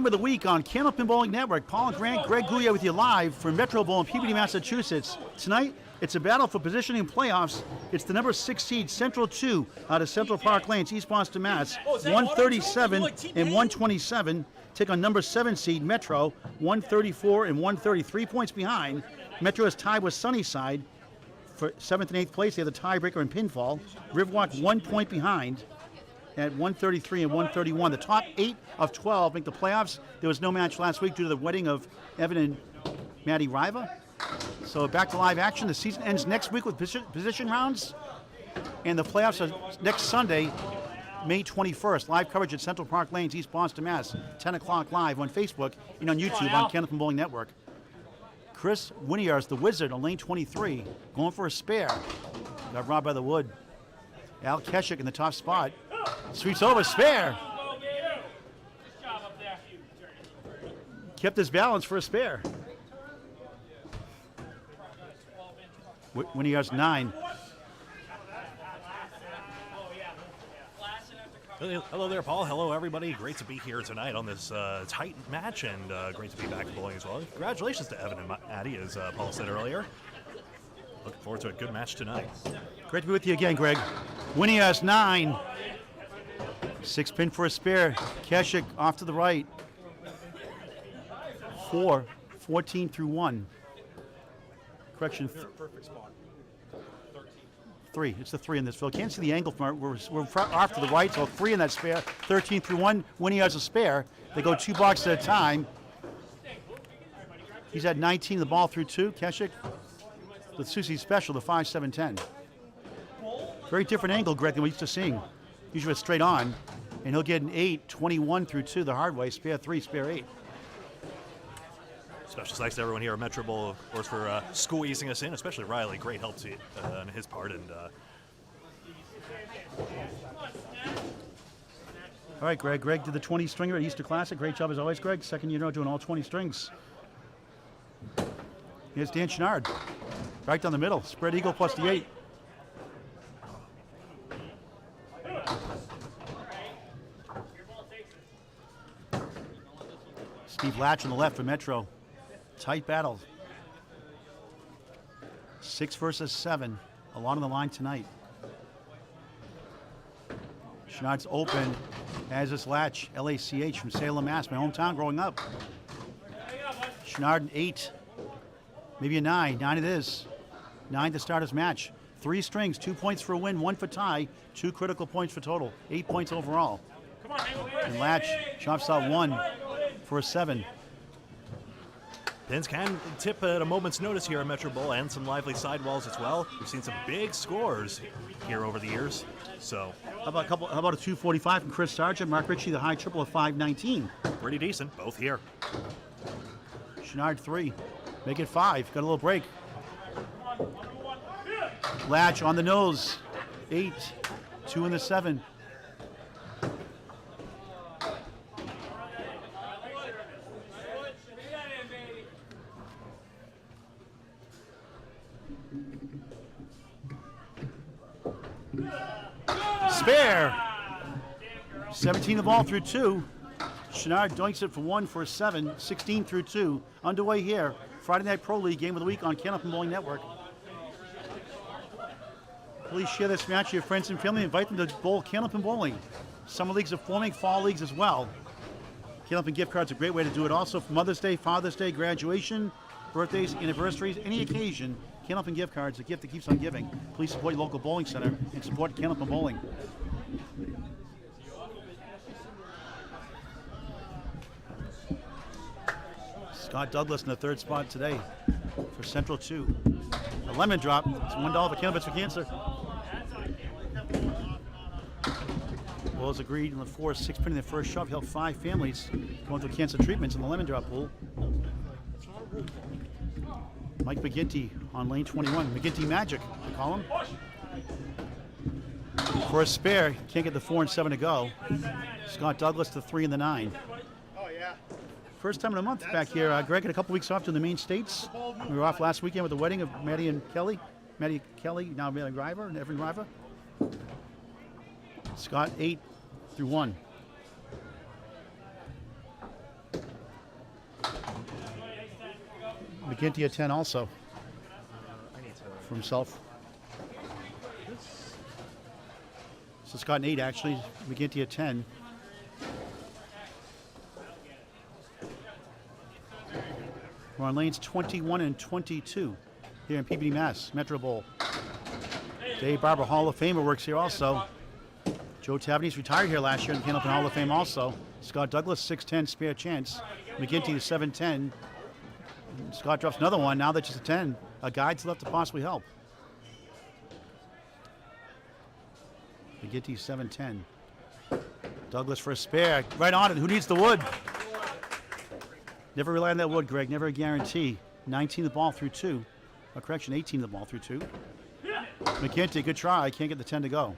Of the week on Candlepin Bowling Network. Paul and Grant, Greg Gouillart with you live from Metro Bowl in Peabody, Massachusetts. Tonight, it's a battle for positioning in playoffs. It's the number 6 seed, Central 2, out of Central Park Lanes, East Boston, Mass. 137 and 127 take on number 7 seed, Metro, 134 and 133 points behind. Metro is tied with Sunnyside for 7th and 8th place. They have the tiebreaker in pinfall. Riverwalk 1 point behind at 133 and 131. The top 8 of 12 make the playoffs. There was no match last week due to the wedding of Evan and Maddie Riva. So back to live action. The season ends next week with position rounds, and the playoffs are next Sunday, May 21st. Live coverage at Central Park Lanes, East Boston, Mass. 10 o'clock live on Facebook and on YouTube on Candlepin Bowling Network. Kris Winiarz, the Wizard, on lane 23, going for a spare. Got robbed by the wood. Al Kecyk in the top spot. Sweeps over, spare. Kept his balance for a spare. Winiarz 9. Hello there, Paul. Hello, everybody. Great to be here tonight on this tight match, and great to be back bowling as well. Congratulations to Evan and Maddie, as Paul said earlier. Looking forward to a good match tonight. Great to be with you again, Greg. Winiarz 9. 6 pin for a spare. Kecyk off to the right. 4, 14 through 1. Correction. Perfect spot. 3. It's the 3 in this field. Can't see the angle from our, we're off to the right, so 3 in that spare. 13 through 1. Winiarz a spare. They go 2 boxes at a time. He's at 19. The ball through 2. Kecyk with Susie's special, the 5-7-10. Very different angle, Greg, than we're used to seeing. Usually it's straight on, and he'll get an 8, 21 through 2 the hard way, spare 3, spare 8. Special thanks to everyone here at Metro Bowl, of course, for squeezing us in, especially Riley. Great help on his part. And all right, Greg. Greg did the 20 stringer at Easter Classic. Great job as always, Greg. Second year now doing all 20 strings. Here's Dan Chouinard, right down the middle. Spread eagle plus the 8. Steve Lach on the left for Metro. Tight battle. 6 versus 7 along the line tonight. Chouinard's open, as is Lach, L-A-C-H, from Salem, Mass, my hometown growing up. Chouinard an 8, maybe a 9. 9 it is. 9 to start his match. 3 strings, 2 points for a win, 1 for tie, 2 critical points for total, 8 points overall. And Lach chops out 1 for a 7. pins can tip at a moment's notice here at Metro Bowl, and some lively sidewalls as well. We've seen some big scores here over the years. So how about a 245 from Chris Sargent, Mark Ritchie, the high triple of 519. Pretty decent, both here. Chouinard 3, make it 5. Got a little break. Lach on the nose, 8, 2 in the 7. Spare. 17 the ball through 2. Chouinard doinks it for 1 for a 7. 16 through 2. Underway here. Friday Night Pro League game of the week on Candlepin Bowling Network. Please share this match with your friends and family. Invite them to bowl Candlepin Bowling. Summer leagues are forming, fall leagues as well. Candlepin gift cards are a great way to do it. Also for Mother's Day, Father's Day, graduation, birthdays, anniversaries, any occasion. Candlepin gift cards, a gift that keeps on giving. Please support your local bowling center and support Candlepin Bowling. Scott Douglas in the 3rd spot today for Central 2. A lemon drop. It's $1 for Cannabis for Cancer. Well, as agreed in the 4-6 pin in the first shove, helped 5 families going through cancer treatments in the lemon drop pool. Mike McGinty on lane 21. McGinty Magic, they call him. For a spare, can't get the 4 and 7 to go. Scott Douglas the 3 and the 9. First time in a month back here. Greg had a couple weeks off to the main states. We were off last weekend with the wedding of Maddie and Kelly. Maddie Kelly, now Maddie River and Evan River. Scott 8 through 1. McGinty at 10 also. For himself. So Scott and 8 actually. McGinty at 10. We're on lanes 21 and 22 here in Peabody, Mass. Metro Bowl. Dave Barber, Hall of Famer, works here also. Joe Tavanese retired here last year in the Candlepin Hall of Fame also. Scott Douglas, 6'10", spare chance. McGinty, 7'10". Scott drops another one. Now that's just a 10. A guide's left to possibly help. McGinty, 7'10". Douglas for a spare. Right on it. Who needs the wood? Never rely on that wood, Greg. Never a guarantee. 19 the ball through 2. Correction, 18 the ball through 2. McGinty, good try. Can't get the 10 to go.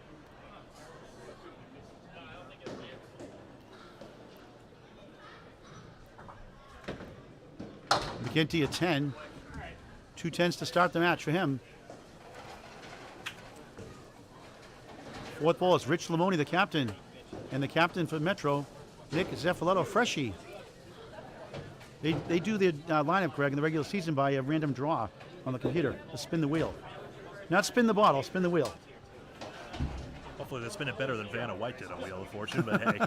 McGinty at 10. 2 10s to start the match for him. Fourth ball is Rich Limone, the captain. And the captain for Metro, Nick Zuffelato, freshie. They do the lineup, Greg, in the regular season by a random draw on the computer to spin the wheel. Not spin the bottle, spin the wheel. Hopefully they spin it better than Vanna White did on Wheel of Fortune, but hey.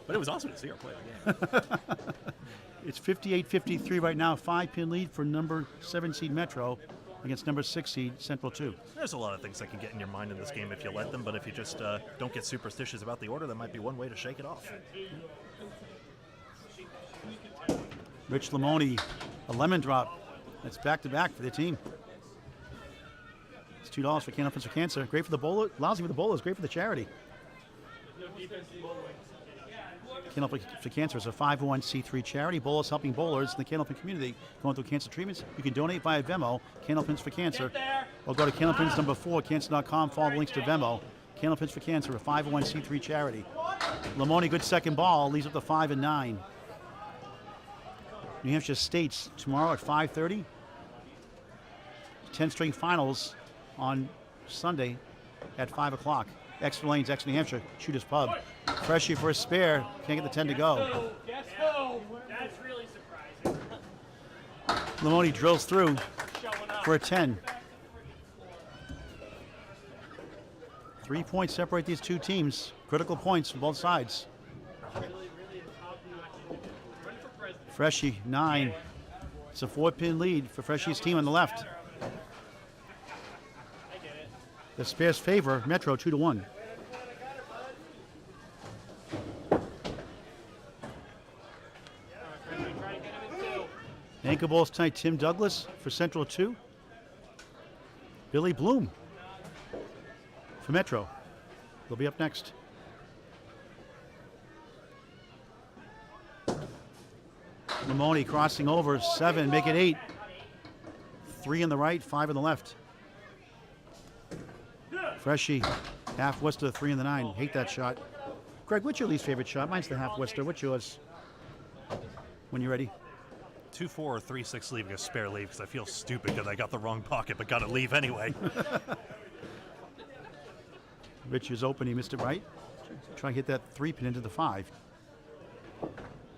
But it was awesome to see her play the game. It's 58-53 right now. 5-pin lead for number 7 seed Metro against number 6 seed Central 2. There's a lot of things that can get in your mind in this game if you let them, but if you just don't get superstitious about the order, that might be one way to shake it off. Rich Limone, a lemon drop. That's back-to-back for the team. It's $2 for Candlepins for Cancer. Great for the bowler, lousy for the bowlers, great for the charity. Candlepin for Cancer is a 501c3 charity. Bowlers helping bowlers in the Candlepin community going through cancer treatments. You can donate via Venmo, Candlepins for Cancer, or go to Candlepins number 4, cancer.com, follow the links to Venmo. Candlepins for Cancer, a 501c3 charity. Limone, good second ball, leads up to 5 and 9. New Hampshire State's tomorrow at 5:30. 10-string finals on Sunday at 5 o'clock. Extra Lanes, Extra New Hampshire, Shooters Pub. Freshie for a spare, can't get the 10 to go. That's really surprising. Limone drills through for a 10. 3 points separate these two teams. Critical points from both sides. Freshie, 9. It's a 4-pin lead for Freshie's team on the left. The spares favor Metro 2-1. Anchor balls tonight, Tim Douglas for Central 2. Billy Bloom for Metro. They'll be up next. Limone crossing over, 7, make it 8. 3 on the right, 5 on the left. Freshie, half Worcester, 3 on the 9. Hate that shot. Greg, what's your least favorite shot? Mine's the half Worcester. What's yours? When you're ready. 2-4 or 3-6 leaving a spare leave because I feel stupid because I got the wrong pocket but got to leave anyway. Rich is open, he missed it right. Try and hit that 3-pin into the 5.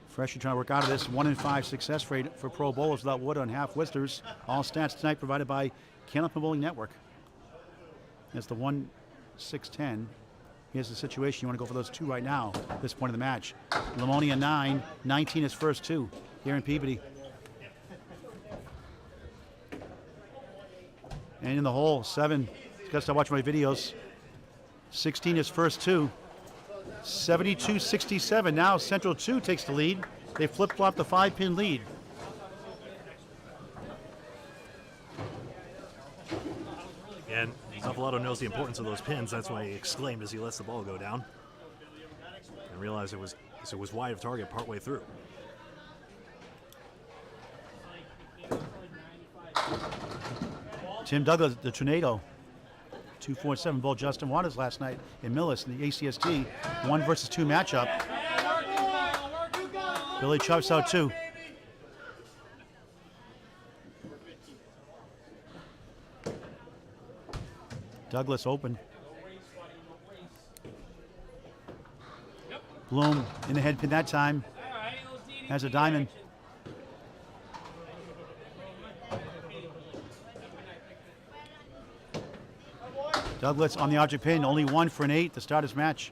Freshie trying to work out of this. 1 in 5 success rate for pro bowlers without wood on half Worcesters. All stats tonight provided by Candlepin Bowling Network. That's the 1-6-10. Here's the situation. You want to go for those 2 right now at this point of the match. Limone 9. 19 is first 2 here in Peabody. And in the hole, 7. You got to start watching my videos. 16 is first 2. 72-67. Now Central 2 takes the lead. They flip-flop the 5-pin lead. And Zuffelato knows the importance of those pins. That's why he exclaimed as he lets the ball go down. And realized it was wide of target partway through. Tim Douglas, the tornado. 2-4-7 bowled Justin Waters last night in Millis in the ACST 1 versus 2 matchup. Billy chops out 2. Douglas open. Bloom in the head pin that time. Has a diamond. Douglas on the object pin, only 1 for an 8 to start his match.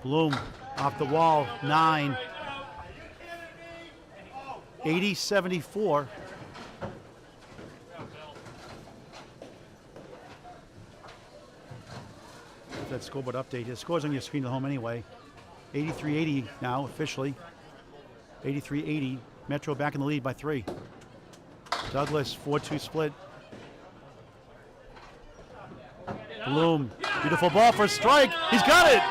Bloom off the wall, 9. 80-74. That scoreboard update. His score's on your screen at home anyway. 83-80 now, officially. 83-80. Metro back in the lead by 3. Douglas, 4-2 split. Bloom, beautiful ball for a strike. He's got it!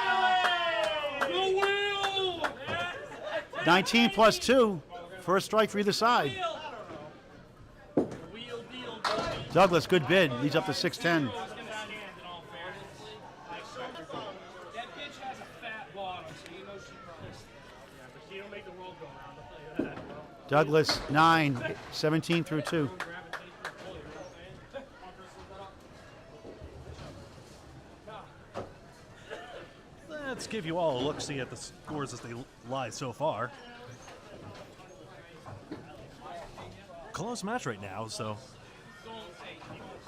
19 plus 2. First strike for either side. Douglas, good bid. Leads up to 6-10. Douglas, 9, 17 through 2. Let's give you all a look-see at the scores as they lie so far. Close match right now, so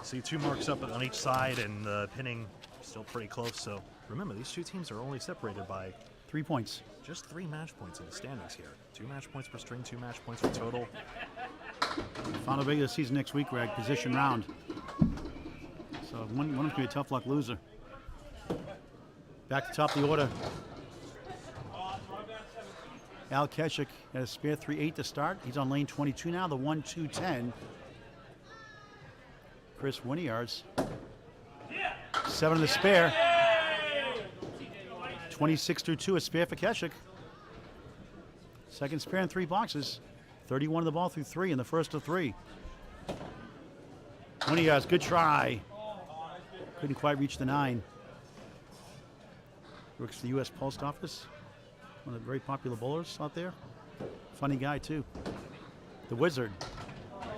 see 2 marks up on each side, and the pinning still pretty close. So remember, these 2 teams are only separated by 3 points. Just 3 match points in the standings here. 2 match points per string, 2 match points for total. Final regular season next week, Greg. Position round. So one of them's going to be a tough luck loser. Back to top of the order. Al Kecyk at a spare 3-8 to start. He's on lane 22 now, the 1-2-10. Kris Winiarz. 7 in the spare. 26 through 2, a spare for Kecyk. Second spare in 3 boxes. 31 of the ball through 3 in the first of 3. Winiarz, good try. Couldn't quite reach the 9. Works for the U.S. Post Office. One of the very popular bowlers out there. Funny guy, too. The Wizard.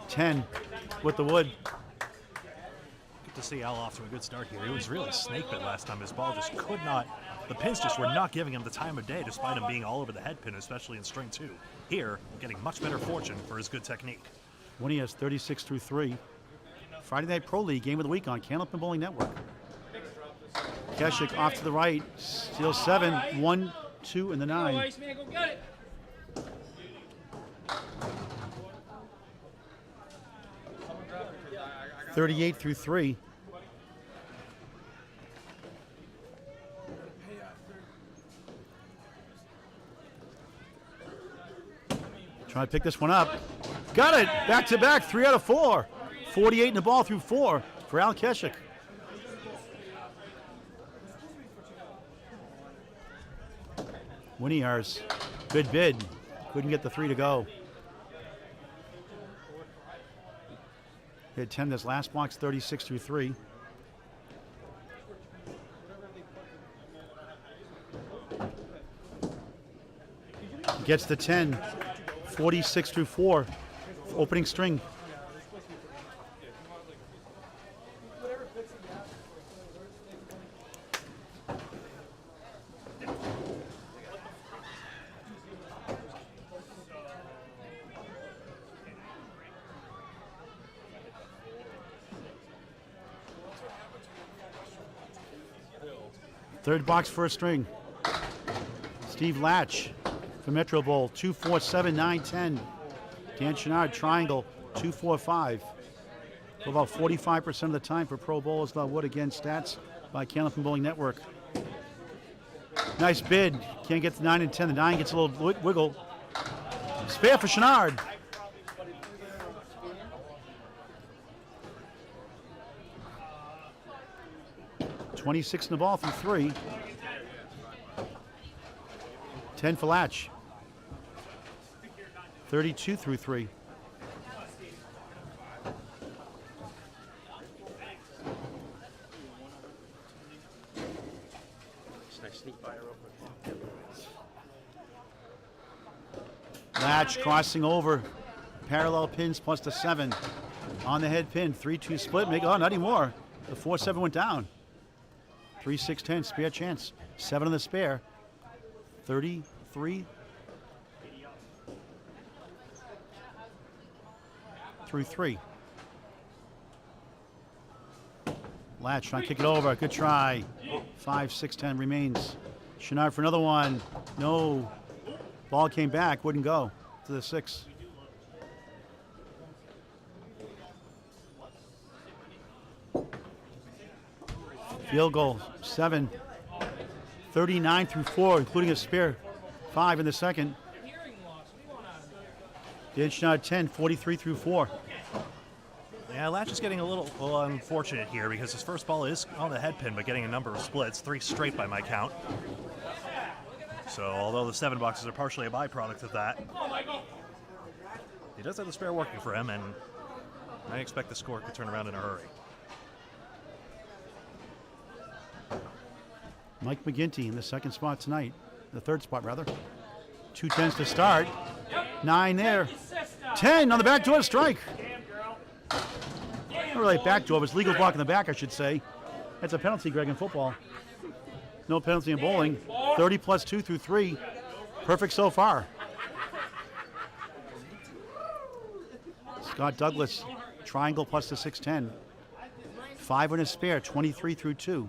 10 with the wood. Good to see Al off to a good start here. He was really snake bit last time. His ball just could not, the pins just were not giving him the time of day, despite him being all over the head pin, especially in string 2. Here, getting much better fortune for his good technique. Winiarz 36 through 3. Friday Night Pro League game of the week on Candlepin Bowling Network. Kecyk off to the right, steals 7, 1, 2, and the 9. 38 through 3. Trying to pick this one up. Got it! Back to back, 3 out of 4. 48 in the ball through 4 for Al Kecyk. Winiarz, good bid. Couldn't get the 3 to go. He had 10 this last box, 36 through 3. Gets the 10, 46 through 4. Opening string. Third box, first string. Steve Lach for Metro Bowl, 2, 4, 7, 9, 10. Dan Chouinard, triangle, 2, 4, 5. For about 45% of the time for Pro Bowlers, the Wood again, stats by Candlepin Bowling Network. Nice bid. Can't get the 9 and 10. The 9 gets a little wiggle. Spare for Chouinard. $26 in the ball through 3. 10 for Lach. 32 through 3. Lach crossing over. Parallel pins plus the 7. On the head pin. 3-2 split. Oh, not anymore. The 4-7 went down. 3, 6, 10. Spare chance. 7 on the spare. 33 through 3. Lach trying to kick it over. Good try. 5-6-10 remains. Chouinard for another one. No. Ball came back. Wouldn't go to the 6. Field goal, 7. 39 through 4, including a spare 5 in the second. Dan Chouinard 10, 43 through 4. Yeah, Lach is getting a little unfortunate here because his first ball is on the head pin, but getting a number of splits, 3 straight by my count. So although the 7 boxes are partially a byproduct of that, he does have the spare working for him, and I expect the score could turn around in a hurry. Mike McGinty in the second spot tonight. The third spot, rather. 2 10s to start. 9 there. 10 on the backdoor strike. Not really backdoor, but it's legal block in the back, I should say. That's a penalty, Greg, in football. No penalty in bowling. 30 plus 2 through 3. Perfect so far. Scott Douglas, triangle plus the 6-10. 5 on a spare, 23 through 2.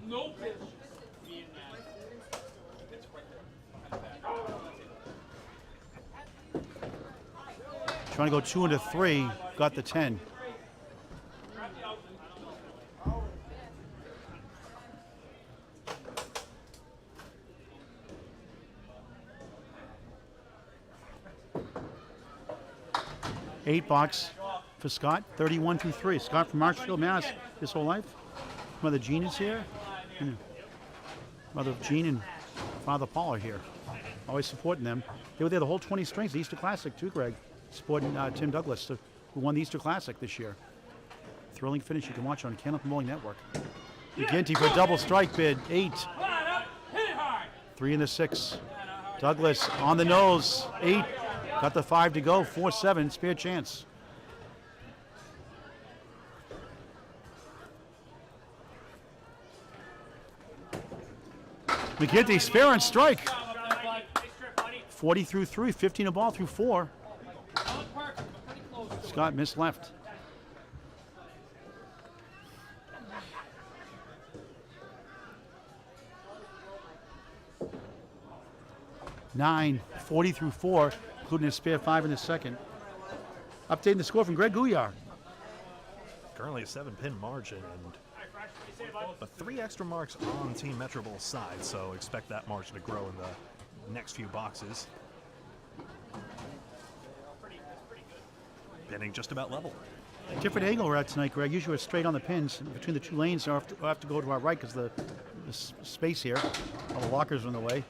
Trying to go 2 into 3, got the 10. Eight box for Scott, 31 through 3. Scott from Marshfield, Mass. His whole life. Mother Jean is here. Mother Jean and Father Paul are here. Always supporting them. They were there the whole 20 strings, the Easter Classic too, Greg. Supporting Tim Douglas, who won the Easter Classic this year. Thrilling finish you can watch on Candlepin Bowling Network. McGinty for a double strike bid, 8. 3 in the 6. Douglas on the nose, 8. Got the 5 to go, 4-7, spare chance. McGinty, spare and strike. 40 through 3, 15 a ball through 4. Scott missed left. Nine, 40 through 4, including a spare 5 in the second. Updating the score from Greg Gouillart. Currently a 7-pin margin, but 3 extra marks on Team Metro Bowl's side, so expect that margin to grow in the next few boxes. Pinning just about level. Different angle we're at tonight, Greg. Usually we're straight on the pins. Between the 2 lanes, I have to go to our right because the space here. All the lockers are in the way.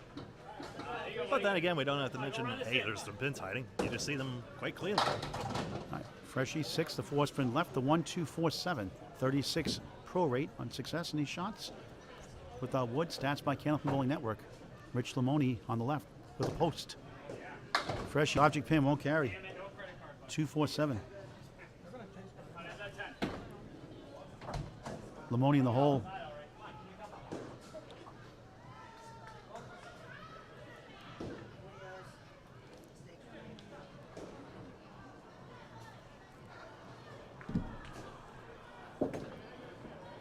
But then again, we don't have to mention, hey, there's some pins hiding. You just see them quite clearly. All right, Freshie, 6, the 4 spin left, the 1-2-4-7. 36 pro rate on success in these shots. Without Wood, stats by Candlepin Bowling Network. Rich Limone on the left with a post. Freshie, object pin won't carry. 2-4-7. Limone in the hole.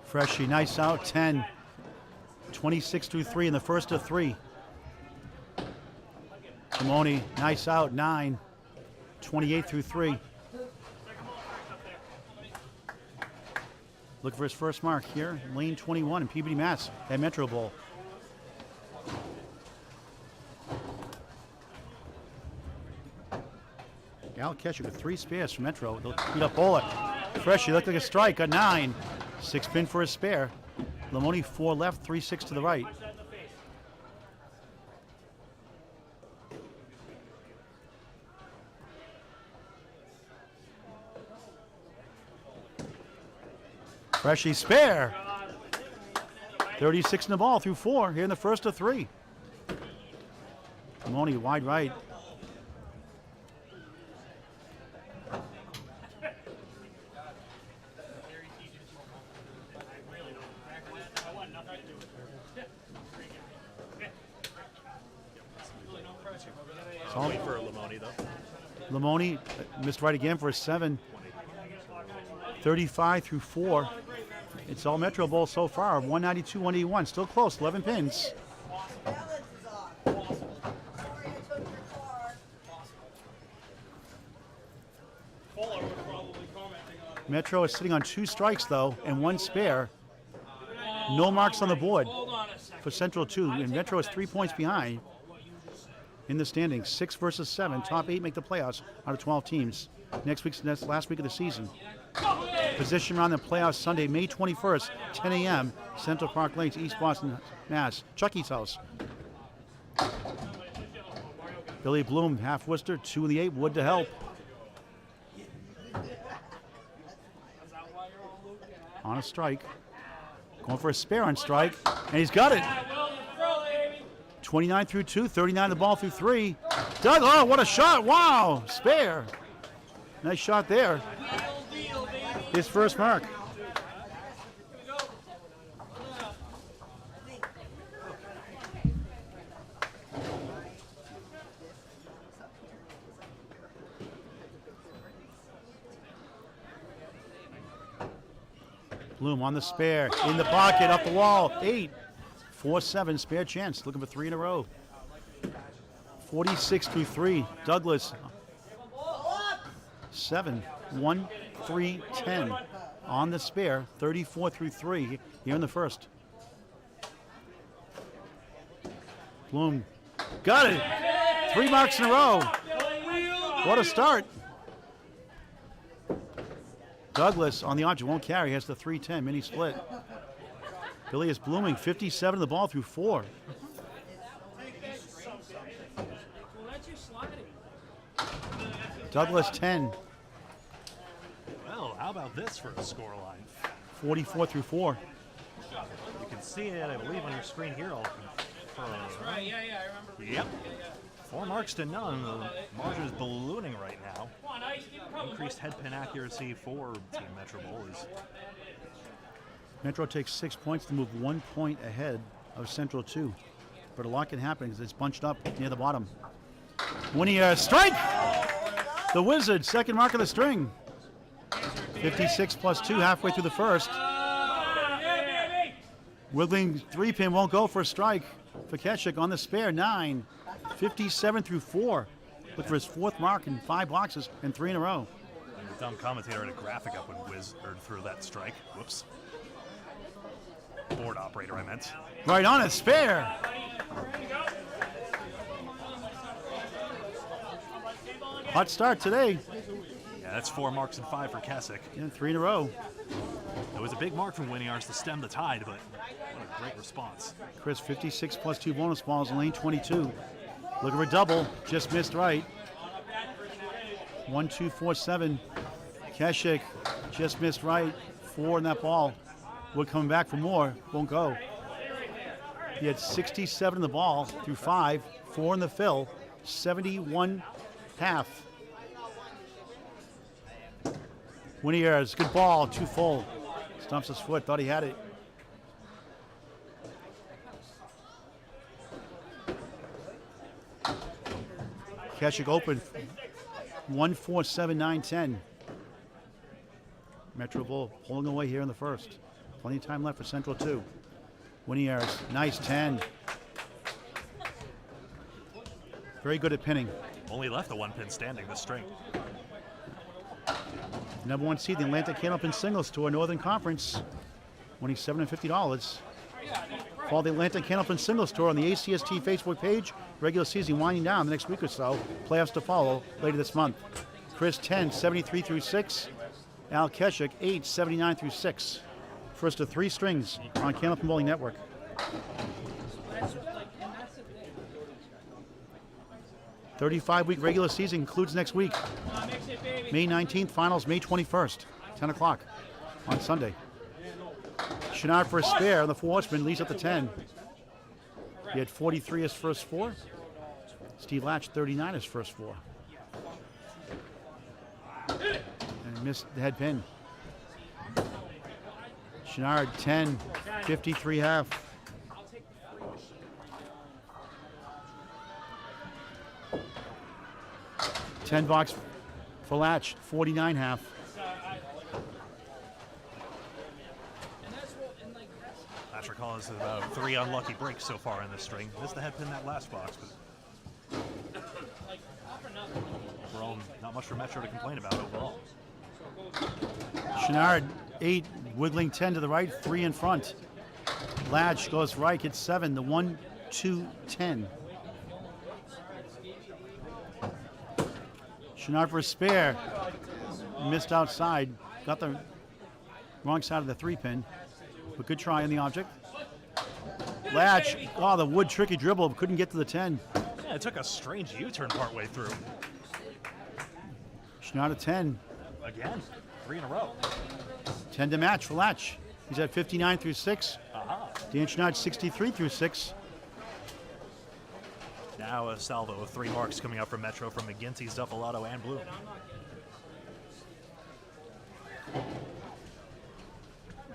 Freshie, nice out, 10. 26 through 3 in the first of 3. Limone, nice out, 9. 28 through 3. Look for his first mark here, lane 21 in Peabody, Mass. At Metro Bowl. Al Kecyk with 3 spares for Metro. They'll beat up Bowler. Freshie looked like a strike, got 9. 6 pin for a spare. Limone 4 left, 3-6 to the right. Freshie spare. 36 in the ball through 4 here in the first of 3. Limone wide right. I'll wait for Limone, though. Limone missed right again for a 7. 35 through 4. It's all Metro Bowl so far. 192, 181. Still close. 11 pins. Metro is sitting on 2 strikes, though, and 1 spare. No marks on the board for Central 2, and Metro is 3 points behind in the standings. 6 versus 7. Top 8 make the playoffs out of 12 teams. That's last week of the season. Position round in the playoffs Sunday, May 21st, 10 a.m., Central Park Lanes, East Boston, Mass. Chucky's house. Billy Bloom, half Worcester, 2 in the 8, Wood to help. On a strike. Going for a spare on strike, and he's got it. 29 through 2, 39 the ball through 3. Doug, oh, what a shot. Wow, spare. Nice shot there. His first mark. Bloom on the spare, in the pocket, up the wall, 8, 4-7, spare chance, looking for 3 in a row. 46 through 3, Douglas, 7, 1, 3, 10. On the spare, 34 through 3 here in the first. Bloom, got it, 3 marks in a row. What a start. Douglas on the object, won't carry, has the 3-10 mini split. Billy is blooming, 57 the ball through 4. Douglas 10. Well, how about this for a scoreline? 44 through 4. You can see it, I believe, on your screen here. That's right, yeah, I remember. Yep. 4 marks to none. The margin is ballooning right now. Come on, Ice, keep it coming. Increased head pin accuracy for Team Metro Bowl is Metro takes 6 points to move 1 point ahead of Central 2. But a lot can happen because it's bunched up near the bottom. Winiarz, strike! The Wizard, second mark of the string. 56 plus 2 halfway through the first. Wiggling 3-pin won't go for a strike for Kecyk on the spare, 9. 57 through 4. Look for his 4th mark in 5 boxes and 3 in a row. And the dumb commentator had a graphic up when Wizard threw that strike. Whoops. Board operator, I meant. Right on it, spare. Hot start today. Yeah, that's 4 marks and 5 for Kecyk. And 3 in a row. It was a big mark from Winiarz to stem the tide, but what a great response. Kris, 56 plus 2 bonus balls in lane 22. Looking for a double, just missed right. 1, 2, 4, 7. Kecyk just missed right. 4 in that ball. Wood coming back for more, won't go. He had 67 in the ball through 5, 4 in the fill, 71 half. Winiarz, good ball, 2 full. Stumps his foot, thought he had it. Kecyk open, 1, 4, 7, 9, 10. Metro Bowl pulling away here in the first. Plenty of time left for Central 2. Winiarz, nice 10. Very good at pinning. Only left the 1 pin standing this string. Number 1 seed, the Atlantic Candlepin Singles Tour, Northern Conference, winning $750. Follow the Atlantic Candlepin Singles Tour on the ACST Facebook page. Regular season winding down the next week or so. Playoffs to follow later this month. Kris 10, 73 through 6. Al Kecyk 8, 79 through 6. First of 3 strings on Candlepin Bowling Network. "35-week regular season concludes next week. May 19th, finals May 21st, 10 o'clock on Sunday. Chouinard for a spare on the 4 horsemen, leads up to 10. He had 43 his first 4. Steve Lach, 39 his first 4. And missed the head pin. Chouinard 10, 53 half. $10 for Lach, 49 half. Ball has about 3 unlucky breaks so far in this string. Missed the head pin that last box, but overall, not much for Metro to complain about overall. Chouinard, 8, wiggling 10 to the right, 3 in front. Lach goes right, hits 7, the 1, 2, 10. Chouinard for a spare. Missed outside. Got the wrong side of the 3-pin. But good try on the object. Lach, oh, the wood tricky dribble. Couldn't get to the 10. Yeah, it took a strange U-turn partway through. Chouinard at 10. Again, 3 in a row. 10 to match for Lach. He's at 59 through 6. Dan Chouinard 63 through 6. Now a salvo of 3 marks coming up from Metro from McGinty, Zuffelato, and Bloom.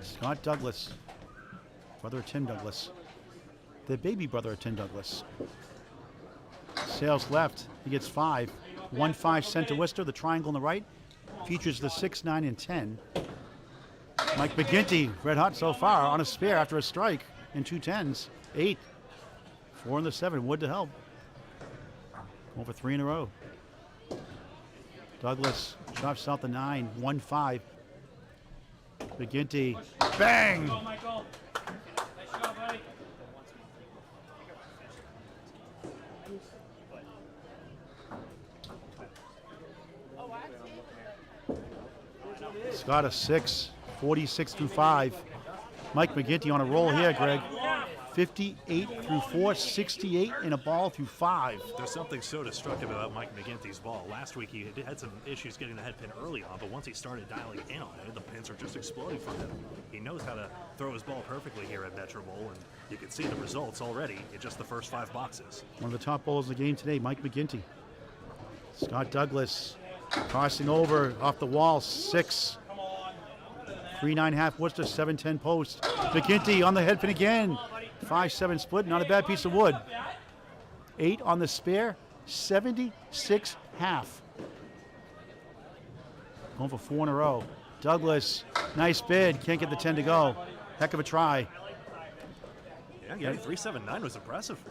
Scott Douglas, brother of Tim Douglas. The baby brother of Tim Douglas. Sails left, he gets 5. 1-5 center Worcester, the triangle on the right. Features the 6, 9, and 10. Mike McGinty, red hot so far, on a spare after a strike in 2 10s. 8. 4 in the 7, Wood to help. Over 3 in a row. Douglas chops out the 9, 1-5. McGinty, bang! Go, Michael. Nice job, buddy. Scott a 6, 46 through 5. Mike McGinty on a roll here, Greg. 58 through 4, 68 in a ball through 5. There's something so destructive about Mike McGinty's ball. Last week he had some issues getting the head pin early on, but once he started dialing in on it, the pins are just exploding for him. He knows how to throw his ball perfectly here at Metro Bowl, and you can see the results already in just the first 5 boxes. One of the top bowlers of the game today, Mike McGinty. Scott Douglas crossing over off the wall, 6. 3-9.5 Worcester, 7-10 post. McGinty on the head pin again. 5-7 split, not a bad piece of wood. 8 on the spare, 76 half. Going for 4 in a row. Douglas, nice bid, can't get the 10 to go. Heck of a try. Yeah, getting 379 was impressive.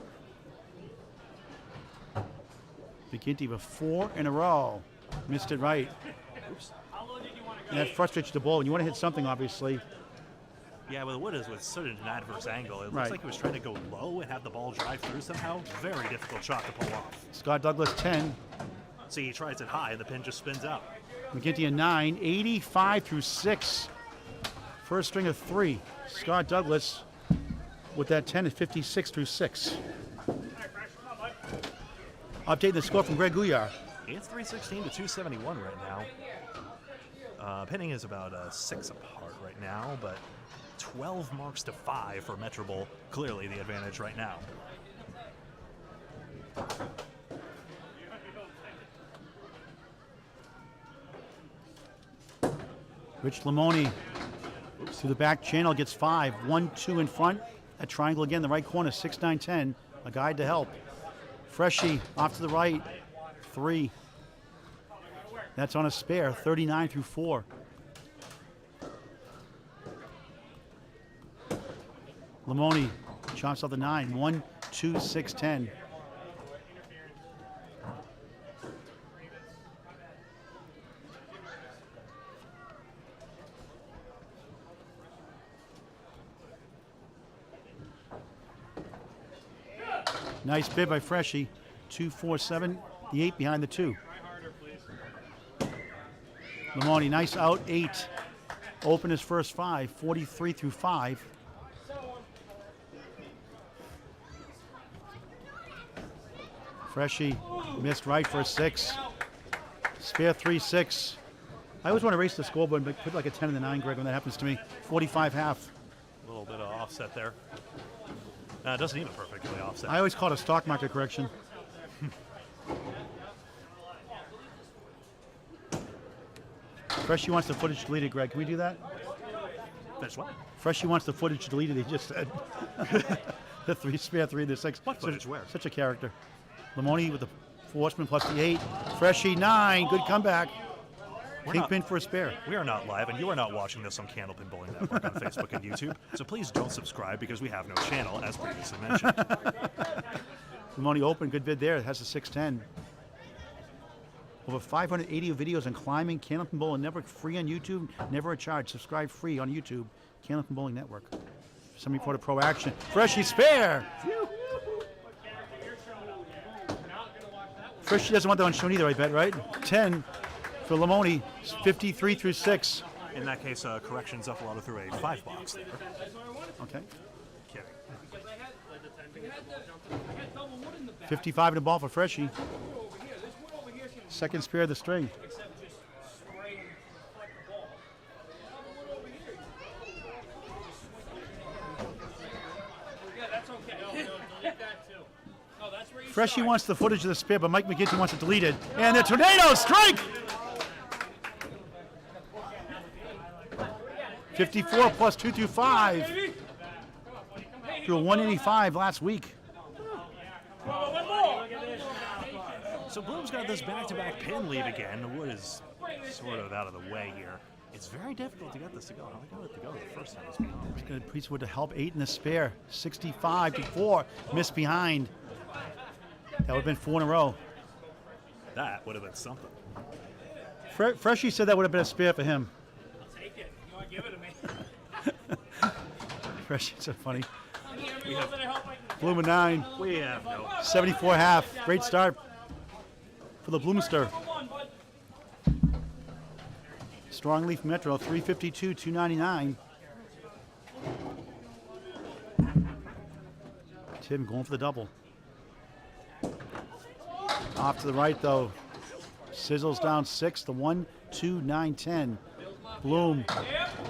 McGinty with 4 in a row. Missed it right. Oops. And that frustrates the ball. And you want to hit something, obviously. Yeah, well, the wood is with such an adverse angle. It looks Right. like he was trying to go low and have the ball drive through somehow. Very difficult shot to pull off. Scott Douglas, 10. See, he tries it high and the pin just spins out. McGinty a 9, 85 through 6. First string of 3. Scott Douglas with that 10 at 56 through 6. Updating the score from Greg Gouillart. It's 316 to 271 right now. Pinning is about 6 apart right now, but 12 marks to 5 for Metro Bowl. Clearly the advantage right now. Rich Limone through the back channel gets 5. 1, 2 in front. That triangle again, the right corner, 6, 9, 10. A guide to help. Freshie off to the right, 3. That's on a spare, 39 through 4. Limone chops out the 9. 1, 2, 6, 10. Nice bid by Freshie. 2, 4, 7. The 8 behind the 2. Limone, nice out, 8. Open his first 5, 43 through 5. Freshie missed right for a 6. Spare 3, 6. I always want to race the scoreboard but put like a 10 in the 9, Greg, when that happens to me. 45 half. A little bit of offset there. It doesn't even perfectly offset. I always call it a stock market correction. Freshie wants the footage deleted, Greg. Can we do that? Finish what? Freshie wants the footage deleted, he just said. The 3, spare 3, the 6. What footage? Where? Such a character. Limone with the 4 horseman plus the 8. Freshie 9, good comeback. Kingpin for a spare. We are not live, and you are not watching this on Candlepin Bowling Network on Facebook and YouTube. So please don't subscribe because we have no channel, as previously mentioned. Limone open, good bid there. It has a 610. Over 580 videos on climbing. Candlepin Bowling Network, free on YouTube, never a charge. Subscribe free on YouTube. Candlepin Bowling Network. Somebody put a pro action. Freshie spare. Freshie doesn't want that on shown either, I bet, right? 10 for Limone, 53 through 6. In that case, correction, Zuffelato threw a 5-box there. Okay. Kidding. 55 in the ball for Freshie. Second spare of the string. Freshie wants the footage of the spare, but Mike McGinty wants it deleted. And the tornado strike! 54 plus 2 through 5. Through a 185 last week. So Bloom's got this back-to-back pin lead again. The wood is sort of out of the way here. It's very difficult to get this to go. I got it to go the first time. It's going to Priestwood to help 8 in the spare. 65 to 4. Missed behind. That would have been 4 in a row. That would have been something. Freshie said that would have been a spare for him. I'll take it. You want to give it to me? Freshie's so funny. We have Bloom a 9. We have no. 74 half. Great start for the Bloomster. Strong Leaf Metro, 352, 299. Tim going for the double. Off to the right, though. Sizzles down 6, the 1, 2, 9, 10. Bloom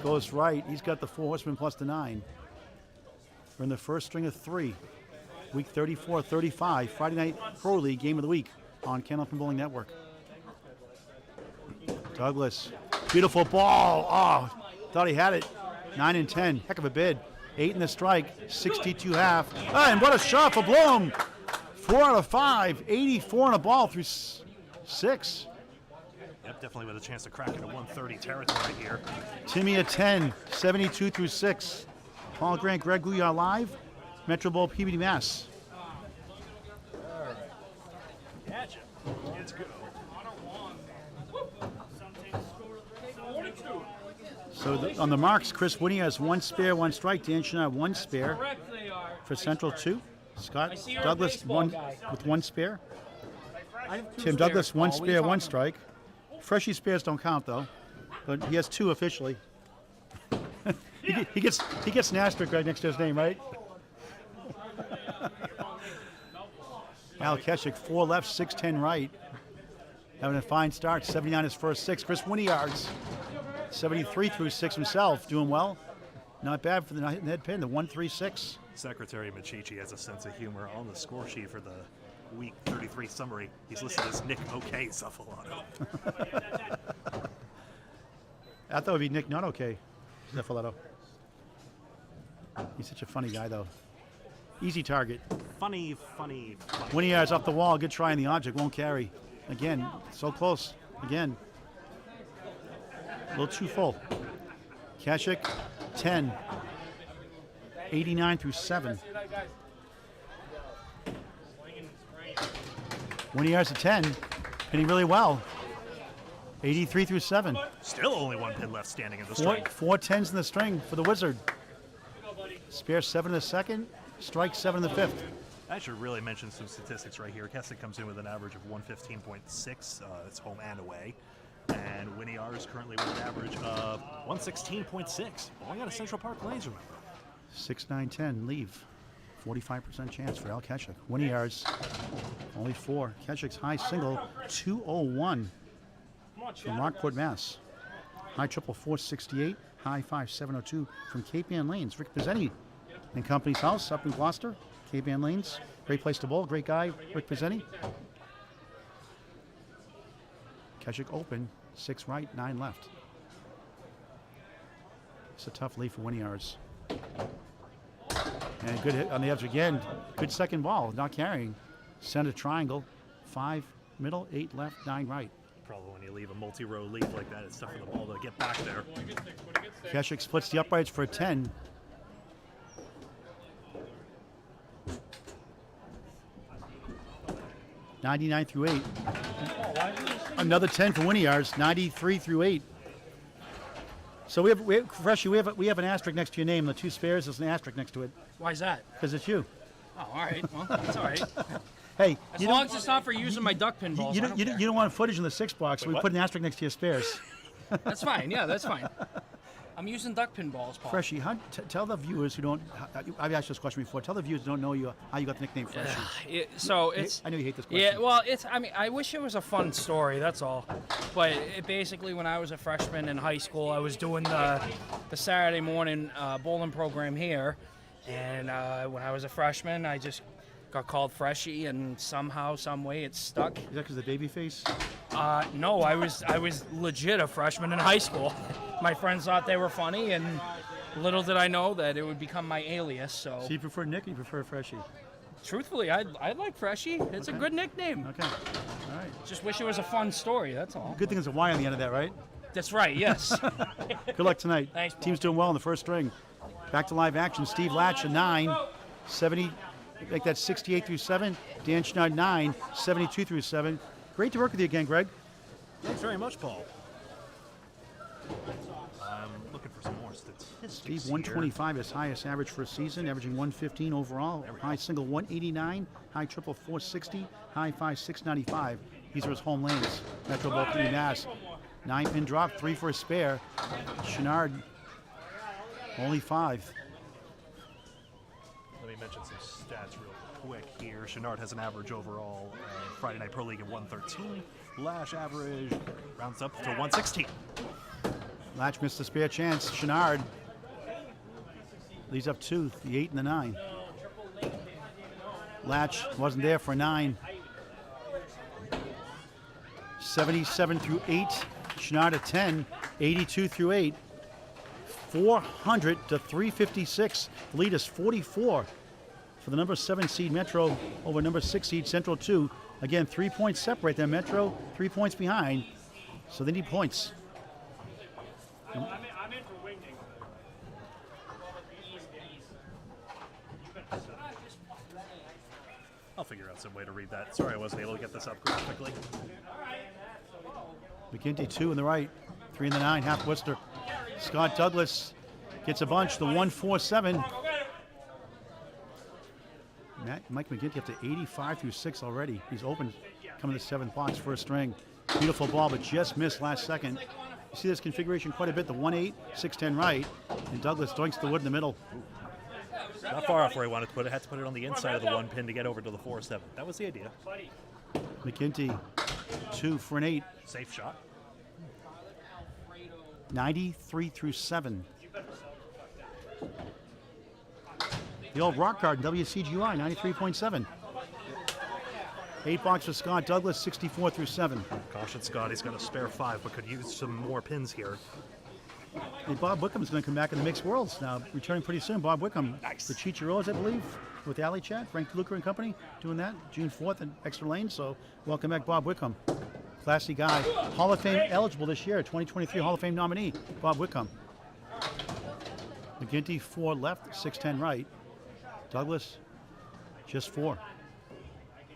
goes right. He's got the 4 horsemen plus the 9. We're in the first string of 3. Week 34, 35. Friday night Pro League game of the week on Candlepin Bowling Network. Douglas. Beautiful ball. Oh, thought he had it. 9 and 10. Heck of a bid. 8 in the strike. 62 half. Ah, and what a shot for Bloom. 4 out of 5. 84 on a ball through 6. Yep, definitely with a chance to crack into 130 territory here. Timmy at 10. 72 through 6. Paul Grant, Greg Gouillart live. Metro Bowl, Peabody, Mass. Catch it. It's good. So on the marks, Chris Winiarz has 1 spare, 1 strike. Dan Chouinard 1 spare correct they are. for Central 2. Scott see you're a Douglas baseball 1 guy. with 1 spare. I have 2 Tim Douglas spares, 1 Paul. What are spare, you 1 talking strike. Freshie spares don't count though, but he has 2 officially. he gets an asterisk right next to his name, right? Al Kecyk, 4 left, 6-10 right. Having a fine start. 79 his first 6. Chris Winiarz, 73 through 6 himself, doing well. Not bad for the head pin, the 1-3-6. Secretary Machichi has a sense of humor on the score sheet for the Week 33 summary. He's listed as Nick OK Zuffelato. I thought it would be Nick not okay, Zuffelato. He's such a funny guy, though. Easy target. Funny. Winiarz off the wall. Good try on the object. Won't carry. Again, so close. Again. A little too full. Kecyk, 10. 89 through 7. Winiarz at 10. Hitting really well. 83 through 7. Still only 1 pin left standing in the Four, string. 4 10s in the string for the Wizard. Spare 7 in the second. Strike 7 in the 5th. I should really mention some statistics right here. Kecyk comes in with an average of 115.6. It's home and away. And Winiarz currently with an average of 116.6. Only got a Central Park Lanes, remember. 6, 9, 10. Leave. 45% chance for Al Kecyk. Winiarz, only 4. Kecyk's high single, 201 from Rockport, Mass. High triple, 468. High 5, 702 from Cape Ann Lanes. Rick Pizzetti and Company's house up in Gloucester. Cape Ann Lanes. Great place to bowl. Great guy, Rick Pizzetti. Kecyk open. 6 right, 9 left. It's a tough lead for Winiarz. And good hit on the edge again. Good second ball, not carrying. Center triangle. 5 middle, 8 left, 9 right. Probably when you leave a multi-row lead like that, it's tough for the ball to get back there. Kecyk splits the uprights for a 10. '99 through 8. Another 10 for Winiarz. 93 through 8. So we have Freshie. We have an asterisk next to your name. The two spares, there's an asterisk next to it Why is that? because it's you. Oh, all right. Well, that's all right. Hey, As you long don't, as it's not for using my duck pin balls, I don't care. you don't want footage in the 6 box, so we what? put an asterisk next to your spares. That's fine. Yeah, that's fine. I'm using duck pin balls, Paul. Freshie, tell the viewers who don't. I've asked this question before. Tell the viewers who don't know you how you got the nickname Freshie. So it's. I know you hate this question. Yeah, well, it's. I mean, I wish it was a fun story. That's all. But basically, when I was a freshman in high school, I was doing the Saturday morning bowling program here, and when I was a freshman, I just got called Freshie, and somehow, some way, it stuck. Is that because of the baby face? No, I was legit a freshman in high school. My friends thought they were funny, and little did I know that it would become my alias. So, So you prefer Nick or you prefer Freshie? truthfully, I like Freshie. It's a good nickname. Okay. All right. Just wish it was a fun story. That's all. Good thing there's a Y on the end of that, right? That's right. Yes. Good luck tonight. Thanks, Paul. Team's doing well in the first string. Back to live action. Steve Lach, a 9. 70, like that 68 through 7. Dan Chouinard, 9. 72 through 7. Great to work with you again, Greg. Thanks very much, Paul. I'm looking for some more statistics. Steve, here. 125 is highest average for a season, averaging 115 overall. High single 189, high triple 460, high five 695. These are his home lanes. Metro Bowl 3 Mass. 9-pin drop, 3 for a spare. Chouinard, only 5. Let me mention some stats real quick here. Chouinard has an average overall Friday Night Pro League of 113. Lash average rounds up to 116. Lach missed a spare chance. Chouinard leads up 2, the 8 and the 9. Lach wasn't there for a 9. 77 through 8. Chouinard a 10. 82 through 8. 400 to 356. The lead is 44 for the number 7 seed Metro over number 6 seed Central 2. Again, 3 points separate them. Metro 3 points behind, so they need points. I'm in for winging. I'll figure out some way to read that. Sorry I wasn't able to get this up graphically. McGinty 2 in the right, 3 in the 9, half Worcester. Scott Douglas gets a bunch, the 147. Mike McGinty up to 85 through 6 already. He's open, coming to 7th box for a string. Beautiful ball, but just missed last second. You see this configuration quite a bit, the 1-8, 6-10 right, and Douglas doinks the wood in the middle. Not far off where I wanted to put it. Had to put it on the inside of the 1 pin to get over to the 4-7. That was the idea. McGinty 2 for an 8, Safe shot. 93 through 7. The old rock card, WCGI, 93.7. 8 box for Scott Douglas, 64 through 7. Caution Scott, he's got a spare 5, but could use some more pins here. And Bob Wickham's going to come back in the mixed worlds now, returning pretty soon. Bob Wickham, Nice. the Chicharros, I believe, with Alley Chat, Frank DeLuca and company, doing that June 4th in Extra Lane. So welcome back, Bob Wickham. Classy guy. Hall of Fame eligible this year, 2023 Hall of Fame nominee, Bob Wickham. McGinty 4 left, 6-10 right. Douglas just 4.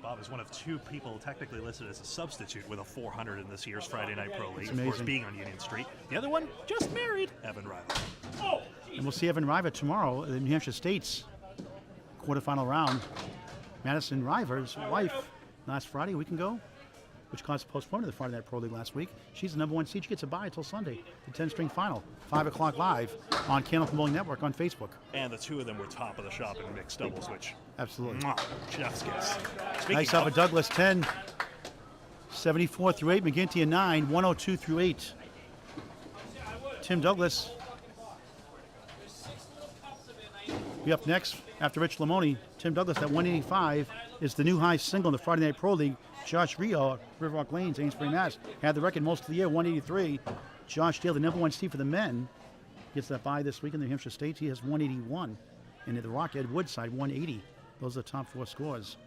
Bob is one of 2 people technically listed as a substitute with a 400 in this year's Friday Night Pro League. Of course, amazing. being on Union Street. The other one, just married, Evan Riley. And we'll see Evan Riva tomorrow in New Hampshire State's quarterfinal round. Madison River's wife, last Friday, a week ago, which caused postponement of the Friday Night Pro League last week. She's the number 1 seed. She gets a bye until Sunday, the 10-string final, 5 o'clock live on Candlepin Bowling Network on Facebook. And the 2 of them were top of the shop in mixed doubles, which, Absolutely. mwah, chef's kiss. Speaking Nice off of, of Douglas, 10. 74 through 8. McGinty a 9. 102 through 8. Tim Douglas be up next after Rich Limone. Tim Douglas at 185 is the new high single in the Friday Night Pro League. Josh Rio, Riverwalk Lanes, Amesbury, Mass. Had the record most of the year, 183. Josh Dale, the number 1 seed for the men, gets that bye this week in the New Hampshire States. He has 181. And at the Rockhead Woodside, 180. Those are the top 4 scores.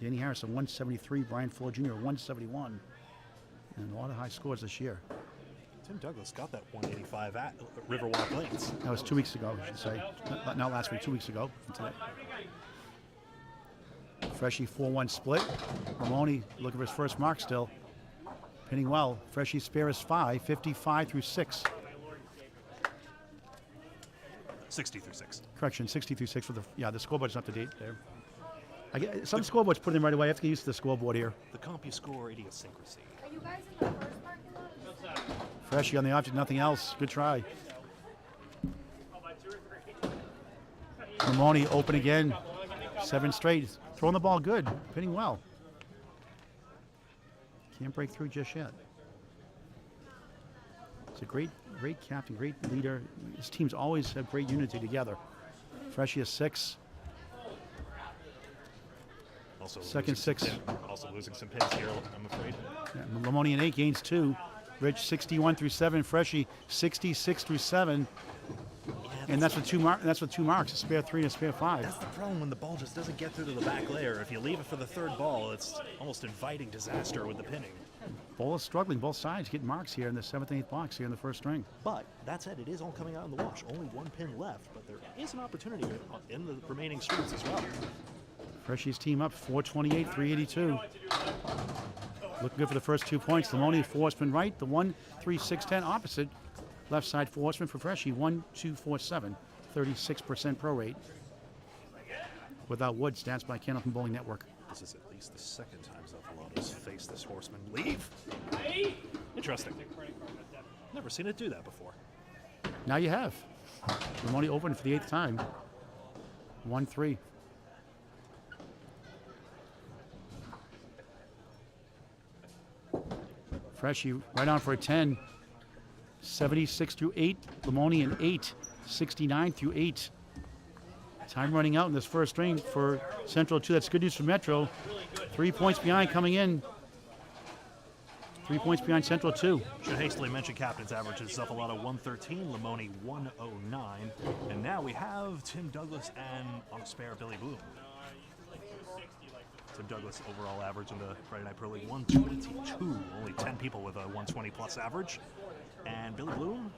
Danny Harrison, 173. Brian Fuller Jr., 171. And a lot of high scores this year. Tim Douglas got that 185 at Riverwalk Lanes. That was 2 weeks ago, I should say. Not last week, 2 weeks ago. Today. Freshie 4-1 split. Limone looking for his first mark still. Pinning well. Freshie spare is 5, 55 through 6. 60 through 6. Correction, 60 through 6 for the scoreboard's up to date there. Some scoreboards put in right away. I have to get used to the scoreboard here. The CompuScore idiosyncrasy. Are you guys in the first parking lot? Freshie on the object, nothing else. Good try. Limone open again. 7 straight. Throwing the ball good. Pinning well. Can't break through just yet. It's a great captain, great leader. His teams always have great unity together. Freshie is 6. Also Second 6. Also losing some pins here, I'm afraid. Yeah, Limone in 8 gains 2. Rich 61 through 7. Freshie 66 through 7. And that's with 2 marks. A spare 3 and a spare 5. That's the problem when the ball just doesn't get through to the back layer. If you leave it for the third ball, it's almost inviting disaster with the pinning. Bowl is struggling. Both sides getting marks here in the 7th and 8th box here in the first string. But that said, it is all coming out in the wash. Only 1 pin left, but there is an opportunity in the remaining streets as well. Freshie's team up 428, 382. Looking good for the first 2 points. Limone, 4 horseman right. The 1, 3, 6, 10 opposite. Left side 4 horseman for Freshie. 1, 2, 4, 7. 36% pro rate. Without wood, stats by Candlepin Bowling Network. This is at least the second time Zuffelato faced this horseman. Leave! Interesting. Never seen it do that before. Now you have. Limone open for the 8th time. 1, 3. Freshie right on for a 10. 76 through 8. Limone an 8. 69 through 8. Time running out in this first string for Central 2. That's good news for Metro. 3 points behind coming in. 3 points behind Central 2. Should hastily mention captain's averages. Zuffelato 113, Limone 109. And now we have Tim Douglas and on a spare Billy Bloom. Tim Douglas overall average in the Friday Night Pro League 122. Only 10 people with a 120 plus average. And Billy Bloom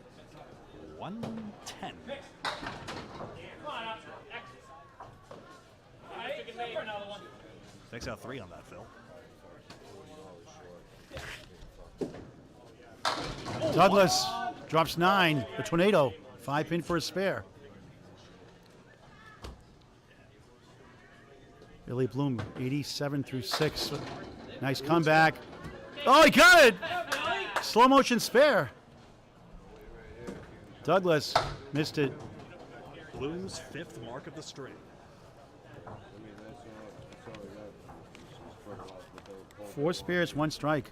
110. Takes out 3 on that, Phil. Douglas drops 9. The Tornado. 5 pin for a spare. Billy Bloom 87 through 6. Nice comeback. Oh, he got it! Slow motion spare. Douglas missed it. Bloom's 5th mark of the string. 4 spares, 1 strike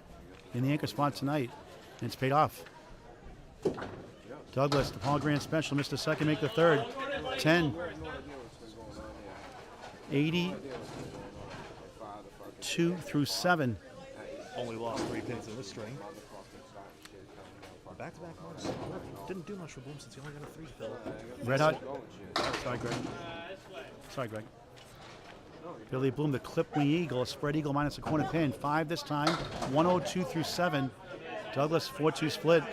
in the anchor spot tonight, and it's paid off. Douglas, the Paul Grand Special, missed the second, make the third. 10. 82 through 7. Only lost 3 pins in this string. Back-to-back marks. Didn't do much for Bloom since he only got a 3 fill. Red hot. Sorry, Greg. Billy Bloom, the clip wing eagle, a spread eagle minus a corner pin. 5 this time. 102 through 7. Douglas 4-2 split.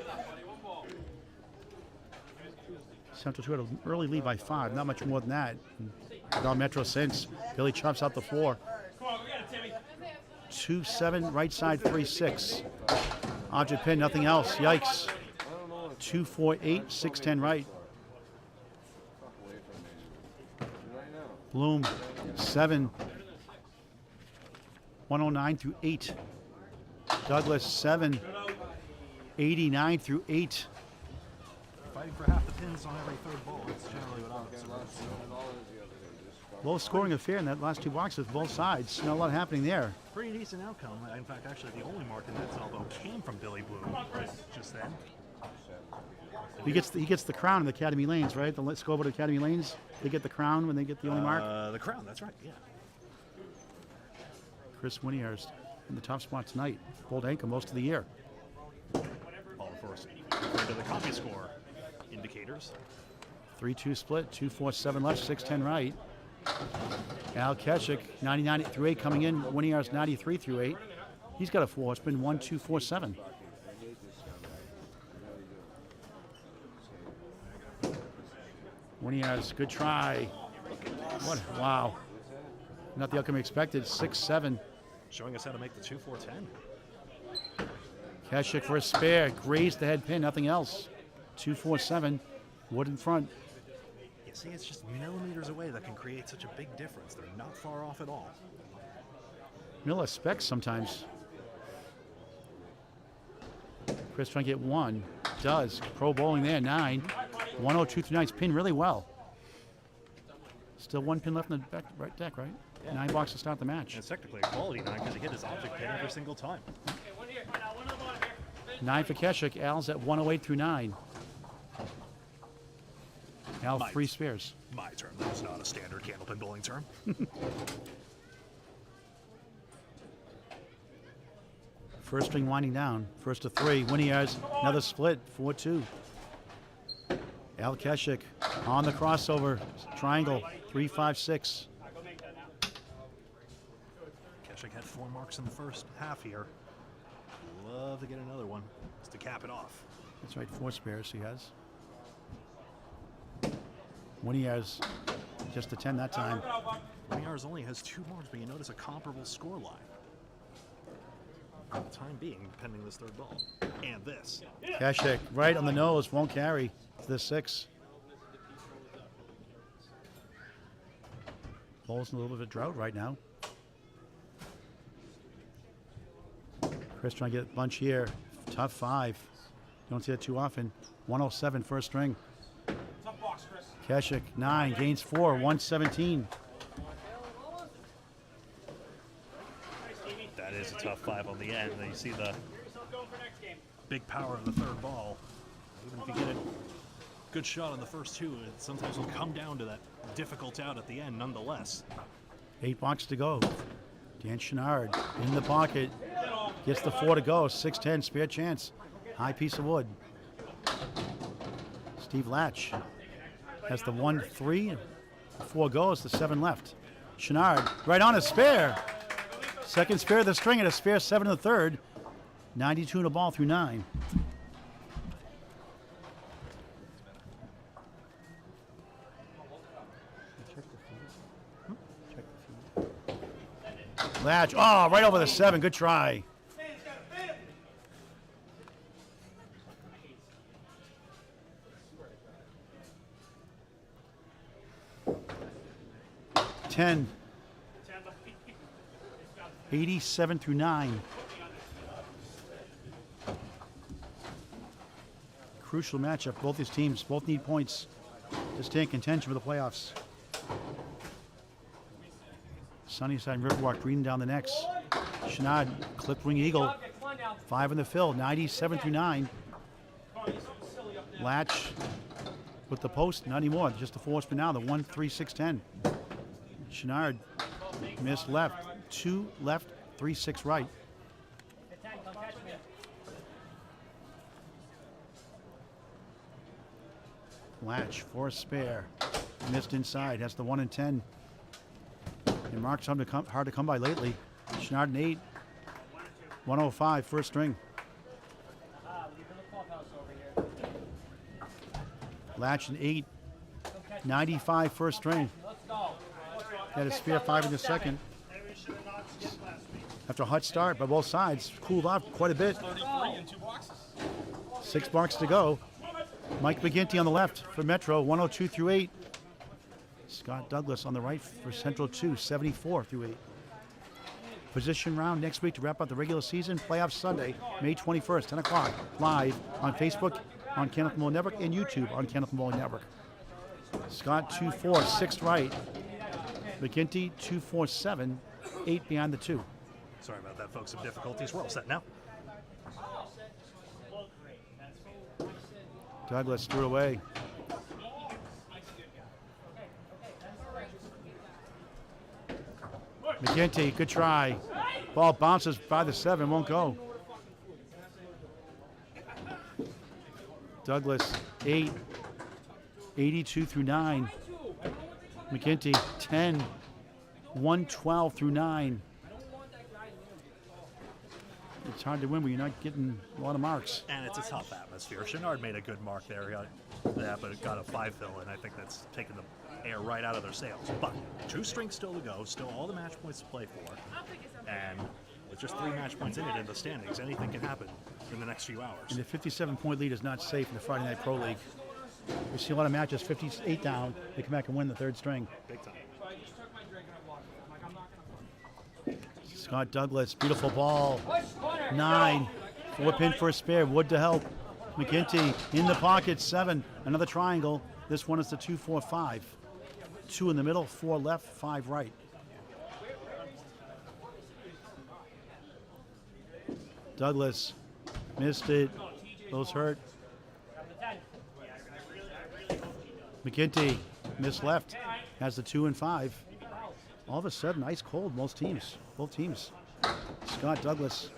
Central 2 had an early lead by 5. Not much more than that. Without Metro since. Billy chops out the 4. 2-7 right side 3-6. Object pin, nothing else. Yikes. 2-4-8, 6-10 right. Bloom 7. 109 through 8. Douglas 7. 89 through 8. Fighting for half the pins on every third ball. That's generally what I'm observing. Low scoring affair in that last 2 boxes, both sides. Not a lot happening there. Pretty decent outcome. In fact, actually, the only mark in that elbow came from Billy Bloom just then. He gets the crown in the Academy Lanes, right? The scoreboard Academy Lanes. They get the crown when they get the only mark. The crown, that's right, yeah. Kris Winiarz in the top spot tonight. Bold anchor most of the year. All, of course, according to the CompuScore indicators. 3-2 split, 2-4-7 left, 6-10 right. Al Kecyk, 99 through 8 coming in. Winiarz 93 through 8. He's got a 4. It's been 1, 2, 4, 7. Winiarz, good try. What? Wow. Not the outcome expected. 6-7. Showing us how to make the 2-4-10. Kecyk for a spare. Grazed the head pin, nothing else. 2-4-7. Wood in front. You see, it's just millimeters away that can create such a big difference. They're not far off at all. Miller specs sometimes. Kris trying to get 1. Does. Pro bowling there, 9. 102 through 9's pinned really well. Still 1 pin left in the back, right deck, right? Yeah. 9 blocks to start the match. And it's technically a quality 9 because he hit his object pin every single time. 9 for Kecyk. Al's at 108 through 9. Al, Mike. 3 spares. My term. That was not a standard candlepin bowling term. First string winding down. First to 3. Winiarz, another split. 4-2. Al Kecyk on the crossover. Triangle. 3-5-6. Kecyk had 4 marks in the first half here. Love to get another one just to cap it off. That's right, 4 spares he has. Winiarz just a 10 that time. Winiarz only has 2 marks, but you notice a comparable score line. For the time being, pending this third ball. And this. Kecyk right on the nose, won't carry to the 6. Bowl's in a little bit of a drought right now. Kris trying to get a bunch here. Tough 5. Don't see that too often. 107 first string. Kecyk 9 gains 4. 117. That is a tough 5 on the end. And you see the big power of the third ball. Even if you get a good shot on the first 2, it sometimes will come down to that difficult out at the end nonetheless. 8 blocks to go. Dan Chouinard in the pocket. Gets the 4 to go. 6-10, spare chance. High piece of wood. Steve Lach has the 1-3. 4 goes, the 7 left. Chouinard right on a spare. Second spare of the string and a spare 7 in the third. 92 in a ball through 9. Lach, oh, right over the 7. Good try. Ten. 87 through 9. Crucial matchup. Both these teams both need points to stay in contention for the playoffs. Sunnyside and Riverwalk breathing down the necks. Chouinard, clip wing eagle. 5 in the fill. 97 through 9. Lach with the post. Not anymore. Just the 4 spin now. The 1-3-6-10. Chouinard missed left. 2 left, 3-6 right. Lach for a spare. Missed inside. Has the 1 and 10. And Mark's hard to come by lately. Chouinard an 8. 105 first string. Lach an 8. 95 first string. Had a spare 5 in the second. After a hot start by both sides, cooled off quite a bit. 6 marks to go. Mike McGinty on the left for Metro, 102 through 8. Scott Douglas on the right for Central 2, 74 through 8. Position round next week to wrap up the regular season. Playoffs Sunday, May 21st, 10 o'clock, live on Facebook, on Candlepin Bowling Network, and YouTube on Candlepin Bowling Network. Scott 2-4, 6th right. McGinty 2-4-7, 8 behind the 2. Sorry about that, folks. Some difficulties. We're all set now. Douglas threw away. McGinty, good try. Ball bounces by the 7, won't go. Douglas, 8, 82 through 9. McGinty, 10, 112 through 9. It's hard to win when you're not getting a lot of marks. And it's a tough atmosphere. Chouinard made a good mark there. He got that, but it got a 5-fill, and I think that's taken the air right out of their sails. But 2 strings still to go, still all the match points to play for. And with just 3 match points in it in the standings, anything can happen in the next few hours. And the 57-point lead is not safe in the Friday Night Pro League. We see a lot of matches 58 down. They come back and win the 3rd string. Big time. Scott Douglas, beautiful ball. 9. 4-pin for a spare. Wood to help. McGinty in the pocket. 7. Another triangle. This one is the 2-4-5. 2 in the middle, 4 left, 5 right. Douglas missed it. Those hurt. McGinty missed left. Has the 2 and 5. All of a sudden, ice cold, both teams. Scott Douglas,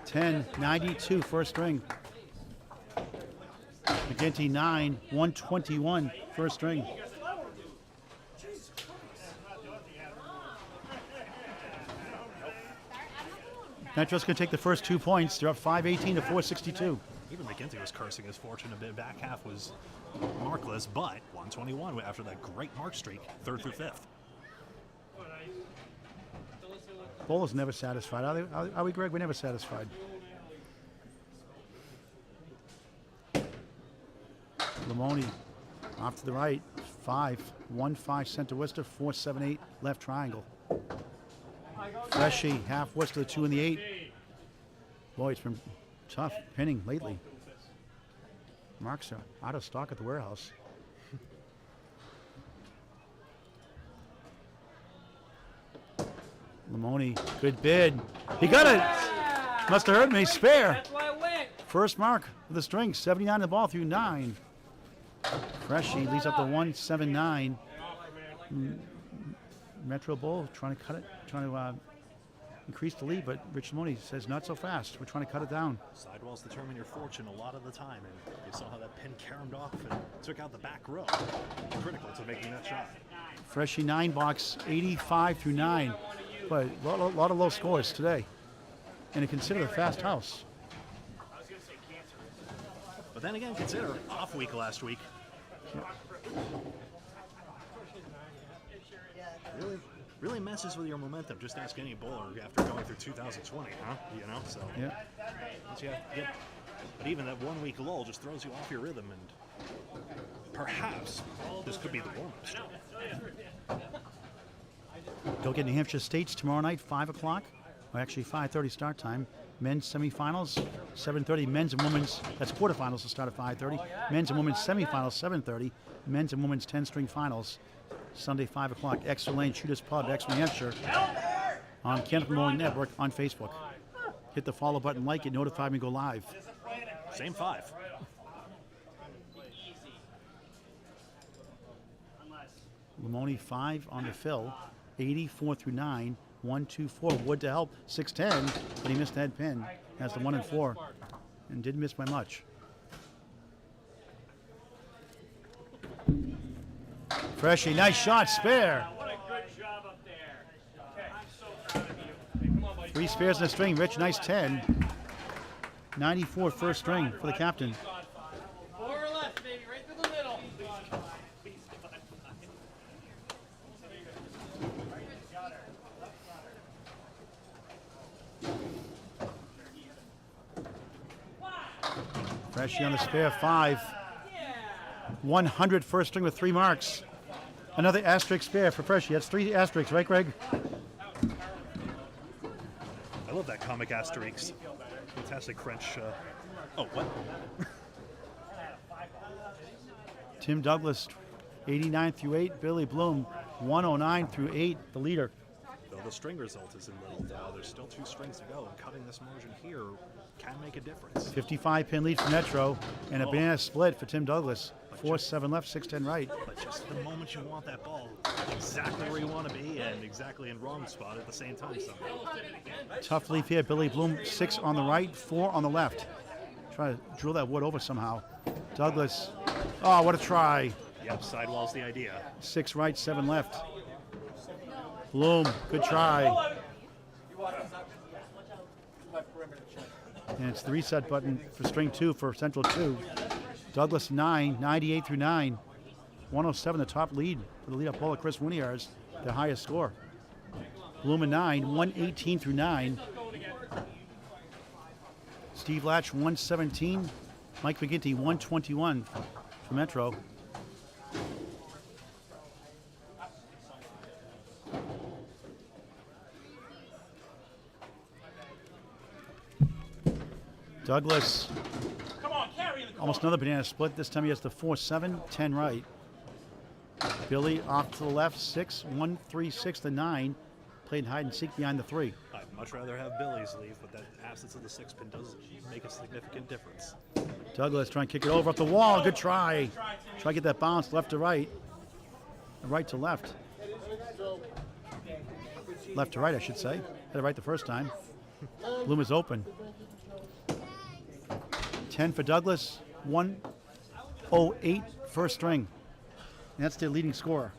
10-92, first string. McGinty, 9, 121, first string. Metro's going to take the first 2 points. They're up 5-18 to 462. Even McGinty was cursing his fortune a bit. Back half was markless, but 121 after that great mark streak, 3rd through 5th. Bowler's never satisfied. Are we, Greg? We're never satisfied. Limone off to the right. 5, 1-5 center Worcester, 4-7-8 left triangle. Freshy, half Worcester, 2 in the 8. Boy, it's been tough pinning lately. Marks are out of stock at the warehouse. Limone, good bid. He got it. Must have heard me. Spare. First mark of the string. 79 the ball through 9. Freshy leads up to 1-7-9. Metro Bull trying to cut it, trying to increase the lead, but Rich Limone says not so fast. We're trying to cut it down. Sidewalls determine your fortune a lot of the time, and you saw how that pin caromed off and took out the back row. Critical to making that shot. Freshy 9 box, 85 through 9. But a lot of low scores today. And consider a fast house. But then again, consider off week last week. Really messes with your momentum. Just ask any bowler after going through 2020, huh? You know, so. Yeah. But even that 1 week lull just throws you off your rhythm, and perhaps this could be the warm-up string. Go get New Hampshire States tomorrow night, 5 o'clock. Or actually 5:30 start time. Men's semifinals, 7:30. Men's and women's, that's quarterfinals will start at 5:30. Men's and women's semifinals, 7:30. Men's and women's 10-string finals, Sunday, 5 o'clock. Extra Lane Shooters Pub, Exeter, New Hampshire, on Canada Bowling Network on Facebook. Hit the follow button, like it, notify me, go live. Same 5. Limone 5 on the fill, 84 through 9, 1-2-4. Wood to help, 6-10, but he missed that pin. Has the 1 and 4, and didn't miss by much. Freshy, nice shot, spare. What a good job up there. I'm so proud of you. Come on, buddy. 3 spares in the string, Rich, nice 10. 94 first string for the captain. 4 or left, baby, right through the middle. Freshy on the spare, 5. 100 first string with 3 marks. Another asterisk spare for Freshy. That's 3 asterisks, right, Greg? I love that comic Asterix. Fantastic French. Oh, what? Tim Douglas, 89 through 8. Billy Bloom, 109 through 8, the leader. Though the string result is in little, there's still 2 strings to go, and cutting this margin here can make a difference. 55 pin lead for Metro, and a banana split for Tim Douglas. 4-7 left, 6-10 right. But just the moment you want that ball, exactly where you want to be, and exactly in wrong spot at the same time. Tough leaf here. Billy Bloom, 6 on the right, 4 on the left. Try to drill that wood over somehow. Douglas, oh, what a try. Yep, sidewall's the idea. 6 right, 7 left. Bloom, good try. And it's the reset button for string 2 for Central 2. Douglas 9, 98 through 9. 107, the top lead for the lead-up bowler, Kris Winiarz, the highest score. Limone 9, 118 through 9. Steve Lach 117. Mike McGinty 121 for Metro. Douglas, almost another banana split. This time he has the 4-7, 10 right. Billy off to the left, 6, 1, 3, 6 to 9. Played hide and seek behind the 3. I'd much rather have Billy's leave, but that absence of the 6 pin does make a significant difference. Douglas trying to kick it over up the wall. Good try. Try to get that bounce left to right. Right to left. Left to right, I should say. Had it right the first time. Bloom is open. 10 for Douglas. 108 first string. And that's their leading scorer.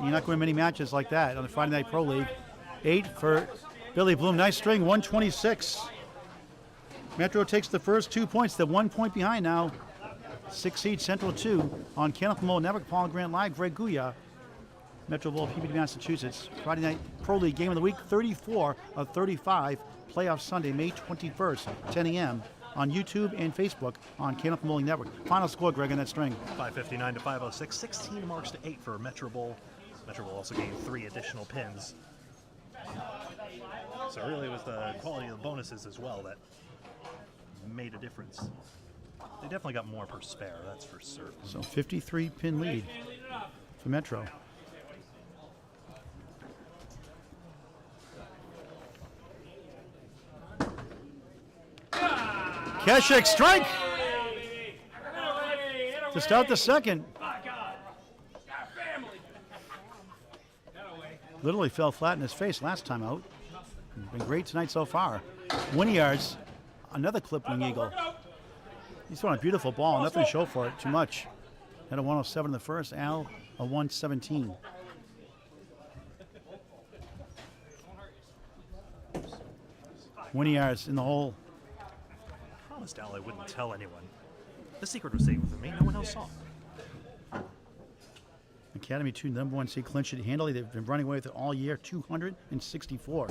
You're not going to many matches like that on the Friday Night Pro League. 8 for Billy Bloom. Nice string, 126. Metro takes the first 2 points. They're 1 point behind now. 6 seed Central 2 on Kenneth Mo Network. Paul Grant Live, Greg Gouillart. Metro Bowl, Peabody, Massachusetts. Friday Night Pro League game of the week, 34 of 35. Playoff Sunday, May 21st, 10 a.m. on YouTube and Facebook on Kenneth Mo Network. Final score, Greg, on that string. 559 to 506. 16 marks to 8 for Metro Bowl. Metro Bowl also gained 3 additional pins. So really it was the quality of the bonuses as well that made a difference. They definitely got more per spare, that's for certain. So 53 pin lead for Metro. Kecyk strike to start the second. Literally fell flat in his face last time out. Been great tonight so far. Winiarz, another clipping eagle. He's throwing a beautiful ball, nothing to show for it, too much. Had a 107 in the first, Al a 117. Winiarz in the hole. I promised Al I wouldn't tell anyone. The secret was safe with me, no one else saw. Academy 2 number 1 seed clinched it handily. They've been running away with it all year, 264.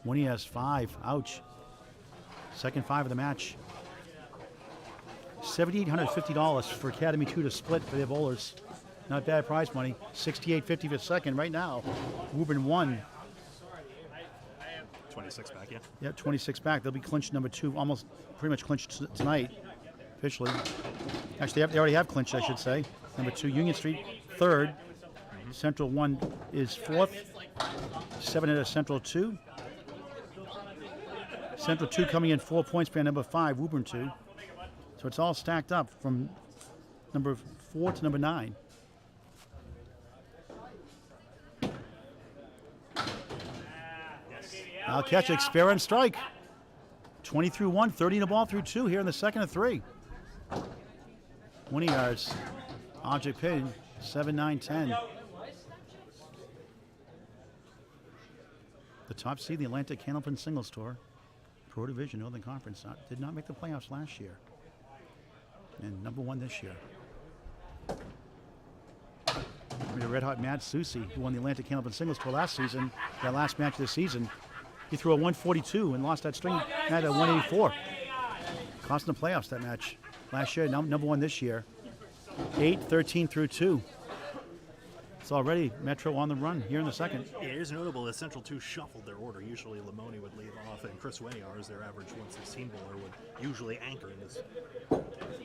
Winiarz 5, ouch. Second 5 of the match. $7,850 for Academy 2 to split for their bowlers. Not bad prize money. $6,850 for second right now. Woburn 1. 26 back, yeah. Yeah, 26 back. They'll be clinched number 2, almost pretty much clinched tonight, officially. Actually, they already have clinched, I should say. Number 2, Union Street, 3rd. Central 1 is 4th. 7 at Central 2. Central 2 coming in 4 points behind number 5, Woburn 2. So it's all stacked up from number 4 to number 9. Now Kecyk, spare and strike. 20 through 1, 30 in the ball through 2 here in the second of 3. Winiarz, object pin, 7, 9, 10. The top seed, the Atlantic Candlepin Singles Tour, Pro Division, Northern Conference, did not make the playoffs last year. And number 1 this year. The red hot Mad Susie, who won the Atlantic Candlepin Singles Tour last season, their last match of the season. He threw a 142 and lost that string at a 184. Cost them the playoffs that match. Last year, number 1 this year. 8, 13 through 2. It's already Metro on the run here in the second. It is notable that Central 2 shuffled their order. Usually Limone would leave off, and Kris Winiarz, their average 116 bowler, would usually anchor in this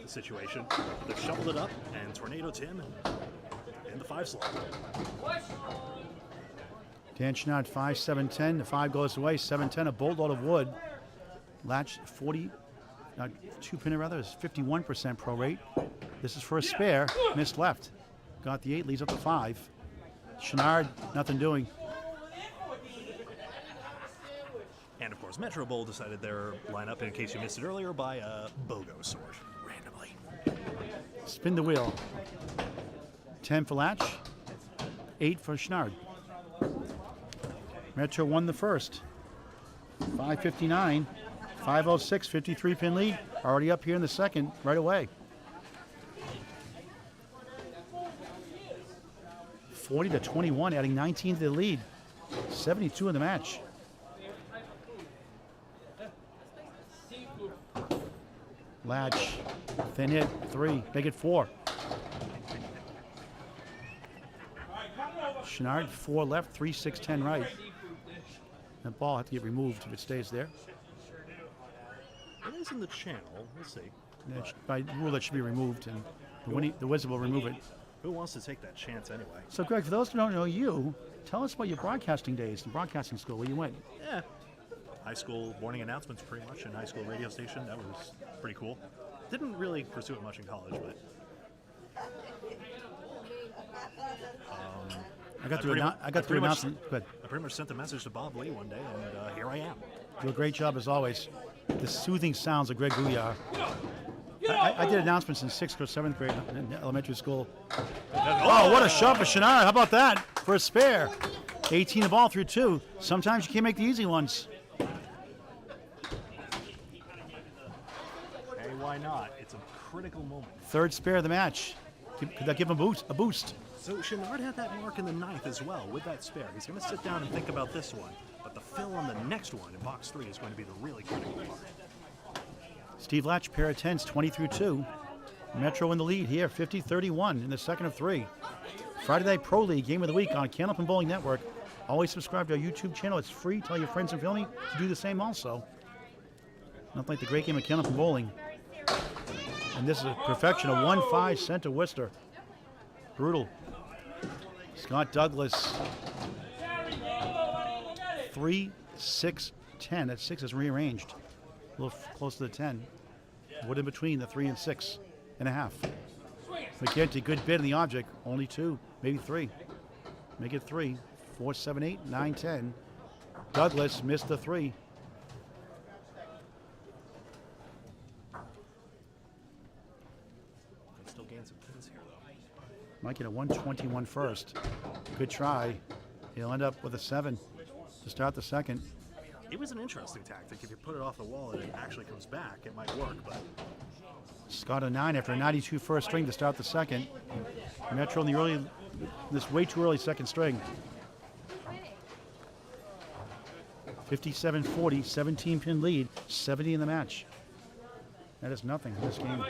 situation. They've shuffled it up, and Tornado Tim in the 5 slot. Dan Chouinard 5, 7, 10. The 5 goes away. 7, 10. A boatload of wood. Lach 40. 2 pinner rather is 51% pro rate. This is for a spare. Missed left. Got the 8. Leads up to 5. Chouinard, nothing doing. And of course, Metro Bowl decided their lineup, in case you missed it earlier, by a BOGO sort, randomly. Spin the wheel. 10 for Lach. 8 for Chouinard. Metro won the first. 5:59, 5:06, 53-pin lead. Already up here in the second right away. 40-21, adding 19 to the lead. 72 in the match. Latch, thin hit, 3, make it 4. Chouinard, 4 left, 3, 6, 10 right. That ball has to get removed if it stays there. It is in the channel. We'll see. By rule, that should be removed, and the Wizard will remove it. Who wants to take that chance anyway? So, Greg, for those who don't know you, tell us about your broadcasting days in broadcasting school, where you went. Yeah. High school morning announcements, pretty much, and high school radio station. That was pretty cool. Didn't really pursue it much in college, but I got to announce it. Good. I pretty much sent a message to Bob Lee one day, and here I am. Do a great job as always. The soothing sounds of Greg Gouillart. I did announcements in 6th or 7th grade in elementary school. Oh, what a shot for Chouinard. How about that for a spare? 18 the ball through 2. Sometimes you can't make the easy ones. Hey, why not? It's a critical moment. 3rd spare of the match. Could that give him a boost? So Chouinard had that mark in the 9th as well with that spare. He's going to sit down and think about this one. But the fill on the next one in box 3 is going to be the really critical part. Steve Latch, pair of 10s, 20 through 2. Metro in the lead here, 50-31 in the second of 3. Friday Night Pro League game of the week on Candlepin Bowling Network. Always subscribe to our YouTube channel. It's free. Tell your friends and family to do the same also. Nothing like the great game of Candlepin Bowling. And this is a perfection of 1-5 center Worcester. Brutal. Scott Douglas. 3, 6, 10. That 6 is rearranged. A little close to the 10. What in between the 3 and 6 and a half. McGinty, good bid in the object. Only 2, maybe 3. Make it 3. 4, 7, 8, 9, 10. Douglas missed the 3. Can still gain some pins here, though. Might get a 121 first. Good try. He'll end up with a 7 to start the second. It was an interesting tactic. If you put it off the wall and it actually comes back, it might work, but Scott a 9 after a 92 first string to start the second. Metro in the early, this way too early second string. 57-40, 17-pin lead, 70 in the match. That is nothing in this game.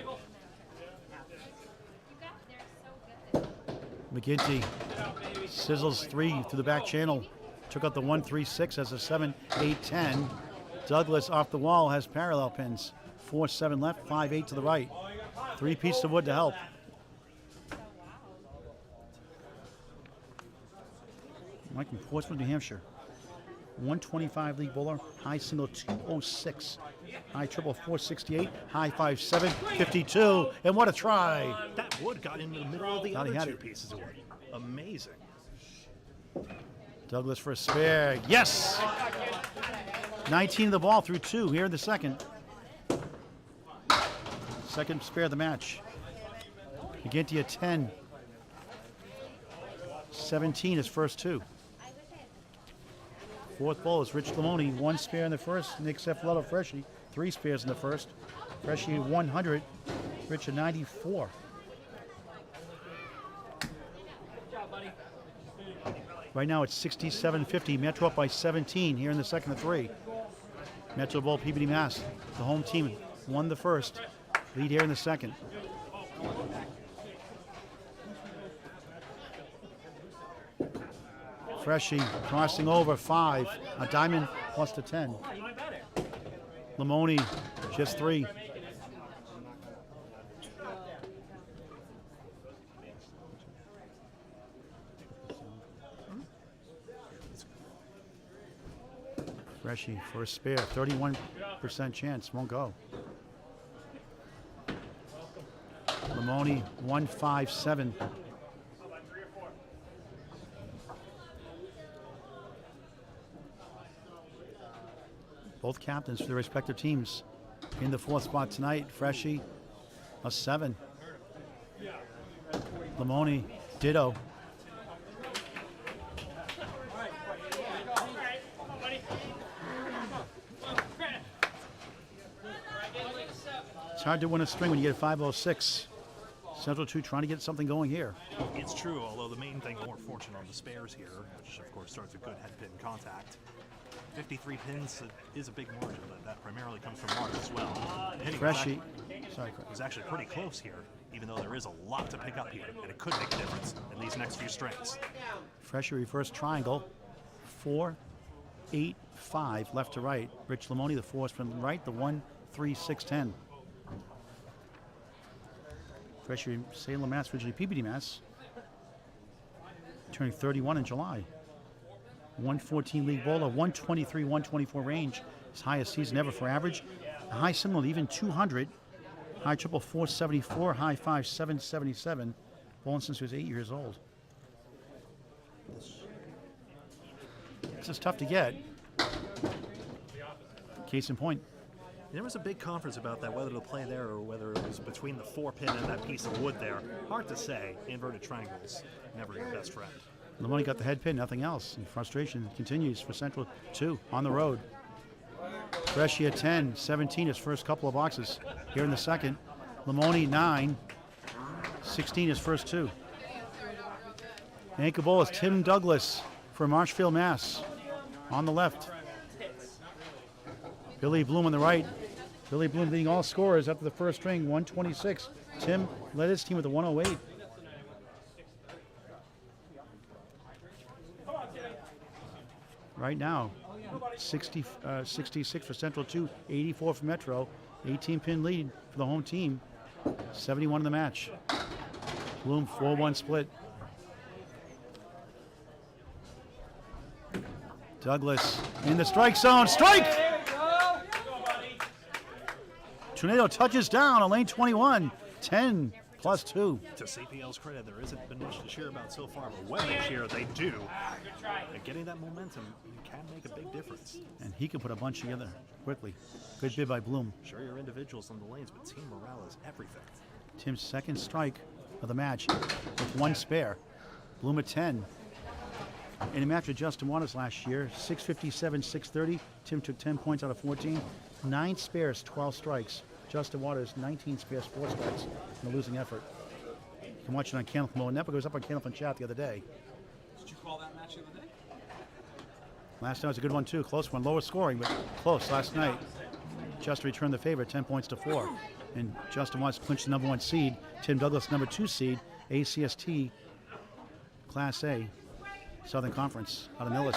McGinty sizzles 3 through the back channel. Took out the 1-3-6 as a 7-8-10. Douglas off the wall has parallel pins. 4-7 left, 5-8 to the right. 3 pieces of wood to help. Mike from Portsmouth, New Hampshire. 125 league bowler, high single 206, high triple 468, high 5-7, 52, and what a try! that wood got into the middle of the Thought he other had 2 it. pieces of wood. Amazing. Douglas for a spare, yes! 19 of the ball through 2 here in the second. Second spare of the match. McGinty a 10. 17 his first 2. Fourth ball is Rich Limone, 1 spare in the first. Nick Zuffelato Freshie, 3 spares in the first. Freshie 100, Rich a 94. Right now it's 67-50. Metro up by 17 here in the second of 3. Metro Bowl Peabody Mass. The home team won the first. Lead here in the second. Freshie crossing over 5. A diamond plus the 10. Limone just 3. Freshie for a spare, 31% chance, won't go. Limone 1-5-7. Both captains for their respective teams in the 4th spot tonight. Freshie a 7. Limone ditto. It's hard to win a string when you get a 506. Central 2 trying to get something going here. It's true, although the main thing, more fortune on the spares here, which of course starts with good head pin contact. 53 pins is a big margin, but that primarily comes from Mark as well. Freshie. Sorry, Chris. Is actually pretty close here, even though there is a lot to pick up here, and it could make a difference in these next few strings. Freshie reverse triangle. 4, 8, 5 left to right. Rich Limone, the 4 from right, the 1, 3, 6, 10. Freshie Salem, Mass, originally Peabody, Mass. Turning 31 in July. 114 league bowler, 123, 124 range. His highest season ever for average. A high similar, even 200. High triple 474, high 5 777. Bowling since he was 8 years old. This is tough to get. Case in point. There was a big conference about that, whether to play there or whether it was between the 4-pin and that piece of wood there. Hard to say. Inverted triangles, never your best friend. Limone got the head pin, nothing else. And frustration continues for Central 2 on the road. Freshie at 10, 17 his first couple of boxes. Here in the second. Limone 9, 16 his first 2. The anchor bowl is Tim Douglas for Marshfield, Mass. On the left. Billy Bloom on the right. Billy Bloom leading all scorers after the first string, 126. Tim led his team with a 108. Right now, 66 for Central 2, 84 for Metro. 18-pin lead for the home team. 71 in the match. Bloom 4-1 split. Douglas in the strike zone. Strike! Tornado touches down on lane 21. 10 plus 2. To CPL's credit, there hasn't been much to cheer about so far, but when they cheer, they do. And getting that momentum can make a big difference. And he can put a bunch together quickly. Good bid by Bloom. Sure, you're individuals on the lanes, but team morale is everything. Tim's second strike of the match with 1 spare. Bloom at 10. In a match with Justin Waters last year, 657, 630. Tim took 10 points out of 14. 9 spares, 12 strikes. Justin Waters, 19 spares, 4 strikes in a losing effort. You can watch it on Candlepin Mode Network. It was up on Candlepin Chat the other day. Did you call that match the other day? Last night was a good one too. Close one, lower scoring, but close last night. Justin returned the favor, 10 points to 4. And Justin Waters clinched the #1 seed. Tim Douglas, #2 seed. ACST Class A Southern Conference out of Millis.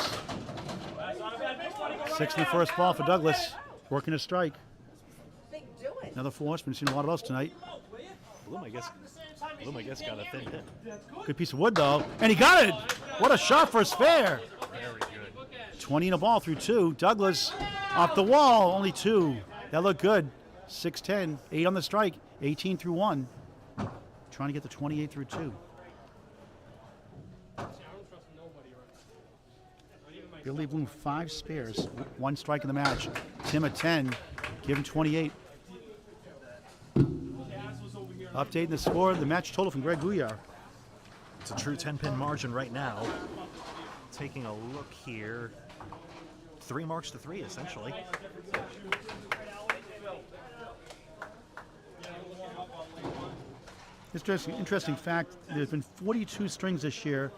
6 in the first ball for Douglas. Working a strike. Another force. Been seeing a lot of those tonight. Bloom, I guess, got a thin hit. Good piece of wood though, and he got it. What a shot for a spare. Very good. 20 in a ball through 2. Douglas off the wall, only 2. That looked good. 6-10, 8 on the strike, 18 through 1. Trying to get the 28 through 2. Billy Bloom 5 spares, 1 strike in the match. Tim at 10, give him 28. Updating the score, the match total from Greg Gouillart. It's a true 10-pin margin right now. Taking a look here. 3 marks to 3, essentially. Interesting fact, there's been 42 strings this year.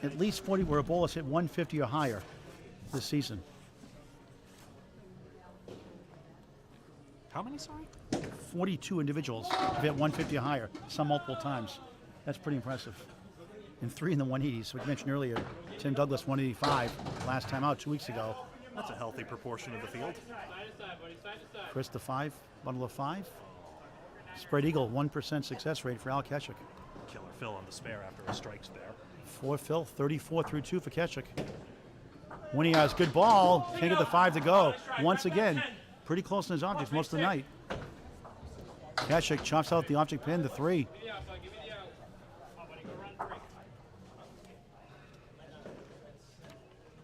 At least 40 where a ball has hit 150 or higher this season. How many, sorry? 42 individuals have hit 150 or higher, some multiple times. That's pretty impressive. And 3 in the 180s. We mentioned earlier, Tim Douglas 185 last time out 2 weeks ago. That's a healthy proportion of the field. Chris the 5, bundle of 5. Spread eagle, 1% success rate for Al Kecyk. Killer Phil on the spare after a strike spare. 4 Phil, 34 through 2 for Kecyk. Winiarz, good ball. Can't get the 5 to go. Once again, pretty close in his objects most of the night. Kecyk chops out the object pin, the 3.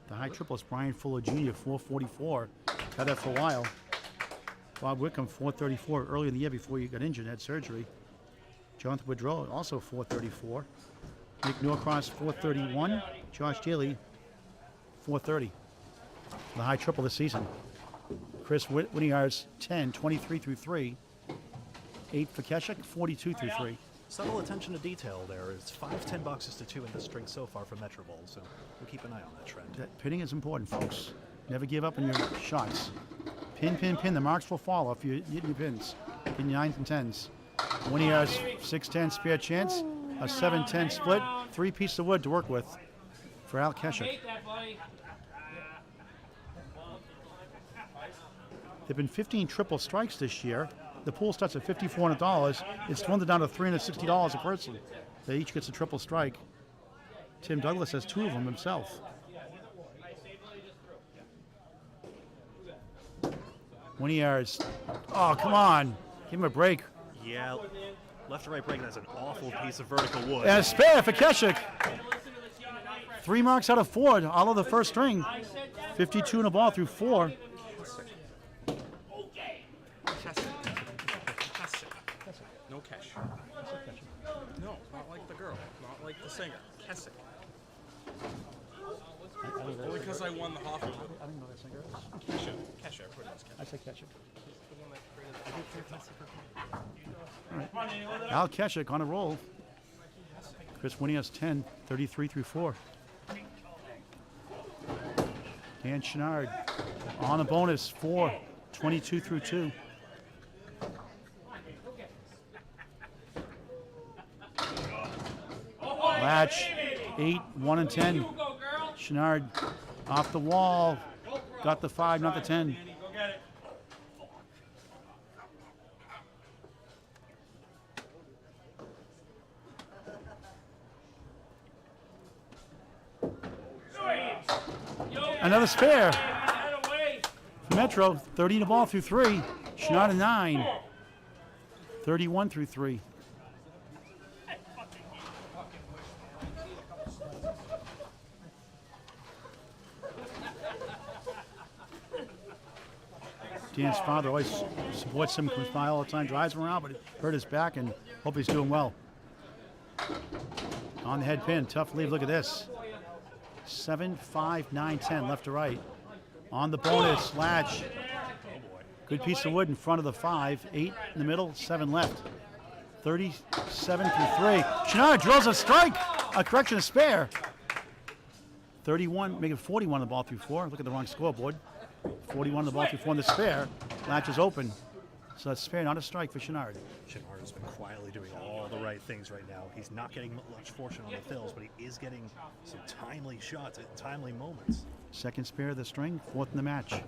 The high triple is Brian Fuller Jr., 444. Had that for a while. Bob Wickham, 434 earlier in the year before he got injured and had surgery. Jonathan Woodrow, also 434. Nick Norcross, 431. Josh Daly, 430. The high triple this season. Chris Winiarz, 10, 23 through 3. 8 for Kecyk, 42 through 3. Subtle attention to detail there. It's 5-10 boxes to 2 in this string so far for Metro Bowl, so we'll keep an eye on that trend. That pinning is important, folks. Never give up on your shots. Pin, pin, pin. The marks will fall if you hit your pins. Pin 9s and 10s. Winiarz 6-10 spare chance. A 7-10 split. 3 pieces of wood to work with for Al Kecyk. Take that, buddy. There have been 15 triple strikes this year. The pool starts at $5,400. It's dwindled down to $360 a person. They each gets a triple strike. Tim Douglas has 2 of them himself. Winiarz. Oh, come on. Give him a break. Yeah, left to right break, that's an awful piece of vertical wood. And a spare for Kecyk. 3 marks out of 4, all of the first string. 52 in a ball through 4. No cash. No, not like the girl, not like the singer. Kecyk. Only because I won the Hoffman. I didn't know that singer. Kesha, I put it as Kesha. I said Kecyk. The one that created Al Kecyk on a roll. Kris Winiarz 10, 33 through 4. Dan Chouinard on a bonus 4, 22 through 2. Latch 8, 1 and 10. Chouinard off the wall. Got the 5, not the 10. Go get it. Another spare. Get away. Metro 30 in the ball through 3. Chouinard a 9. 31 through 3. Dan's father always supports him, comes by all the time, drives him around, but it hurt his back, and hope he's doing well. On the head pin, tough lead. Look at this. 7, 5, 9, 10, left to right. On the bonus, Latch. Good piece of wood in front of the 5, 8 in the middle, 7 left. 37 through 3. Chouinard drills a strike. A correction, a spare. 31, making 41 on the ball through 4. Look at the wrong scoreboard. 41 on the ball through 4 in the spare. Latch is open. So that's spare, not a strike for Chouinard. Chouinard has been quietly doing all the right things right now. He's not getting much fortune on the fills, but he is getting some timely shots at timely moments. Second spare of the string, 4th in the match.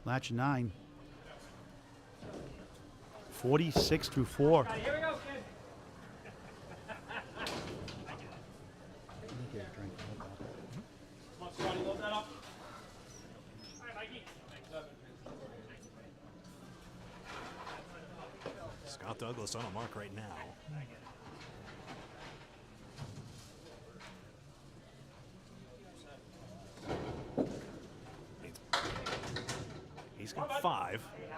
Latch 9. 46 through 4. Here we go, kid. Come on, Scotty, load that up. All right, Mikey. Scott Douglas on a mark right now. He's got 5. All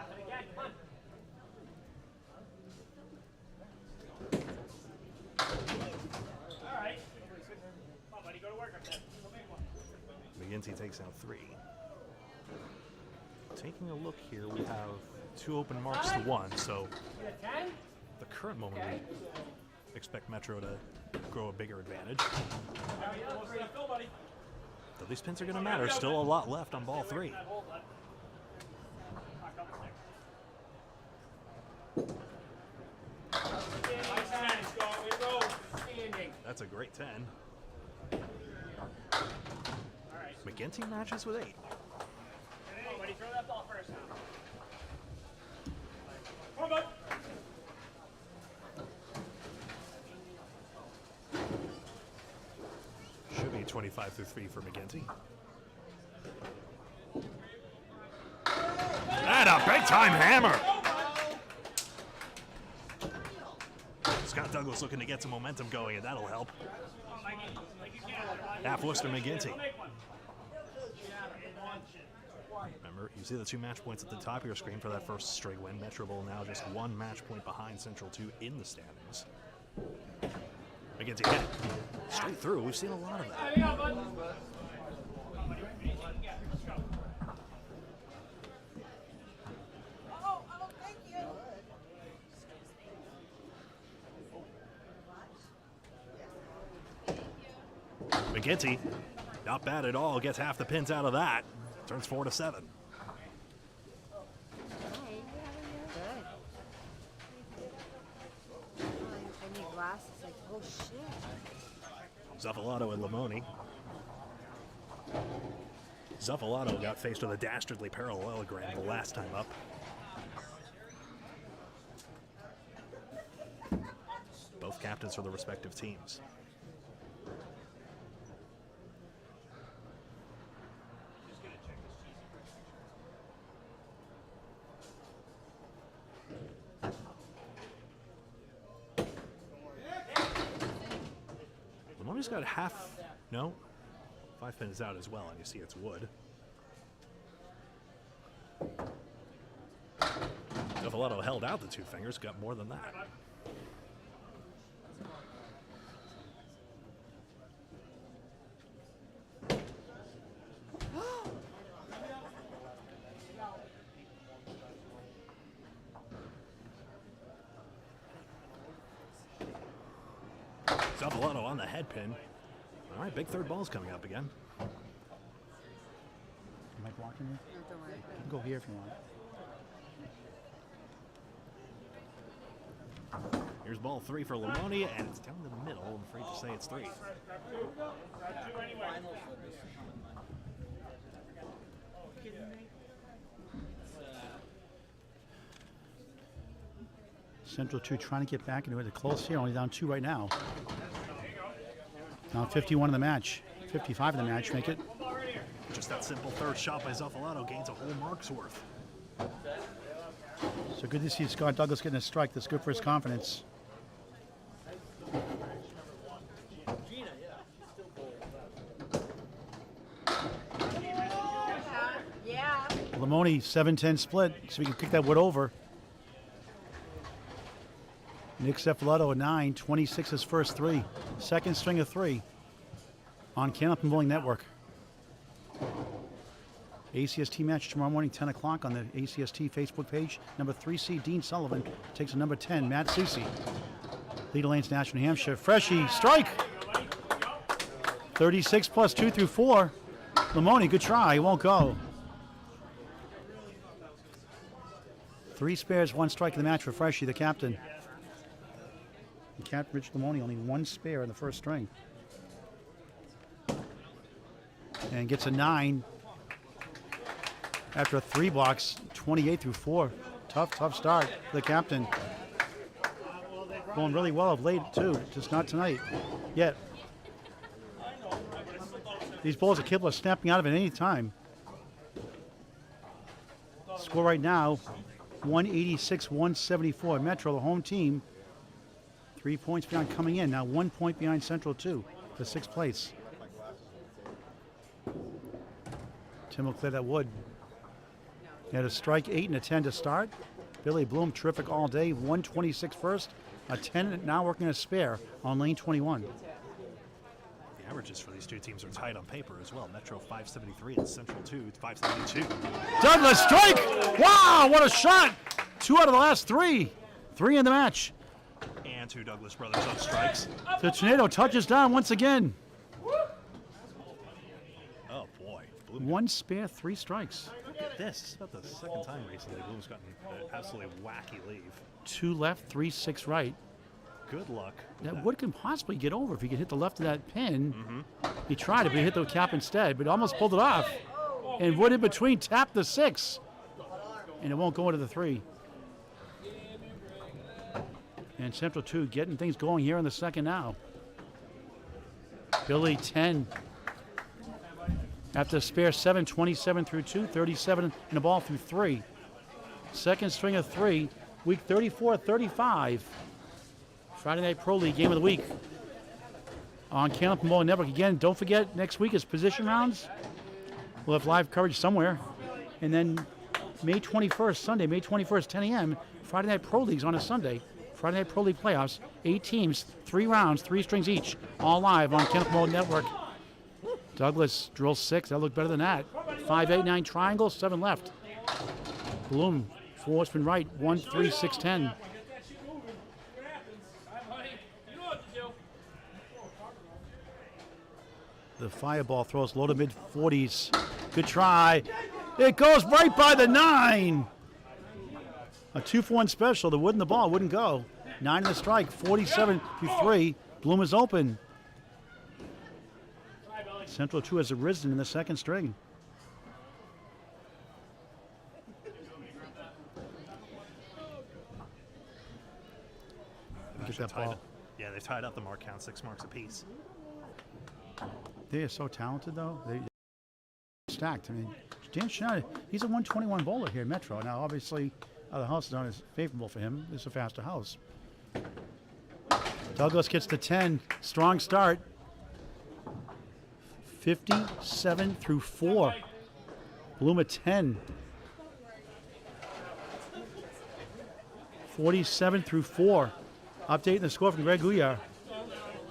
right. Come on, buddy, go to work up there. Go make one. McGinty takes out 3. Taking a look here, we have 2 open marks to 1, so the current moment we expect Metro to grow a bigger advantage. Though these pins are going to matter, still a lot left on ball 3. That's a great 10. McGinty matches with 8. Come on, buddy, throw that ball first now. Come on, bud. Should be 25 through 3 for McGinty. And a big-time hammer! Scott Douglas looking to get some momentum going, and that'll help. Half Worcester McGinty. Remember, you see the 2 match points at the top of your screen for that first string win. Metro Bowl now just 1 match point behind Central 2 in the standings. McGinty hit it straight through. We've seen a lot of that. McGinty, not bad at all. Gets half the pins out of that. Turns 4-7. Hey, good. Oh, I need glasses. Like, oh shit. Zuffelato and Limone. Zuffelato got faced with a dastardly parallelogram the last time up. Both captains for the respective teams. Limone's got half, no, 5 pins out as well, and you see it's wood. Zuffelato held out the 2 fingers, got more than that. Zuffelato on the head pin. All right, big third ball's coming up again. Am I blocking you? No, don't worry. You can go here if you want. Here's ball 3 for Limone, and it's down the middle. I'm afraid to say it's 3. Central 2 trying to get back into it. Close here, only down 2 right now. Down 51 in the match. 55 in the match, make it. Just that simple third shot by Zuffelato gains a whole mark's worth. So good to see Scott Douglas getting a strike. That's good for his confidence. Yeah. Limone, 7-10 split, so we can kick that wood over. Nick Zuffelato at 9, 26 his first 3. Second string of 3 on Canopy Bowling Network. ACST match tomorrow morning, 10 o'clock on the ACST Facebook page. Number 3 seed Dean Sullivan takes a number 10, Matt Susi. Leader Lanes, National New Hampshire. Freshie, strike! 36 plus 2 through 4. Limone, good try, he won't go. 3 spares, 1 strike in the match for Freshie, the captain. And Captain Rich Limone, only 1 spare in the first string. And gets a 9 after a 3 box, 28 through 4. Tough start for the captain. Going really well of late, too, just not tonight yet. These balls are capable of snapping out of it any time. Score right now, 186-174. Metro, the home team, 3 points behind coming in. Now 1 point behind Central 2 for 6th place. Tim will clear that wood. He had a strike 8 and a 10 to start. Billy Bloom, terrific all day. 126 first, a 10 now working a spare on lane 21. The averages for these two teams are tied on paper as well. Metro 573 and Central 2 572. Douglas strike! Wow, what a shot! 2 out of the last 3. 3 in the match. And 2 Douglas brothers on strikes. The tornado touches down once again. Oh boy, Bloom. 1 spare, 3 strikes. Look at this. It's about the second time recently Bloom's gotten an absolutely wacky leave. 2 left, 3, 6 right. Good luck. That wood can possibly get over if he could hit the left of that pin. He tried it, but he hit the cap instead, but almost pulled it off. And wood in between tapped the 6. And it won't go into the 3. And Central 2 getting things going here in the second now. Billy 10. After a spare 7, 27 through 2, 37 in the ball through 3. Second string of 3, week 34, 35. Friday Night Pro League game of the week on Canopy Bowling Network. Again, don't forget, next week is position rounds. We'll have live coverage somewhere. And then May 21st, Sunday, May 21st, 10 a.m., Friday Night Pro Leagues on a Sunday. Friday Night Pro League playoffs, 8 teams, 3 rounds, 3 strings each, all live on Canopy Bowling Network. Douglas drills 6, that looked better than that. 5, 8, 9 triangle, 7 left. Bloom, 4 spin right, 1, 3, 6, 10. The fireball throws low to mid 40s. Good try. It goes right by the 9. A 2-for-1 special. The wood and the ball wouldn't go. 9 in the strike. 47-3. Bloom is open. Central 2 has arisen in the second string. Get that ball. Yeah, they tied up the mark count, 6 marks apiece. They are so talented, though. They stacked. I mean, Dan Chouinard, he's a 121 bowler here in Metro. Now, obviously, the house is not as favorable for him. It's a faster house. Douglas gets to 10. Strong start. 57-4. Bloom at 10. 47-4. Updating the score from Greg Gouillart.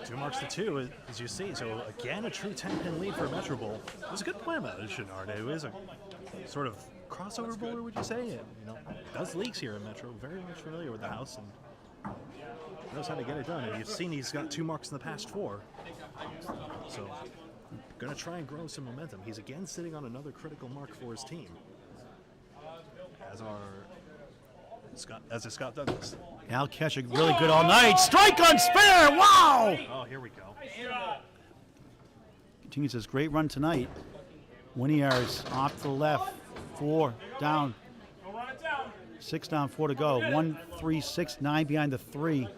2 marks to 2, as you see. So again, a true 10-pin lead for Metro Bowl. It was a good plan by Chouinard. It was a sort of crossover bowler, would you say? It, does leagues here in Metro. Very much familiar with the house and knows how to get it done. And you've seen he's got 2 marks in the past 4. So going to try and grow some momentum. He's again sitting on another critical mark for his team. As is Scott Douglas. Al Kecyk really good all night. Strike on spare. Wow! Oh, here we go. Continues his great run tonight. Winiarz off to the left. 4 down. 6 down, 4 to go. 1, 3, 6, 9 behind the 3.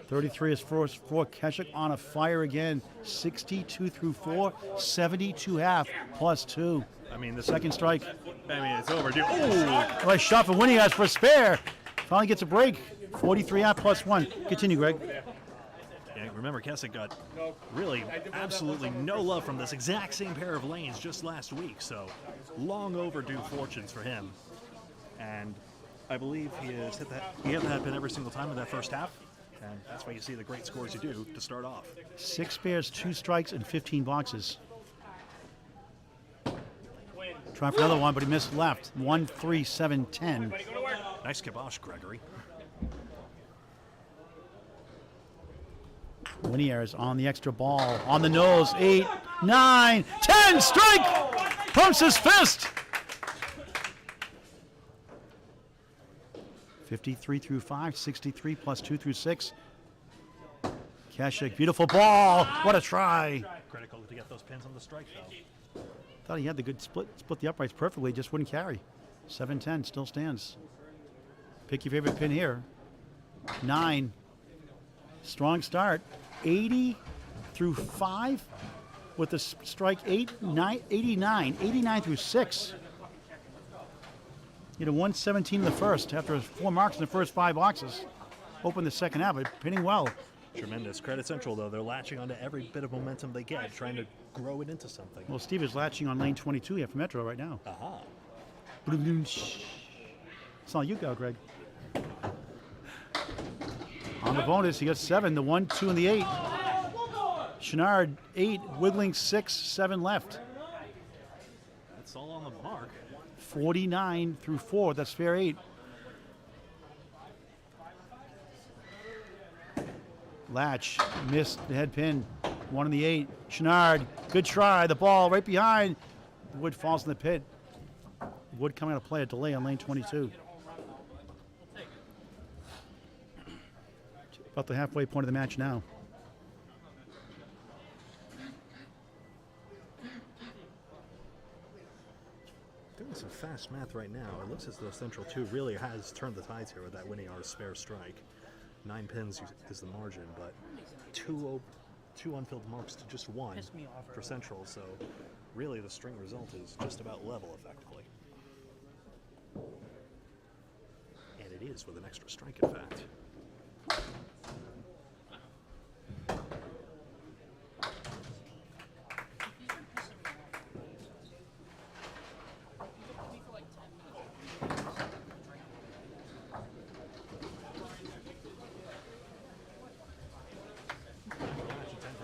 33 is first 4. Kecyk on a fire again. 62-4. 72.5 plus 2. I mean, the Second strike. it's overdue. Oh! Nice shot for Winiarz for a spare. Finally gets a break. 43.5 plus 1. Continue, Greg. Yeah, remember, Kecyk got really absolutely no love from this exact same pair of lanes just last week, so long overdue fortunes for him. And I believe he has hit that pin every single time in that first half, and that's why you see the great scores you do to start off. 6 spares, 2 strikes, and 15 boxes. Trying for another one, but he missed left. 1, 3, 7, 10. Nice kibosh, Gregory. Winiarz on the extra ball. On the nose. 8, 9, 10. Strike! Pumps his fist. 53 through 5. 63 plus 2 through 6. Kecyk, beautiful ball. What a try. Critical to get those pins on the strike, though. Thought he had the good split the uprights perfectly, just wouldn't carry. 7-10 still stands. Pick your favorite pin here. 9. Strong start. 80 through 5 with the strike 8, 9, 89. 89 through 6. He had a 117 in the first after 4 marks in the first 5 boxes. Opened the second half, but pinning well. Tremendous. Credit Central, though, they're latching onto every bit of momentum they get, trying to grow it into something. Well, Steve is latching on lane 22 here for Metro right now. Aha. It's all you go, Greg. On the bonus, he got 7, the 1, 2, and the 8. Chouinard, 8, Wiggling 6, 7 left. That's all on the mark. 49 through 4, that's fair 8. Latch missed the head pin. 1 in the 8. Chouinard, good try. The ball right behind. The wood falls in the pit. Wood coming out of play, a delay on lane 22. About the halfway point of the match now. Doing some fast math right now. It looks as though Central 2 really has turned the tides here with that Winiarz spare strike. 9 pins is the margin, but two unfilled marks to just 1 for Central, so really the string result is just about level, effectively. And it is with an extra strike, in fact.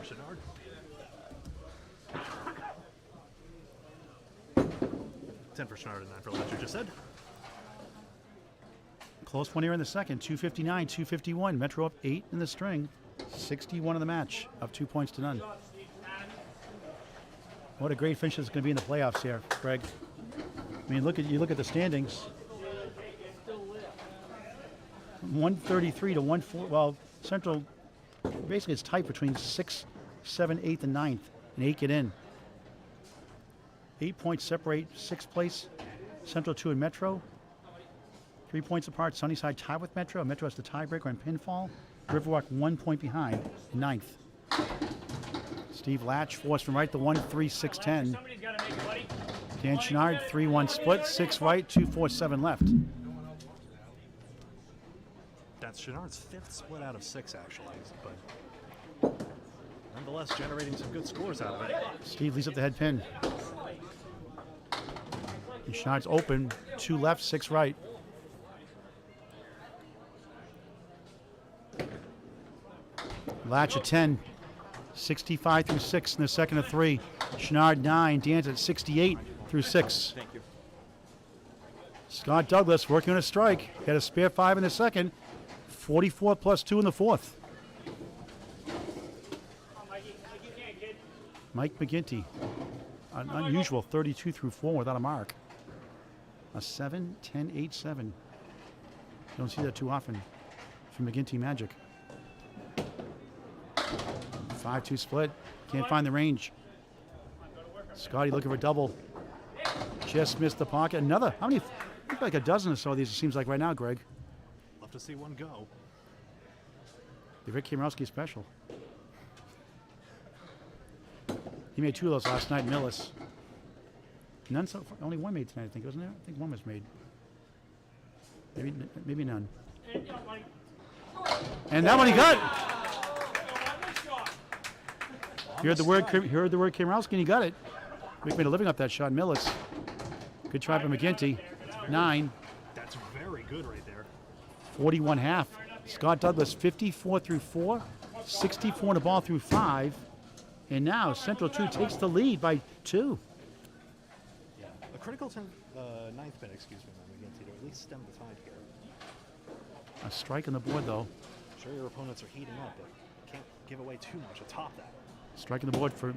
Chouinard. 10 for Chouinard and 9 for Lach, you just said. Close one here in the second. 259, 251. Metro up 8 in the string. 61 in the match, up 2 points to none. What a great finish it's going to be in the playoffs here, Greg. I mean, look at the standings. 133 to 1-4. Well, Central, basically it's tight between 6th, 7th, 8th, and 9th, and 8 get in. 8 points separate 6th place, Central 2 and Metro. 3 points apart, Sunnyside tied with Metro. Metro has the tiebreaker on pinfall. Riverwalk 1 point behind in 9th. Steve Lach forced from right to 1-3-6-10. Somebody's got to make it, buddy. Dan Chouinard 3-1 split, 6 right, 2-4-7 left. That's Chouinard's 5th split out of 6, actually. But nonetheless, generating some good scores out of it. Steve leads up the head pin. And Chouinard's open, 2 left, 6 right. Lach at 10, 65 through 6 in the second of 3. Chouinard 9, Dan's at 68 through 6. Thank you. Scott Douglas working on a strike. Got a spare 5 in the second. 44 plus 2 in the fourth. Mike McGinty. An unusual 32 through 4 without a mark. A 7, 10, 8, 7. Don't see that too often from McGinty Magic. 5-2 split. Can't find the range. Scotty looking for a double. Just missed the pocket. Another. How many? Like a dozen or so of these it seems like right now, Greg. Love to see one go. The Rick Kamrowski special. He made 2 of those last night, Millis. None so far. Only 1 made tonight, I think, wasn't there? I think 1 was made. Maybe none. And that one he got. You heard the word Kamrowski and he got it. Rick made a living off that shot, Millis. Good try by McGinty. 9. That's very good right there. 41 half. Scott Douglas 54 through 4, 64 in the ball through 5, and now Central 2 takes the lead by 2. Yeah, a critical 9th pin, excuse me, by McGinty to at least stem the tide here. A strike on the board though. I'm sure your opponents are heating up, but can't give away too much atop that. Strike on the board for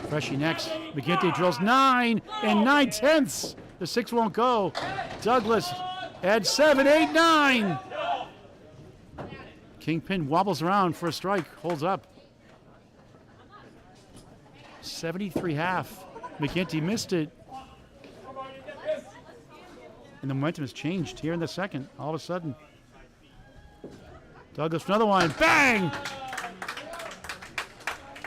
Freshie next. McGinty drills 9 and 9/10. The 6 won't go. Douglas adds 7, 8, 9. Kingpin wobbles around for a strike, holds up. 73 half. McGinty missed it. And the momentum has changed here in the second. All of a sudden. Douglas for another one. Bang!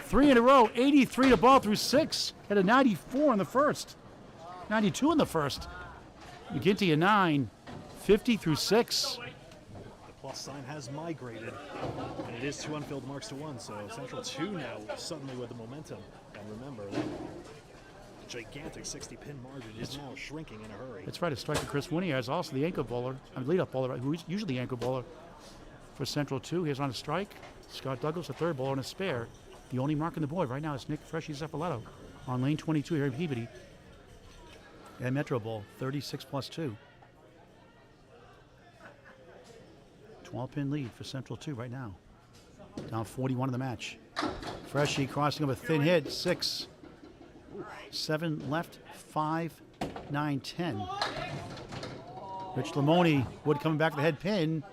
3 in a row. 83 to ball through 6. Had a 94 in the first. 92 in the first. McGinty a 9. 50 through 6. Plus sign has migrated, and it is 2 unfilled marks to 1, so Central 2 now suddenly with the momentum. And remember, that gigantic 60-pin margin is now shrinking in a hurry. That's right, a striker Chris Winiarz, also the ankle bowler, leadoff bowler, who's usually the ankle bowler for Central 2. He's on a strike. Scott Douglas, a third bowler, and a spare. The only mark on the board right now is Nick Freshie Zuffelato on lane 22 here in Peabody. And Metro Bowl, 36 plus 2. 12-pin lead for Central 2 right now. Down 41 in the match. Freshie crossing up a thin hit. 6, 7 left, 5, 9, 10. Rich Limone would coming back to the head pin.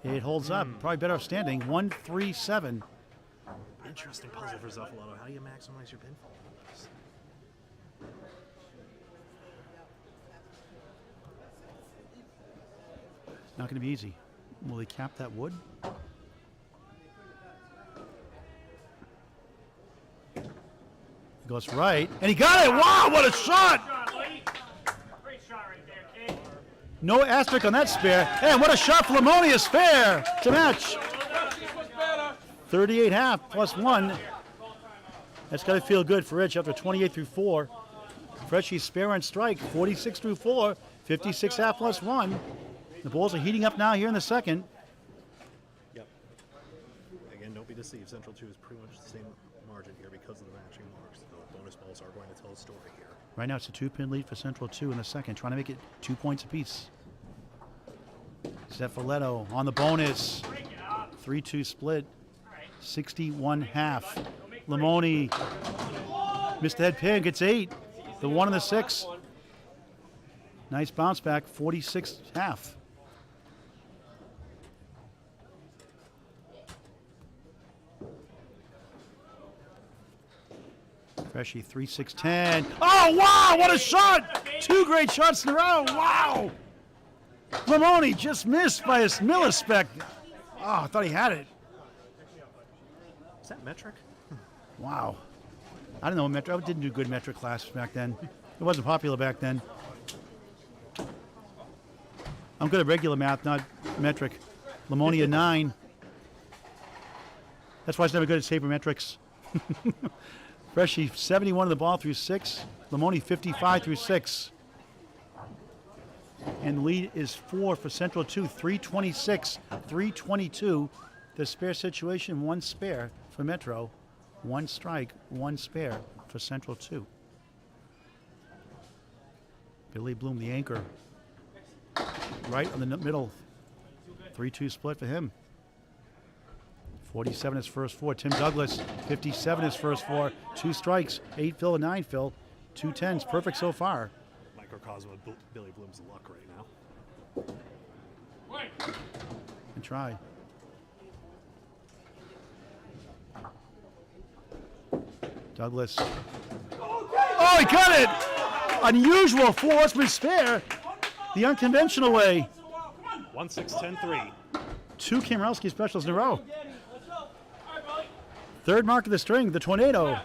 It holds up. Probably better off standing. 1, 3, 7. Interesting puzzle for Zuffelato. How do you maximize your pinfall? Not going to be easy. Will he cap that wood? He goes right, and he got it! Wow, what a shot! Great shot right there, kid. No asterisk on that spare. And what a shot for Limone, a spare to match. 38 half plus 1. That's got to feel good for Rich after 28 through 4. Freshie's spare on strike, 46 through 4, 56 half plus 1. The Bulls are heating up now here in the second. Yep. Again, don't be deceived. Central 2 is pretty much the same margin here because of the matching marks. The bonus balls are going to tell a story here. Right now it's a 2-pin lead for Central 2 in the second, trying to make it 2 points apiece. Zuffelato on the bonus. 3-2 split. 61 half. Limone Missed the head pin, gets 8. The 1 and the 6. Nice bounce back, 46.5. Freshie, 3-6-10. Oh, wow, what a shot! 2 great shots in a row, wow! Limone just missed by a millispeck. Oh, I thought he had it. Is that metric? Wow. I don't know metric. I didn't do good metric classes back then. It wasn't popular back then. I'm good at regular math, not metric. Limone a 9. That's why I was never good at sabermetrics. Freshie, 71 of the ball through 6. Limone, 55 through 6. And the lead is 4 for Central 2, 326, 322. The spare situation, 1 spare for Metro. 1 strike, 1 spare for Central 2. Billy Bloom, the anchor. Right on the middle. 3-2 split for him. 47 his first 4. Tim Douglas, 57 his first 4. 2 strikes, 8 fill and 9 fill. 2 10s, perfect so far. Microcosm of Billy Bloom's luck right now. And try. Douglas. Oh, he got it! Unusual 4 horseman spare. The unconventional way. 1-6-10-3. 2 Kamrowski specials in a row. 3rd mark of the string, the tornado.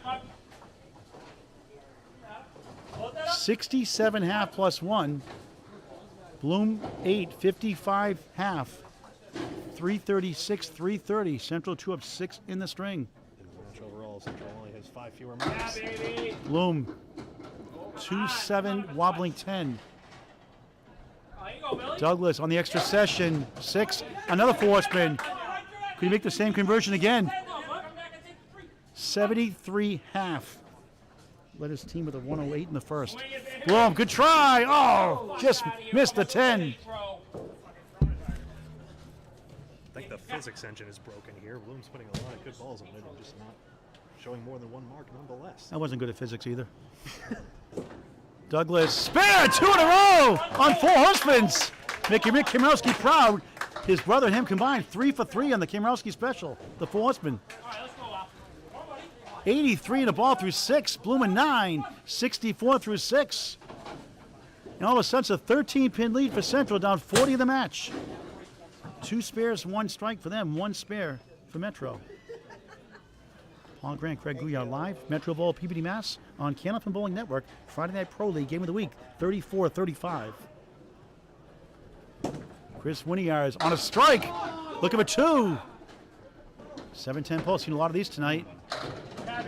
67 half plus 1. Bloom 8, 55 half. 336, 330. Central 2 up 6 in the string. In the match overall, Central only has 5 fewer marks. Bloom 2-7, wobbling 10. Douglas on the extra session, 6. Another 4 spin. Could he make the same conversion again? 73 half. Led his team with a 108 in the first. Bloom, good try. Oh, just missed the 10. I think the physics engine is broken here. Bloom's putting a lot of good balls on it and just not showing more than 1 mark nonetheless. I wasn't good at physics either. Douglas, spare 2 in a row on 4 husbands. Making Rick Kamrowski proud. His brother and him combined 3 for 3 on the Kamrowski special, the 4 husband. 83 in the ball through 6. Bloom a 9, 64 through 6. And all of a sudden, it's a 13-pin lead for Central, down 40 of the match. 2 spares, 1 strike for them, 1 spare for Metro. Paul Grant, Greg Gouillart live, Metro Bowl, Peabody, Mass. On Candlepin Bowling Network. Friday Night Pro League, game of the week, 34-35. Chris Winiarz on a strike. Looking for 2. 7-10 post. Seen a lot of these tonight.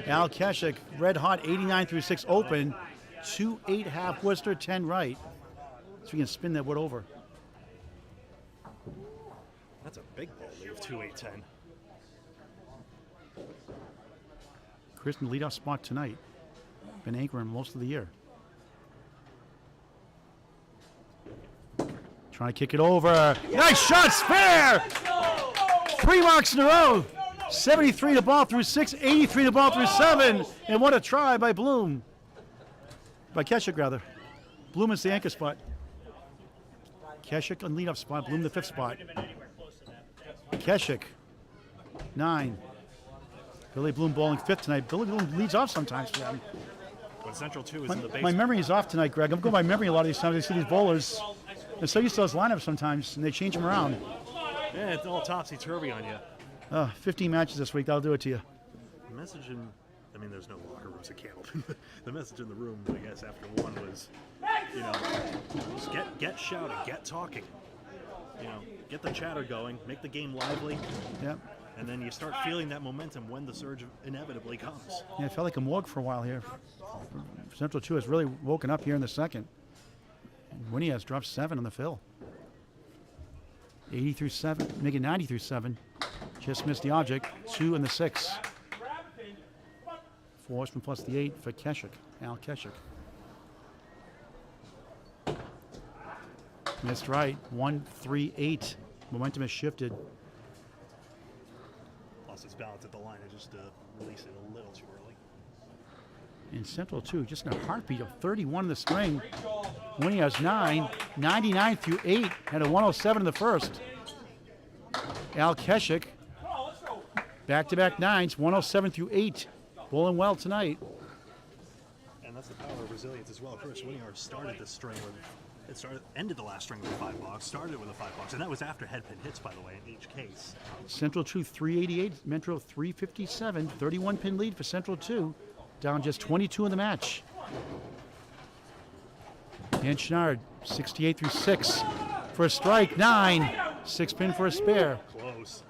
Al Kecyk, red hot, 89 through 6 open. 2-8 half Worcester, 10 right. So we can spin that wood over. That's a big ball lead of 2-8-10. Chris in the leadoff spot tonight. Been anchoring most of the year. Trying to kick it over. Nice shot, spare! 3 marks in a row. 73 to ball through 6, 83 to ball through 7. And what a try by Bloom. By Kecyk, rather. Bloom is the anchor spot. Kecyk on leadoff spot. Bloom the 5th spot. Kecyk, 9. Billy Bloom bowling 5th tonight. Billy Bloom leads off sometimes for them. When Central 2 is in the base. My memory is off tonight, Greg. I'm going by memory a lot of these times. I see these bowlers. And so used to those lineups sometimes, and they change them around. Yeah, it's all topsy-turvy on you. 15 matches this week. That'll do it to you. The message in, I mean, there's no locker rooms at Candlepin. The message in the room, I guess, after 1 was, you know, just get shouting, get talking. You know, get the chatter going, make the game lively. Yep. And then you start feeling that momentum when the surge inevitably comes. Yeah, it felt like a morgue for a while here. Central 2 has really woken up here in the second. Winnie has dropped 7 on the fill. 80 through 7, making 90 through 7. Just missed the object. 2 and the 6. 4 horsemen plus the 8 for Kecyk, Al Kecyk. Missed right. 1, 3, 8. Momentum has shifted. Lost its balance at the line and just released it a little too early. And Central 2, just in a heartbeat of 31 in the string. Winiarz 9, 99 through 8, had a 107 in the first. Kecyk, back-to-back nines, 107 through 8. Bowling well tonight. And that's the power of resilience as well. Kris, Winiarz started this string with ended the last string with a 5-box, started with a 5-box, and that was after headpin hits, by the way, in each case. Central 2, 388, Metro 357, 31-pin lead for Central 2, down just 22 in the match. And Chouinard, 68 through 6 for a strike, 9, 6-pin for a spare. Close.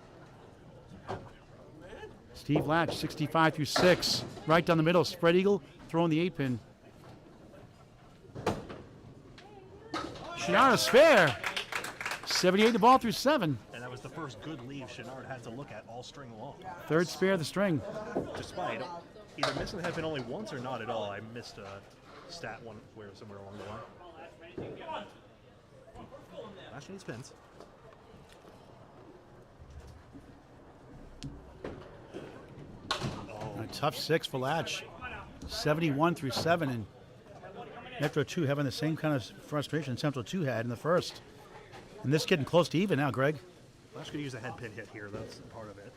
Steve Lach, 65 through 6, right down the middle, spread eagle, throwing the 8-pin. Chouinard a spare, 78 the ball through 7. And that was the first good leave Chouinard had to look at all string long. Third spare of the string. Despite either missing the headpin only once or not at all. I missed a stat one somewhere along the line. Lach needs pins. A tough 6 for Lach, 71 through 7, and Metro 2 having the same kind of frustration Central 2 had in the first. And this getting close to even now, Greg. Lach could use a headpin hit here, that's part of it.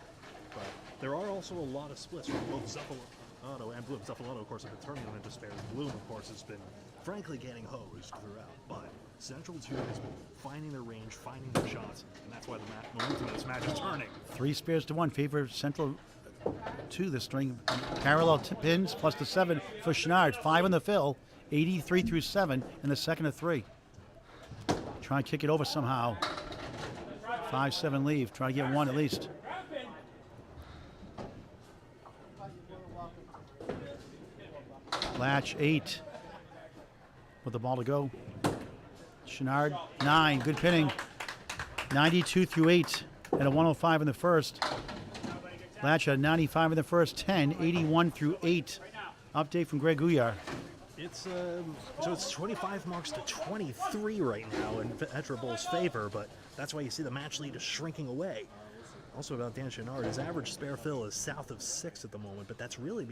But there are also a lot of splits from both Zuffelato and Bloom. Zuffelato, of course, have been turning them into spares. Bloom, of course, has been frankly getting hosed throughout. But Central 2 has been finding their range, finding their shots, and that's why the momentum of this match is turning. 3 spares to 1 favor Central 2 this string. Parallel pins plus the 7 for Chouinard. 5 in the fill, 83 through 7 in the second of 3. Try to kick it over somehow. 5-7 leave. Try to get 1 at least. Lach 8 with the ball to go. Chouinard 9, good pinning. 92 through 8 at a 105 in the first. Lach had 95 in the first, 10, 81 through 8. Update from Greg Gouillart. It's so it's 25 marks to 23 right now in Metro Bowl's favor, but that's why you see the match lead is shrinking away. Also about Dan Chouinard, his average spare fill is south of 6 at the moment, but that's really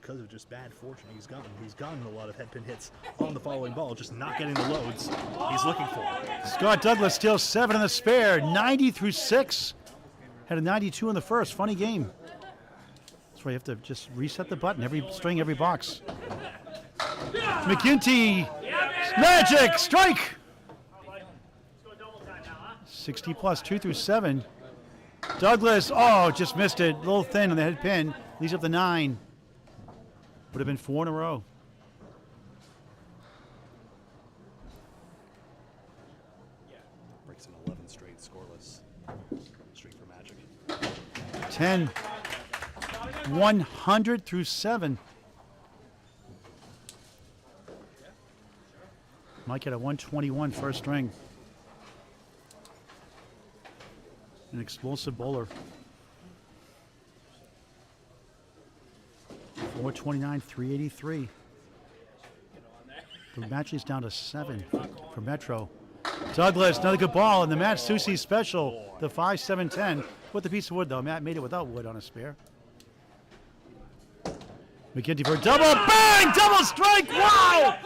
because of just bad fortune he's gotten. He's gotten a lot of headpin hits on the following ball, just not getting the loads he's looking for. Scott Douglas steals 7 in the spare, 90 through 6. Had a 92 in the first. Funny game. That's why you have to just reset the button every string, every box. McGinty, magic strike. 60 plus 2 through 7. Douglas, oh, just missed it. A little thin on the head pin. Leaves up the 9. Would have been 4 in a row. Breaks an 11 straight scoreless streak for Magic. 10. 100 through 7. Mike had a 121 first string. An explosive bowler. 429, 383. The match is down to 7 for Metro. Douglas, another good ball, and the Matt Susi special, the 5-7-10. With the piece of wood, though. Matt made it without wood on a spare. McGinty for a double. Bang! Double strike! Wow!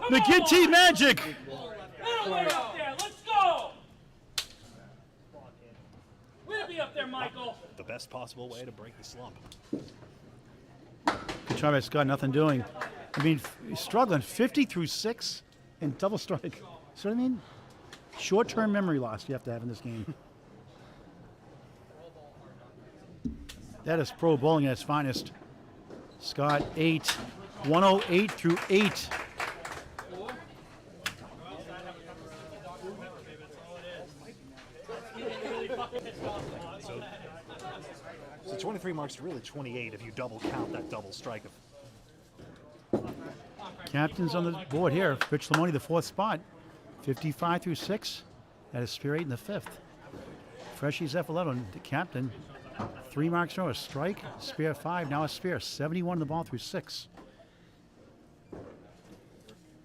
McGinty magic! Let's go! Way to be up there, Michael. The best possible way to break the slump. Good try by Scott, nothing doing. I mean, he's struggling. 50 through 6 and double strike. See what I mean? Short-term memory loss you have to have in this game. That is pro bowling at its finest. Scott, 8. 108 through 8. So 23 marks to really 28 if you double count that double strike. Captains on the board here. Rich Limone, the 4th spot. 55 through 6. At a spear 8 in the 5th. Freshie Zuffelato, the captain. 3 marks in a row. A strike, spear 5, now a spear. 71 in the ball through 6.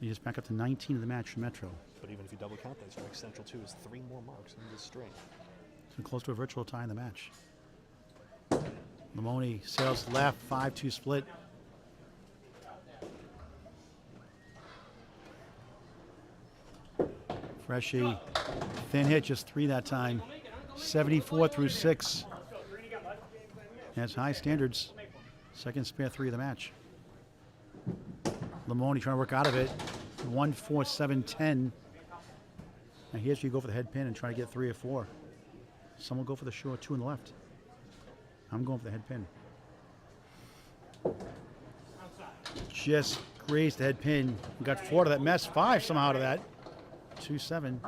You just back up to 19 of the match for Metro. But even if you double count that strike, Central 2 is 3 more marks in this string. So close to a virtual tie in the match. Limone sails left, 5-2 split. Freshie, thin hit, just 3 that time. 74 through 6. Has high standards. Second spare 3 of the match. Limone trying to work out of it. 1-4-7-10. Now here's where you go for the head pin and try to get 3 or 4. Some will go for the short 2 on the left. I'm going for the head pin. Just grazed the head pin. Got 4 to that mess. 5 somehow out of that. 2-7.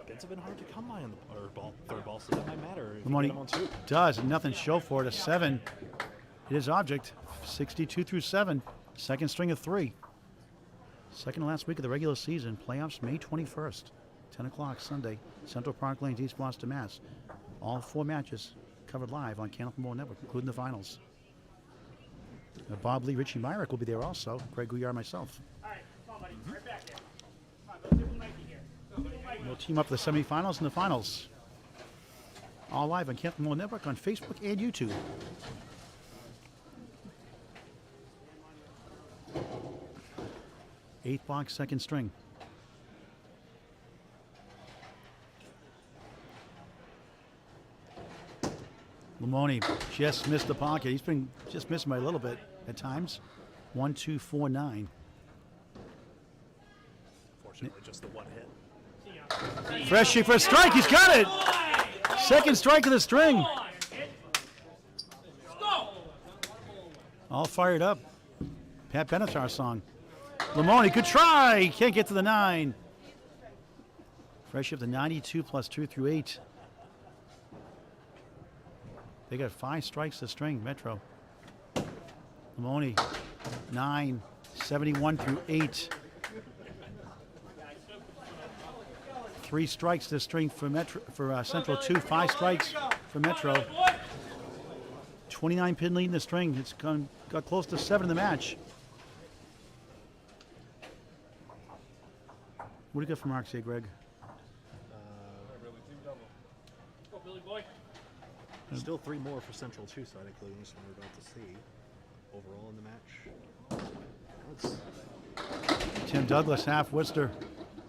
It's been hard to come by on the third ball, so that might matter. If Limone you get him on 2. does, and nothing to show for it. A 7. It is object. 62 through 7. Second string of 3. Second to last week of the regular season. Playoffs May 21st. 10 o'clock Sunday. Central Park Lanes, East Boston, Mass. All 4 matches covered live on Canal Bowl Network, including the finals. Bob Lee, Richie Myrick will be there also. Greg Gouillart, myself. All right, come on, buddy. Right back there. Come on, let's do Nike here. We'll team up for the semifinals and the finals. All live on Canal Bowl Network on Facebook and YouTube. Eighth box, second string. Limone just missed the pocket. He's been just missing by a little bit at times. 1-2-4-9. Fortunately, just the 1 hit. Freshie for a strike. He's got it. Second strike of the string. All fired up. Pat Benatar song. Limone, good try. Can't get to the 9. Freshie up to 92 plus 2 through 8. They got 5 strikes to string, Metro. Limone, 9, 71 through 8. 3 strikes to string for Metro, for Central 2. 5 strikes for Metro. 29 pin lead in the string. It's got close to 7 in the match. What do you got for marks here, Greg? Still 3 more for Central 2 side, including this one we're about to see. Overall in the match, Tim Douglas, half Worcester.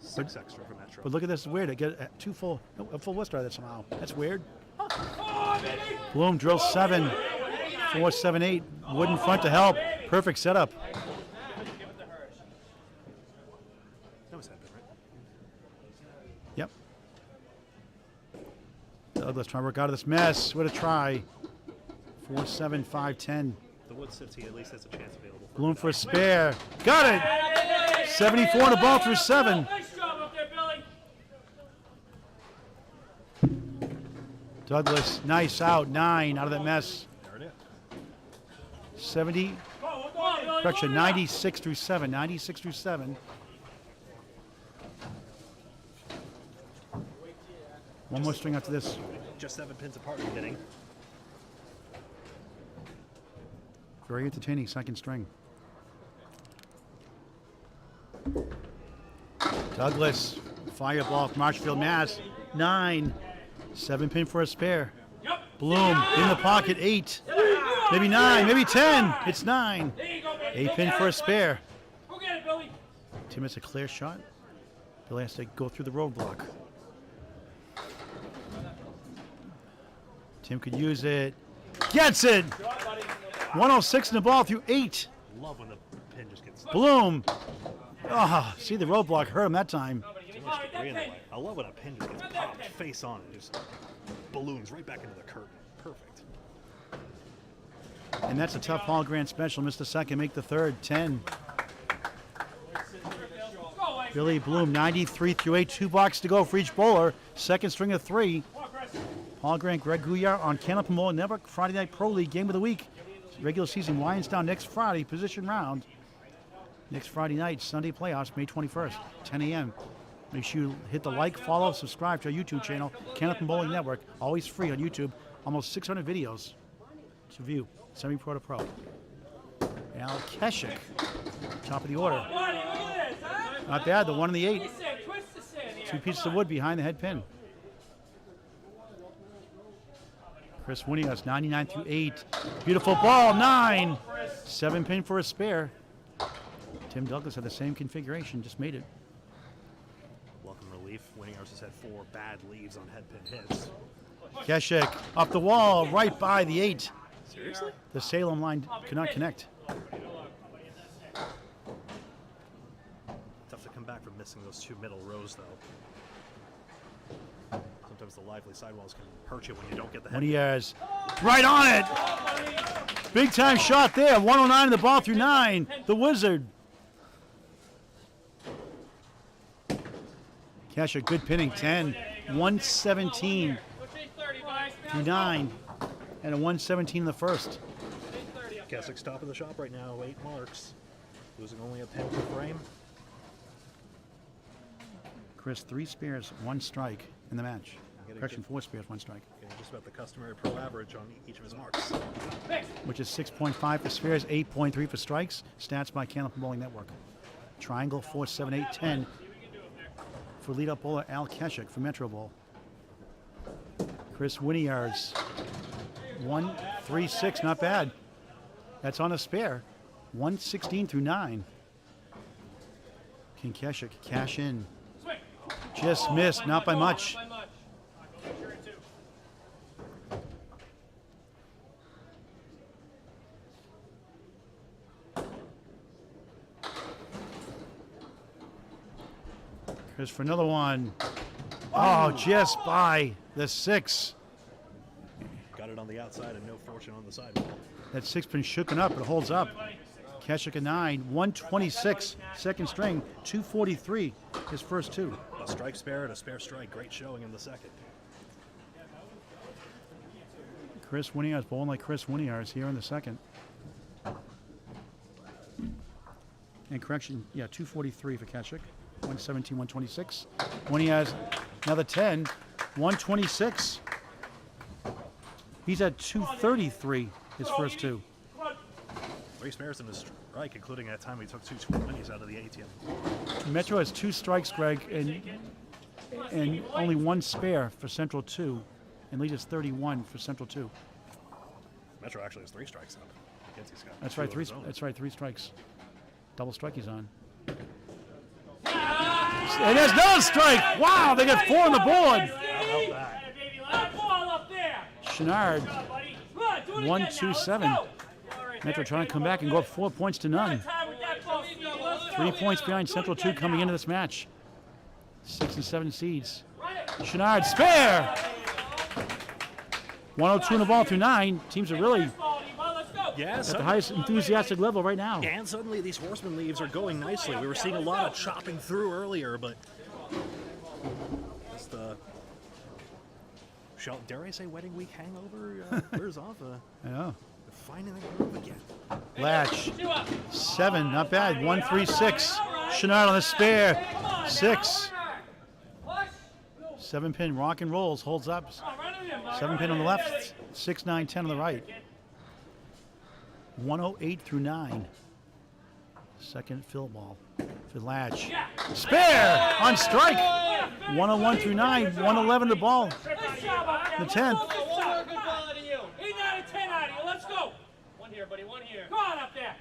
6 extra for Metro. But look at this, weird. I get a full Worcester out of that somehow. That's weird. Bloom drills 7, 4-7-8. Wooden front to help. Perfect setup. That was happening, right? Yep. Douglas trying to work out of this mess. What a try. 4-7, 5-10. The wood sits, he at least has a chance available. Bloom for a spare. Got it! 74 on the ball through 7. Nice job up there, Billy. Douglas, nice out. 9 out of that mess. There it is. 70, correction, 96 through 7. 96 through 7. One more string after this. Just 7 pins apart in hitting. Very entertaining second string. Douglas, fireball from Marshfield, Mass. 9. 7 pin for a spare. Bloom in the pocket. 8. Maybe 9. Maybe 10. It's 9. 8 pin for a spare. Go get it, Billy. Tim has a clear shot. Billy has to go through the roadblock. Tim could use it. Gets it! 106 in the ball through 8. Love when the pin just gets Bloom. Oh, see the roadblock hurt him that time. too much debris in the way. I love when a pin just gets popped face on and just balloons right back into the curtain. Perfect. And that's a tough Paul Grant special. Missed the second, make the third. 10. Billy Bloom, 93 through 8. 2 box to go for each bowler. Second string of 3. Paul Grant, Greg Gouillart on Canal Bowl Network. Friday Night Pro League game of the week. Regular season winds down next Friday, position round. Next Friday night, Sunday playoffs, May 21st, 10 a.m. Make sure you hit the like, follow, subscribe to our YouTube channel, Canal Bowling Network. Always free on YouTube. Almost 600 videos to view, semi-pro to pro. Now Kecyk, top of the order. Not bad, the 1 and the 8. 2 pieces of wood behind the head pin. Kris Winiarz, 99 through 8. Beautiful ball, 9. 7 pin for a spare. Tim Douglas had the same configuration, just made it. Winiarz has had 4 bad leaves on head pin hits. Kecyk up the wall, right by the 8. Seriously? The Salem line could not connect. Tough to come back from missing those 2 middle rows, though. Sometimes the lively sidewalls can hurt you when you don't get the head. Winiarz right on it. Big time shot there. 109 in the ball through 9. The Wizard. Kecyk, good pinning. 10. 117 through 9. And a 117 in the first. Kecyk's top of the shop right now, 8 marks. Losing only a pin per frame. Kris, 3 spares, 1 strike in the match. Correction, 4 spares, 1 strike. Getting just about the customary pro average on each of his marks. Which is 6.5 for spares, 8.3 for strikes. Stats by Candlepin Bowling Network. Triangle, 4, 7, 8, 10 for lead-up bowler Al Kecyk for Metro Bowl. Kris Winiarz, 1, 3, 6, not bad. That's on a spare. 116 through 9. Can Kecyk cash in? Just missed, not by much. Kris for another one. Oh, just by the 6. Got it on the outside and no fortune on the sidewall. That 6 been shooken up, it holds up. Kecyk a 9, 126, second string, 243, his first 2. A strike spare and a spare strike. Great showing in the second. Kris Winiarz bowling like Kris Winiarz here in the second. And correction, yeah, 243 for Kecyk, 117, 126. Winiarz, another 10, 126. He's at 233, his first 2. 3 spares and a strike, including that time we took 2 20s out of the ATM. Metro has 2 strikes, Greg, and only 1 spare for Central 2, and lead is 31 for Central 2. Metro actually has 3 strikes now. Kecy's got That's 2 right, of 3. his own. That's right, 3 strikes. Double strike he's on. And there's no strike. Wow, they got 4 on the board. Chouinard, 127. Metro trying to come back and go up 4 points to none. 3 points behind Central 2 coming into this match. 6 and 7 seeds. Chouinard, spare! 102 in the ball through 9. Teams are really at the highest enthusiastic level right now. And suddenly these horseman leaves are going nicely. We were seeing a lot of chopping through earlier, but just dare I say wedding week hangover wears off. Yeah. Finding the groove again. Lach, 7, not bad. 136. Chouinard on the spare. 6. 7 pin rock and rolls, holds up. 7 pin on the left. 6, 9, 10 on the right. 108 through 9. Second fill ball for Lach. Spare on strike. 101 through 9. 111 the ball. The 10th. Let's go. One here, buddy. One here. Come on up there.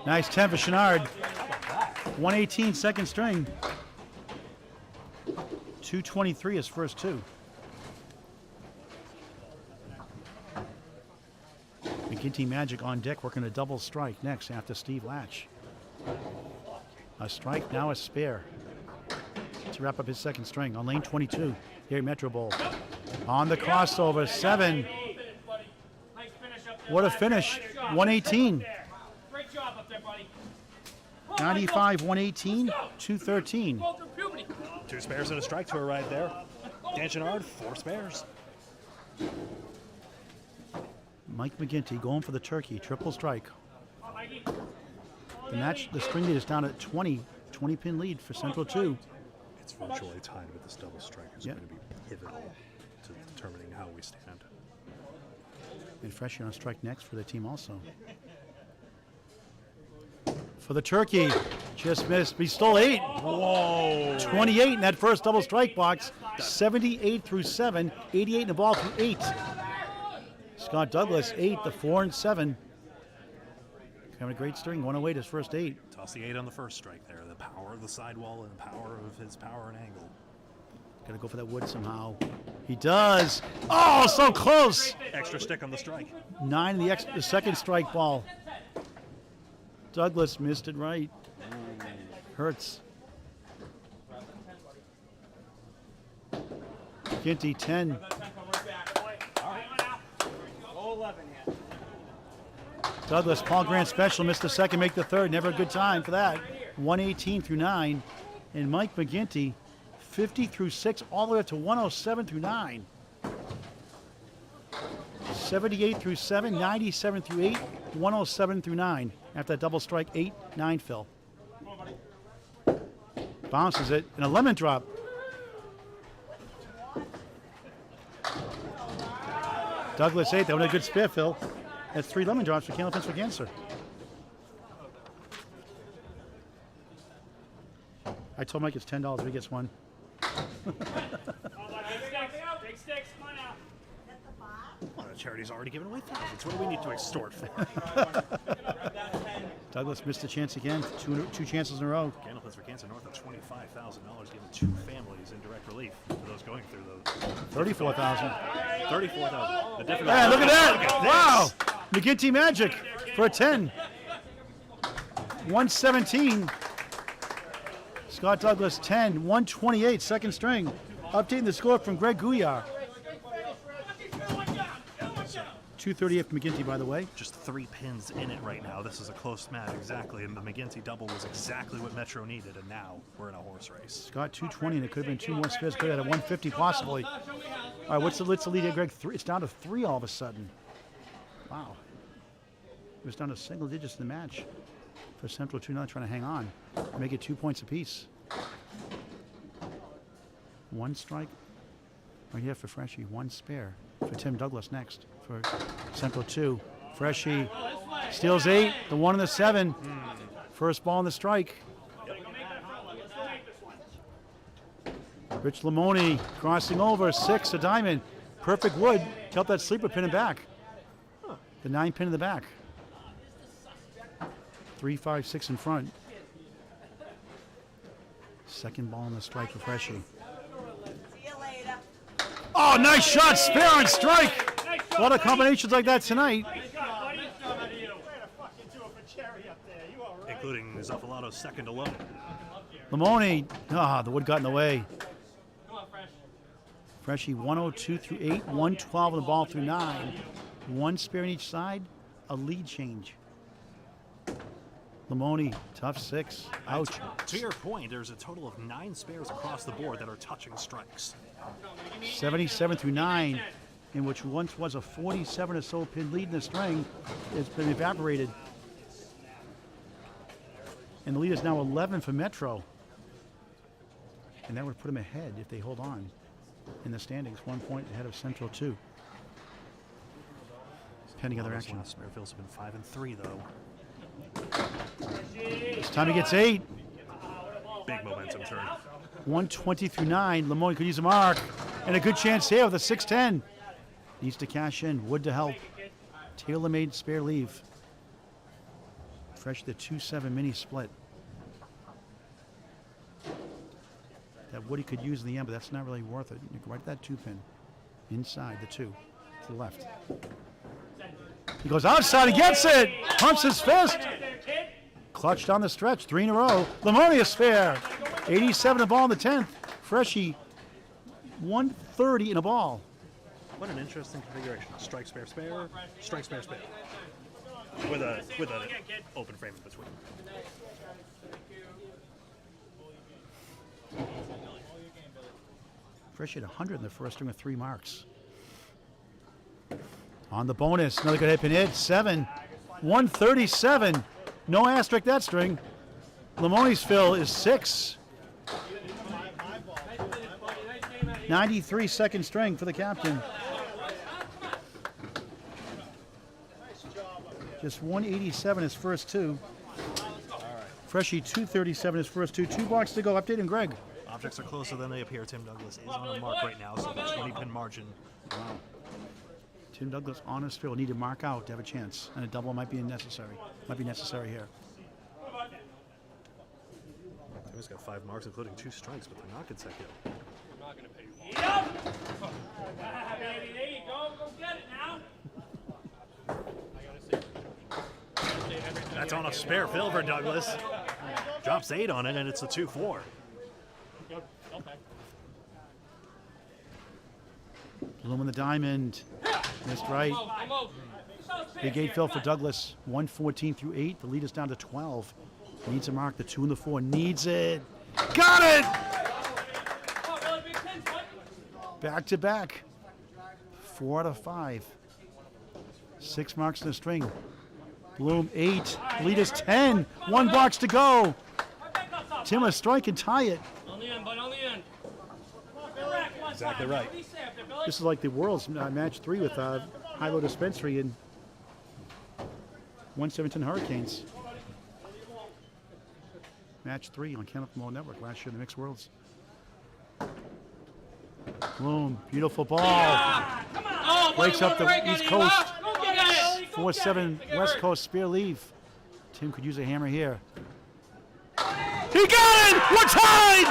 Nice 10 for Chouinard. 118 second string. 223 his first 2. McGinty Magic on deck working a double strike next after Steve Lach. A strike, now a spare. To wrap up his second string on lane 22 here at Metro Bowl. On the crossover, 7. What a finish. 118. Great job up there, buddy. 95, 118, 213. Go through puberty. 2 spares and a strike to her right there. Dan Chouinard, 4 spares. Mike McGinty going for the turkey, triple strike. The match, the string lead is down at 20 pin lead for Central 2. It's virtually tied, but this double strike is going to be pivotal to determining how we stand. And Freshy on strike next for the team also. For the turkey, just missed. He stole 8. Whoa! 28 in that first double strike box. 78 through 7. 88 in the ball through 8. Scott Douglas, 8, the 4 and 7. having a great string. 108 his first 8. Toss the 8 on the first strike there. The power of the sidewall and the power of his power and angle. Got to go for that wood somehow. He does. Oh, so close. Extra stick on the strike. 9 in the second strike ball. Douglas missed it right. Hurts. Ginty 10. Douglas, Paul Grant special, missed the second, make the third. Never a good time for that. 118 through 9. And Mike McGinty, 50 through 6, all the way up to 107 through 9. 78 through 7, 97 through 8, 107 through 9. After that double strike, 8, 9 fill. Bounces it, and a lemon drop. Douglas 8, that was a good spare, Phil. That's 3 lemon drops for Candle Fence for Cancer. I told Mike it's $10 if he gets one. Big sticks, come on now. Well, the charity's already given away thousands. What do we need to extort for? Douglas missed a chance again. Two chances in a row. Candle Fence for Cancer north of $25,000 given 2 families in direct relief for those going through those. 34,000. 34,000. Yeah, look at that! Wow! McGinty magic for a 10. 117. Scott Douglas 10. 128 second string. Updating the score from Greg Gouillart. 238 for McGinty, by the way. Just 3 pins in it right now. This is a close match, exactly. And the McGinty double was exactly what Metro needed, and now we're in a horse race. Scott 220, and it could have been 2 more spares. Could have had a 150 possibly. All right, what's the lead here, Greg? 3. It's down to 3 all of a sudden. Wow. It was down to single digits in the match. For Central 2 now trying to hang on. Make it 2 points apiece. 1 strike right here for Freshie. 1 spare for Tim Douglas next for Central 2. Freshie steals 8, the 1 and the 7. First ball in the strike. Rich Limone crossing over, 6, a diamond. Perfect wood. Help that sleeper pin in back. The 9 pin in the back. 3, 5, 6 in front. Second ball in the strike for Freshie. Oh, nice shot, spare on strike. A lot of combinations like that tonight. Including Zuffalato's second alone. Limone, the wood got in the way. Freshie 102 through 8, 112 on the ball through 9. 1 spare on each side, a lead change. Limone, tough 6. Ouch. To your point, there's a total of 9 spares across the board that are touching strikes. 77 through 9, in which once was a 47 or so pin lead in the string. It's been evaporated. And the lead is now 11 for Metro. And that would put them ahead if they hold on in the standings. 1 point ahead of Central 2. Pending other action. Last spare fills have been 5 and 3, though. This time he gets 8. Big momentum turn. 120 through 9. Limone could use a mark. And a good chance here with a 6-10. Needs to cash in. Wood to help. Tailor-made spare leave. Fresh the 2-7 mini split. That Woody could use in the end, but that's not really worth it. You can right that 2 pin. Inside the 2. To the left. He goes outside and gets it. Pumps his fist. Clutch down the stretch. 3 in a row. Limone is fair. 87 a ball in the 10th. Freshie 130 in a ball. What an interesting configuration. Strike, spare, spare. Strike, spare, spare. With an open frame in between. Freshie had 100 in the first string with 3 marks. On the bonus, another good hit pin hit. 7. 137. No asterisk that string. Limone's fill is 6. 93 second string for the captain. Just 187 his first 2. Freshie 237 his first 2. 2 blocks to go. Update him, Greg. Objects are closer than they appear. Tim Douglas is on a mark right now, so the 20 pin margin. Tim Douglas on his field. Need to mark out to have a chance, and a double might be necessary. Might be necessary here. He's got 5 marks, including 2 strikes, but they're not consecutive. Baby, there you go. Go get it now. That's on a spare fill for Douglas. Drops 8 on it, and it's a 2-4. Bloom on the diamond. Missed right. Big 8 fill for Douglas. 114 through 8. The lead is down to 12. Needs a mark. The 2 and the 4. Needs it. Got it! Back to back. 4 out of 5. 6 marks in the string. Bloom 8. Lead is 10. 1 box to go. Tim a strike and tie it. On the end, bud, on the end. Exactly right. This is like the World's match 3 with high-low dispensary and 117 Hurricanes. Match 3 on FNPL Network last year in the Mixed Worlds. Bloom, beautiful ball. Breaks up the East Coast. 4-7 West Coast spear leave. Tim could use a hammer here. He got it! We're tied!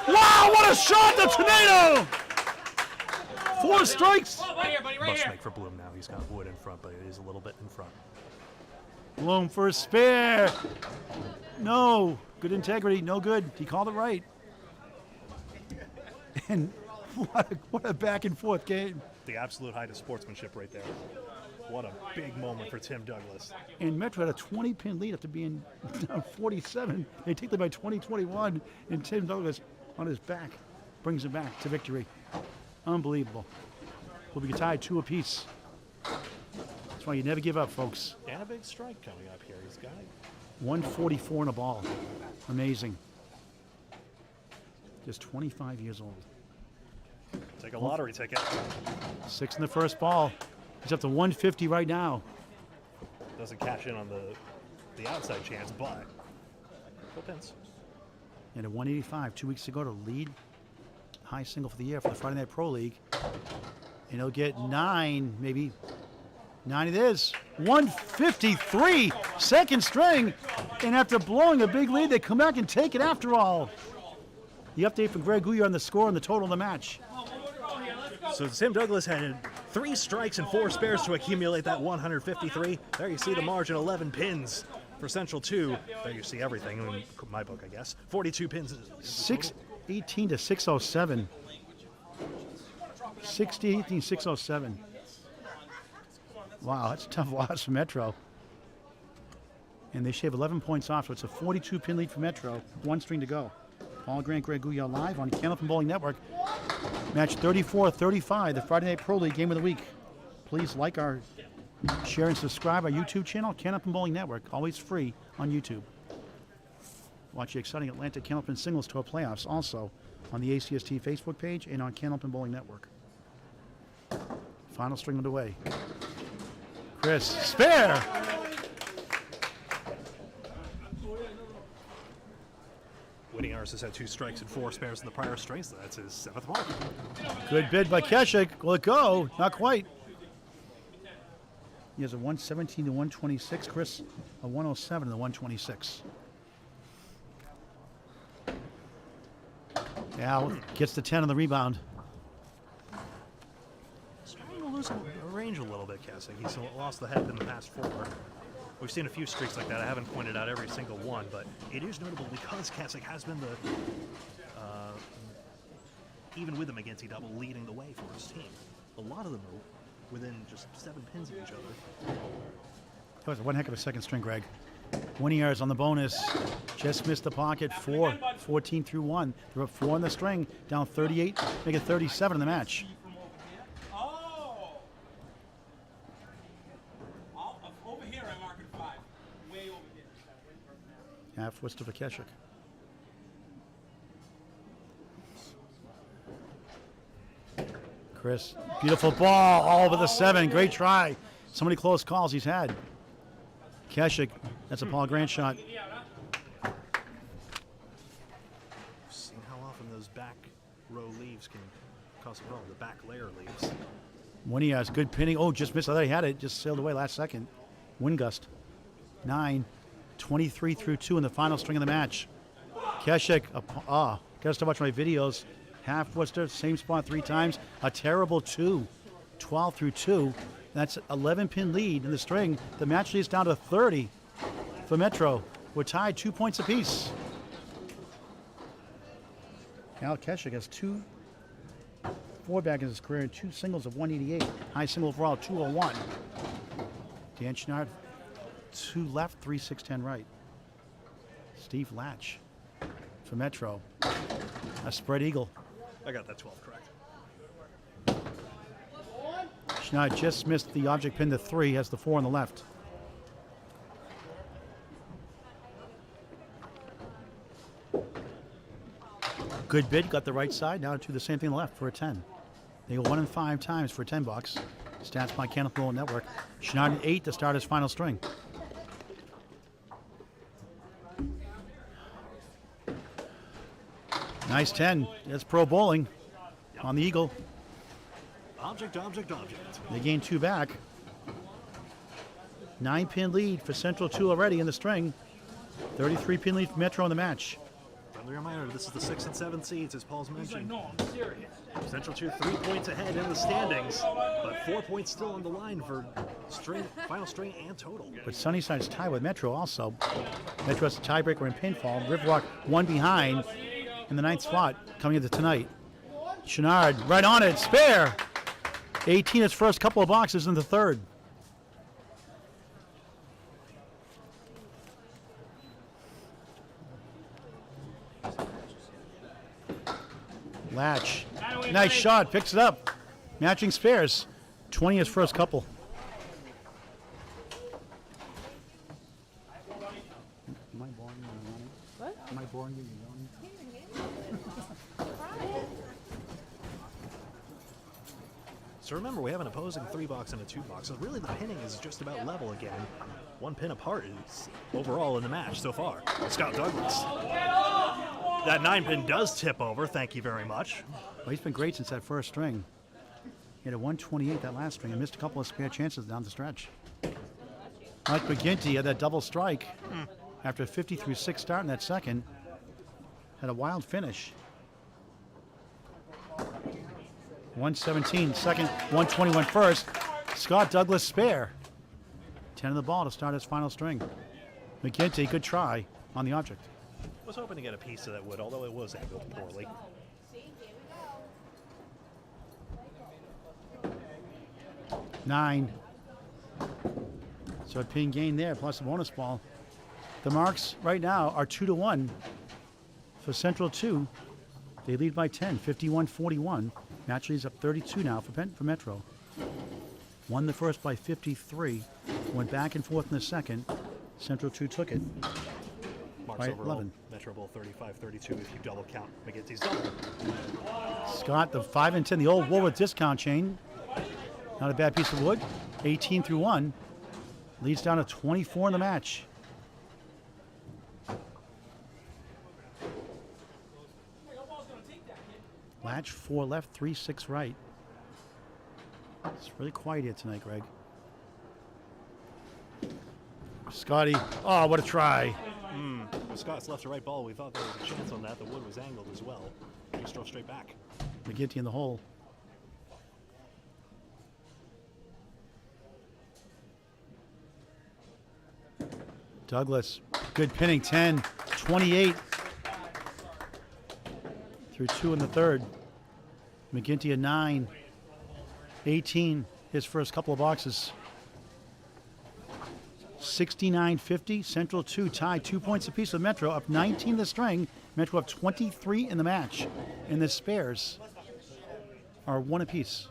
Wow, what a shot, the tornado! 4 strikes. Right here, buddy, right Must here. make for Bloom now. He's got wood in front, but it is a little bit in front. Bloom for a spare. No, good integrity, no good. He called it right. And what a back and forth game. The absolute height of sportsmanship right there. What a big moment for Tim Douglas. And Metro had a 20-pin lead after being down 47. They take them by 20-21, and Tim Douglas on his back brings them back to victory. Unbelievable. We'll be tied 2 apiece. That's why you never give up, folks. And a big strike coming up here. He's got it. 144 in a ball. Amazing. Just 25 years old. Take a lottery ticket. 6 in the first ball. He's up to 150 right now. Doesn't cash in on the outside chance, but full pins. And a 185 2 weeks ago to lead high single for the year for the Friday Night Pro League. And he'll get 9, maybe. 9 it is. 153, second string. And after blowing a big lead, they come back and take it after all. The update from Greg Gouillart on the score and the total of the match. So Tim Douglas had 3 strikes and 4 spares to accumulate that 153. There you see the margin, 11 pins for Central 2. There you see everything in my book, I guess. 42 pins. 618 to 607. 618, 607. Wow, that's a tough loss for Metro. And they shave 11 points off, so it's a 42-pin lead for Metro. 1 string to go. Paul Grant, Greg Gouillart live on FNPL Network. Match 34-35, the Friday Night Pro League game of the week. Please like our, share and subscribe our YouTube channel, FNPL Network, always free on YouTube. Watch the exciting Atlantic Candlepin Singles Tour playoffs also on the ACST Facebook page and on FNPL Network. Final string underway. Kris, spare! Winiarz has had 2 strikes and 4 spares in the prior string, so that's his 7th mark. Good bid by Kecyk. Will it go? Not quite. He has a 117 to 126. Kris, a 107 to 126. Al gets the 10 on the rebound. Starting to lose range a little bit, Kecyk. He's lost the head in the past 4. We've seen a few streaks like that. I haven't pointed out every single one, but it is notable because Kecyk has been the, even with the McGinty double, leading the way for his team. A lot of them are within just 7 pins of each other. That was one heck of a second string, Greg. Winiarz on the bonus. Just missed the pocket. 14 through 1. They're up 4 on the string. Down 38, make it 37 in the match. Over here, I mark it 5. Way over here. Half whistle for Kecyk. Kris, beautiful ball, all over the 7. Great try. So many close calls he's had. Kecyk, that's a Paul Grant shot. Seeing how often those back row leaves can cause a problem. The back layer leaves. Winiarz, good pinning. Oh, just missed. I thought he had it. Just sailed away last second. Wind gust. 9, 23 through 2 in the final string of the match. Kecyk, gotta stop watching my videos. Half Worcester, same spot 3 times. A terrible 2. 12 through 2. That's 11-pin lead in the string. The match leads down to 30 for Metro. We're tied 2 points apiece. Cal Kecyk has 2 four-back in his career and 2 singles of 188. High single overall, 201. Dan Chouinard, 2 left, 3, 6, 10 right. Steve Lach for Metro. A spread eagle. I got that 12 correct. Chouinard just missed the object pin to 3, has the 4 on the left. Good bid, got the right side. Now to do the same thing on the left for a 10. They go 1 and 5 times for a 10 bucks. Stats by Cannonball Network. Chouinard 8 to start his final string. Nice 10. That's pro bowling on the eagle. Object. They gain 2 back. 9-pin lead for Central 2 already in the string. 33-pin lead for Metro in the match. Friendly reminder, this is the 6 and 7 seeds, as Paul's mentioned. Central 2 3 points ahead in the standings, but 4 points still on the line for final string and total. But Sunnyside's tied with Metro also. Metro has a tiebreaker in pinfall. Riverwalk 1 behind in the 9th spot coming into tonight. Chouinard right on it, spare. 18 his first couple of boxes in the 3rd. Lach, nice shot, picks it up. Matching spares. 20 his first couple. Am I boring you? What? Am I boring you? So remember, we have an opposing 3-box and a 2-box. So really the pinning is just about level again. 1 pin apart is overall in the match so far. Scott Douglas. That 9-pin does tip over. Thank you very much. Well, he's been great since that first string. He had a 128 that last string and missed a couple of spare chances down the stretch. Mike McGinty had that double strike after a 50 through 6 start in that second. Had a wild finish. 117 second, 121 first. Scott Douglas spare. 10 of the ball to start his final string. McGinty, good try on the object. Was hoping to get a piece of that wood, although it was angled poorly. Nine. So a pin gain there, plus a bonus ball. The marks right now are 2-1 for Central 2. They lead by 10, 51-41. Match leads up 32 now for Metro. Won the first by 53. Went back and forth in the second. Central 2 took it. Marks By overall, 11. Metro Bowl 35-32 if you double count McGinty's double. Scott, the 5 and 10, the old Woolworth discount chain. Not a bad piece of wood. 18 through 1. Leads down to 24 in the match. Lach 4 left, 3, 6 right. It's really quiet here tonight, Greg. Scotty, oh, what a try. With Scott's left to right ball, we thought there was a chance on that. The wood was angled as well. He just drove straight back. McGinty in the hole. Douglas, good pinning, 10, 28. Through 2 in the 3rd. McGinty a 9, 18, his first couple of boxes. 69-50, Central 2 tied 2 points apiece with Metro, up 19 the string. Metro up 23 in the match. And the spares are 1 apiece.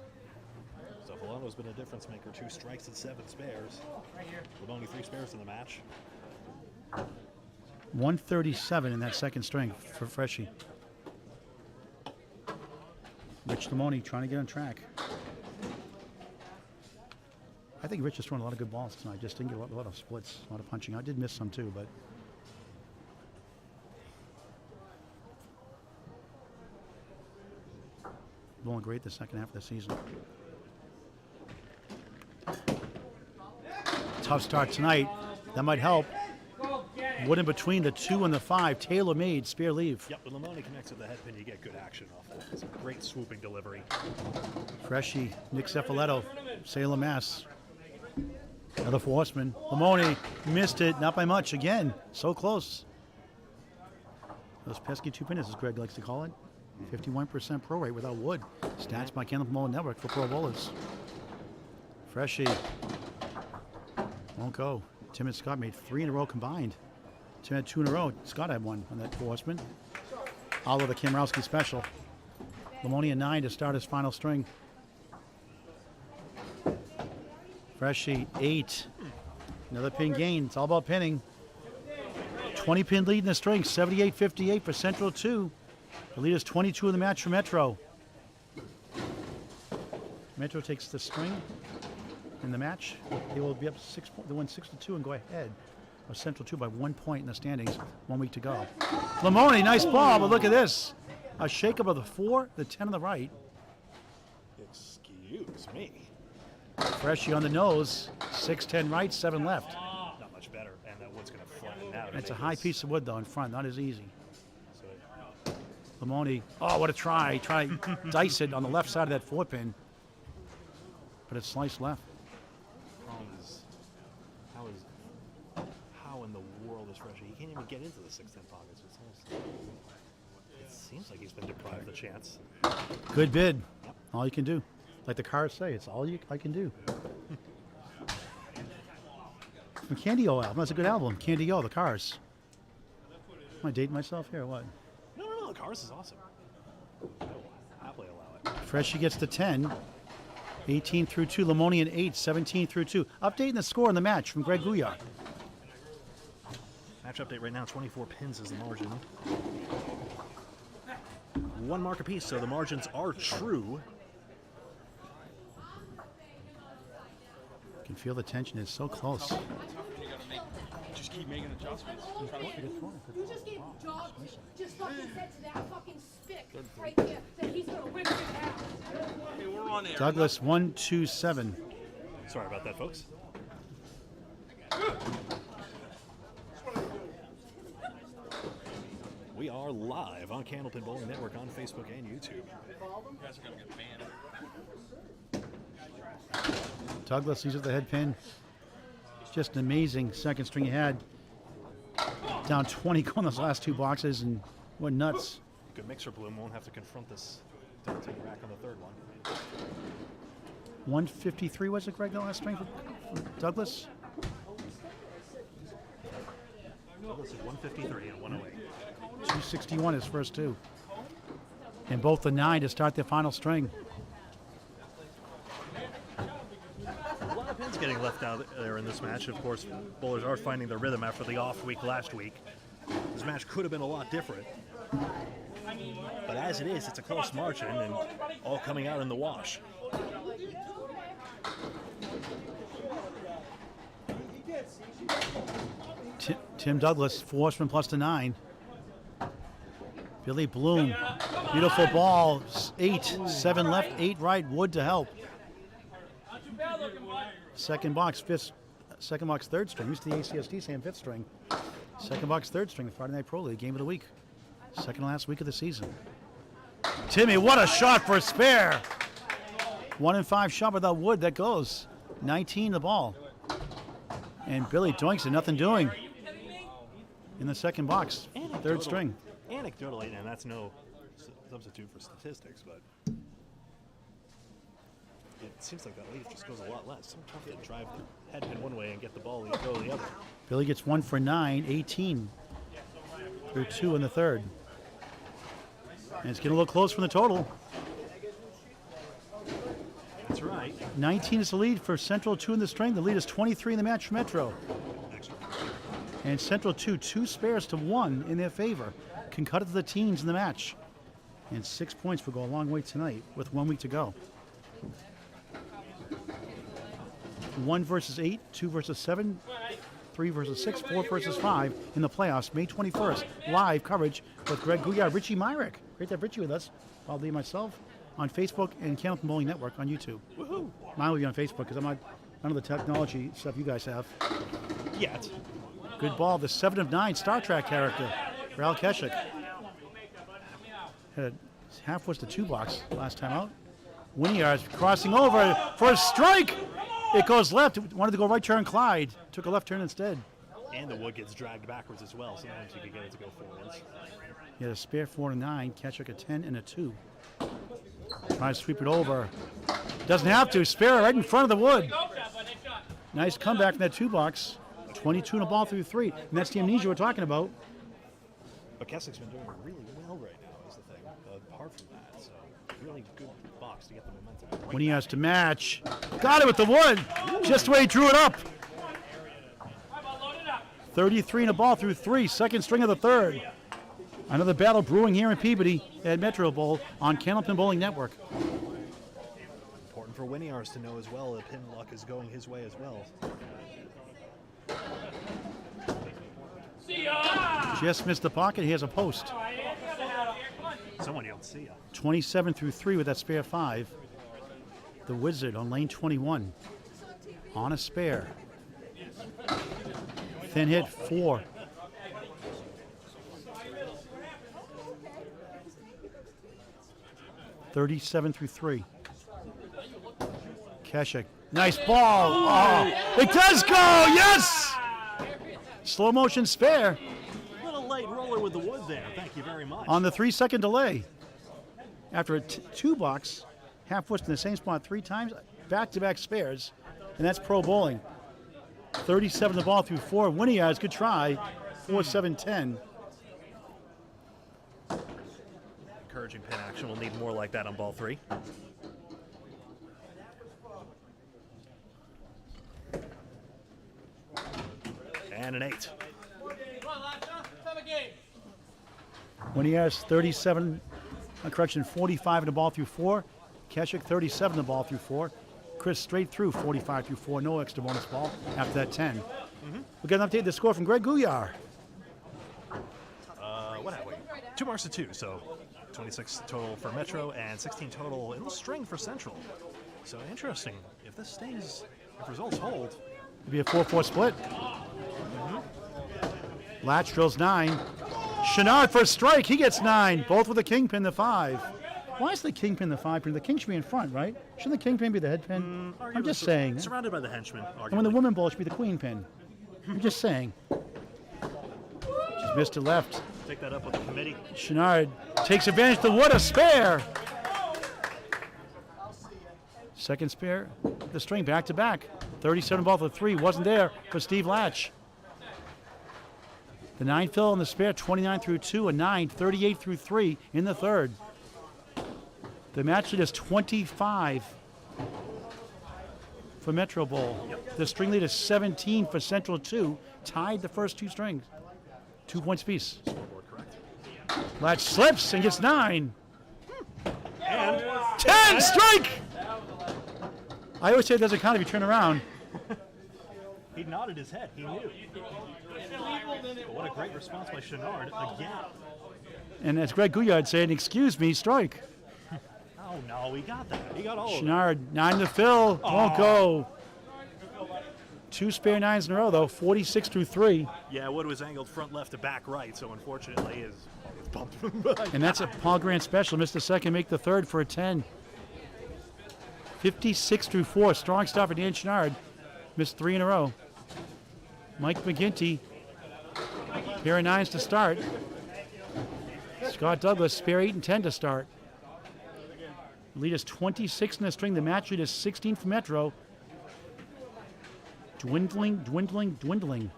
Zuffelato's been a difference maker. 2 strikes and 7 spares. With only 3 spares in the match. 137 in that second string for Freshie. Rich Limone trying to get on track. I think Rich has thrown a lot of good balls tonight. Just didn't get a lot of splits, a lot of punching. I did miss some too, but bowling great the second half of the season. tough start tonight. That might help. Wood in between the 2 and the 5. Tailor-made spare leave. Yep, when Limone connects with the head pin, you get good action off that. It's a great swooping delivery. Freshie, Nick Zuffelato, Salem, Mass. Another for horseman. Limone missed it, not by much. Again, so close. Those pesky 2 pinners, as Greg likes to call it. 51% pro rate without Wood. Stats by Kenneth Mullen Network for pro bowlers. Freshie. Won't go. Tim and Scott made 3 in a row combined. Tim had 2 in a row. Scott had 1 on that horseman. Oliver Kamrowski special. Limone 9 to start his final string. Freshie 8. Another pin gain. It's all about pinning. 20 pin lead in the string. 78-58 for Central 2. The lead is 22 in the match for Metro. Metro takes the string in the match. They will be up 6 points. They win 6-2 and go ahead of Central 2 by 1 point in the standings. 1 week to go. Limone, nice ball, but look at this. A shakeup of the 4, the 10 on the right. Excuse me. Freshie on the nose. 6-10 right, 7 left. Not much better, and that wood's going to flatten out. It's a high piece of wood, though, in front. Not as easy. So, Limone, oh, what a try. Try to dice it on the left side of that 4 pin. But it's sliced left. problem is, how in the world is Freshie? He can't even get into the 6-10 pockets. It seems like he's been deprived the chance. Good bid. Yep. All you can do. Like the Cars say, it's all I can do. From Candy O album. That's a good album. Candy O, the Cars. Am I dating myself here or what? No, the Cars is awesome. I will happily allow it. Freshie gets to 10. 18 through 2. Limone and 8. 17 through 2. Updating the score in the match from Greg Gouillart. Match update right now, 24 pins is the margin. 1 mark apiece, so the margins are true. You can feel the tension. It's so close. Just keep making adjustments. You just gave Dog just fucking said to that fucking spick right there that he's gonna whip it out. Hey, we're on air. Douglas 1-2-7. Sorry about that, folks. We are live on Candlepin Bowling Network on Facebook and YouTube. You guys are gonna get banned. Douglas uses the head pin. Just an amazing second string he had. Down 20 on those last 2 boxes and went nuts. Good mixer, Bloom. Won't have to confront this devastating rack on the 3rd one. 153 was it, Greg, the last string for Douglas? Douglas is 153 and 108. 261 his first 2. And both the 9 to start their final string. A lot of pins getting left out there in this match. Of course, bowlers are finding their rhythm after the off week last week. This match could have been a lot different. But as it is, it's a close margin and all coming out in the wash. Tim Douglas, 4 horsemen plus the 9. Billy Bloom, beautiful ball, 8, 7 left, 8 right, Wood to help. Second box, 3rd string. Used to the ACST saying 5th string. Second box, 3rd string, the Friday Night Pro League, game of the week. Second to last week of the season. Timmy, what a shot for a spare. 1-5 shot without Wood, that goes. 19 the ball. And Billy doinks it, nothing doing. In the second box, 3rd string. Anecdotally, and that's no substitute for statistics, but it seems like that leaf just goes a lot less. So tough to drive the head pin one way and get the ball to go the other. Billy gets 1 for 9, 18 through 2 in the 3rd. And it's getting a little close from the total. That's right. 19 is the lead for Central 2 in the string. The lead is 23 in the match for Metro. And Central 2 spares to 1 in their favor. Can cut it to the teens in the match. And 6 points will go a long way tonight with 1 week to go. 1 versus 8, 2 versus 7, 3 versus 6, 4 versus 5 in the playoffs, May 21st. Live coverage with Greg Gouillart, Richie Myrick. Great to have Richie with us. I'll be myself on Facebook and Candlepin Bowling Network on YouTube. Woohoo! Mine will be on Facebook because I'm not None of the technology stuff you guys have. Yet. Good ball. The 7 of 9 Star Trek character for Al Kecyk. Had a half was the 2 box last time out. Winiarz crossing over for a strike. It goes left. It wanted to go right turn Clyde. Took a left turn instead. And the wood gets dragged backwards as well. Sometimes you can get it to go forwards. He had a spare 4 and 9. Kecyk a 10 and a 2. Trying to sweep it over. Doesn't have to. Spare right in front of the wood. Nice comeback from that 2 box. 22 and a ball through 3. And that's the amnesia we're talking about. But Kecyk's been doing really well right now is the thing. Apart from that, so really good box to get the momentum. When he has to match. Got it with the wood. Just the way he drew it up. 33 and a ball through 3. Second string of the third. Another battle brewing here in Peabody at Metro Bowl on Candlepin Bowling Network. Important for Winiarz to know as well that pin luck is going his way as well. Just missed the pocket. He has a post. Someone yelled, see ya. 27 through 3 with that spare 5. The Wizard on lane 21. On a spare. Thin hit 4. $37 through 3. Kecyk. Nice ball. Oh, it does go. Yes. Slow motion spare Little late roller with the wood there. Thank you very much. on the 3-second delay. After a 2 box, half pushed in the same spot 3 times, back-to-back spares, and that's pro bowling. 37 the ball through 4. Winiarz, good try. 4-7-10. Encouraging pin action. We'll need more like that on ball 3. And an 8. Winiarz 37, correction, 45 in the ball through 4. Kecyk 37 in the ball through 4. Kris straight through 45 through 4. No extra bonus ball after that 10. We'll get an update the score from Greg Gouillart. What have we? 2 marks to 2, so 26 total for Metro and 16 total in the string for Central. So interesting. If this stays, if results hold, It'll be a 4-4 split. Lach drills 9. Chouinard for a strike. He gets 9. Both with the kingpin, the 5. Why is the kingpin the 5 pin? The king should be in front, right? Shouldn't the kingpin be the head pin? I'm just saying. Surrounded by the henchmen, And when the arguably. woman bowl, it should be the queen pin. I'm just saying. Just missed it left. Take that up with the committee. Chouinard takes advantage of the wood, a spare. Second spare, the string back to back. 37 ball for 3, wasn't there for Steve Lach. The 9 fill on the spare, 29 through 2, a 9, 38 through 3 in the third. The match lead is 25 for Metro Bowl. The string lead is 17 for Central 2, tied the first 2 strings. 2 points apiece. Lach slips and gets 9. And 10, strike! I always say it doesn't count if you turn around. he nodded his head. He knew. But what a great response by Chouinard again. And as Greg Gouillart said, excuse me, strike. Oh no, he got that. He got all of it. Chouinard, 9 to fill, won't go. 2 spare 9s in a row, though, 46 through 3. Yeah, Wood was angled front left to back right, so unfortunately his bumped him back. And that's a Paul Grant special. Missed the second, make the third for a 10. 56 through 4. Strong start for Dan Chouinard. Missed 3 in a row. Mike McGinty. Pair of 9s to start. Scott Douglas, spare 8 and 10 to start. Lead is 26 in the string. The match lead is 16 for Metro. Dwindling, dwindling, dwindling.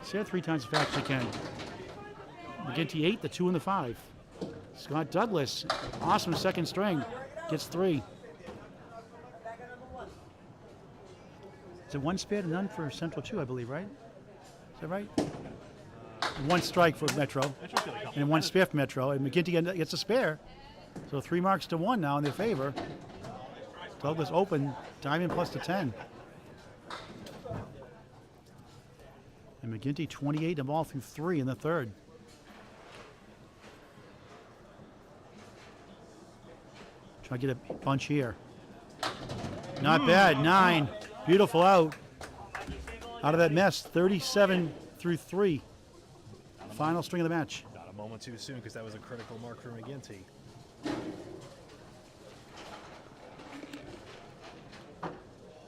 Say it 3 times as fast as you can. McGinty 8, the 2 and the 5. Scott Douglas, awesome second string, gets 3. Is it 1 spare to none for Central 2, I believe, right? Is that right? 1 strike for Metro, and 1 spare for Metro, and McGinty gets a spare. So 3 marks to 1 now in their favor. Douglas open, diamond plus the 10. And McGinty 28 and ball through 3 in the third. Try to get a bunch here. Not bad, 9. Beautiful out of that mess. 37-3. Final string of the match. Not a moment too soon because that was a critical mark for McGinty.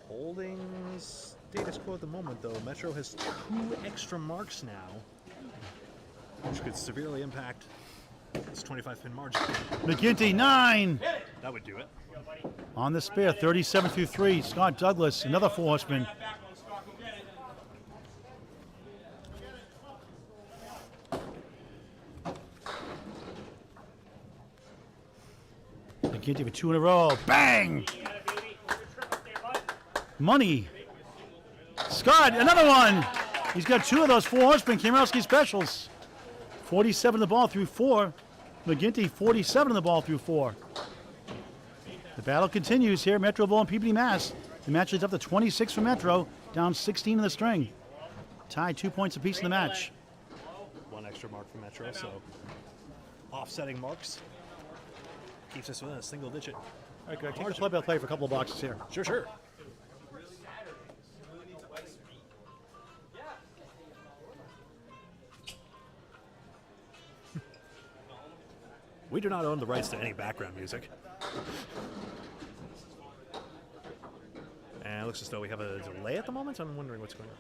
Holding status quo at the moment, though. Metro has 2 extra marks now, which could severely impact its 25-pin margin. McGinty, 9. That would do it. On the spare, 37-3. Scott Douglas, another 4 horseman. McGinty for 2 in a row. Bang! Money. Scott, another one. He's got 2 of those 4 horsemen Kamrowski specials. 47 the ball through 4. McGinty, 47 the ball through 4. The battle continues here at Metro Bowl in Peabody, Mass. The match is up to 26 for Metro, down 16 in the string. Tied 2 points apiece in the match. 1 extra mark for Metro, so offsetting marks keeps us within a single digit. All right, Greg, take the play-by-play for a couple of boxes here. Sure. We do not own the rights to any background music. And it looks as though we have a delay at the moment. I'm wondering what's going on.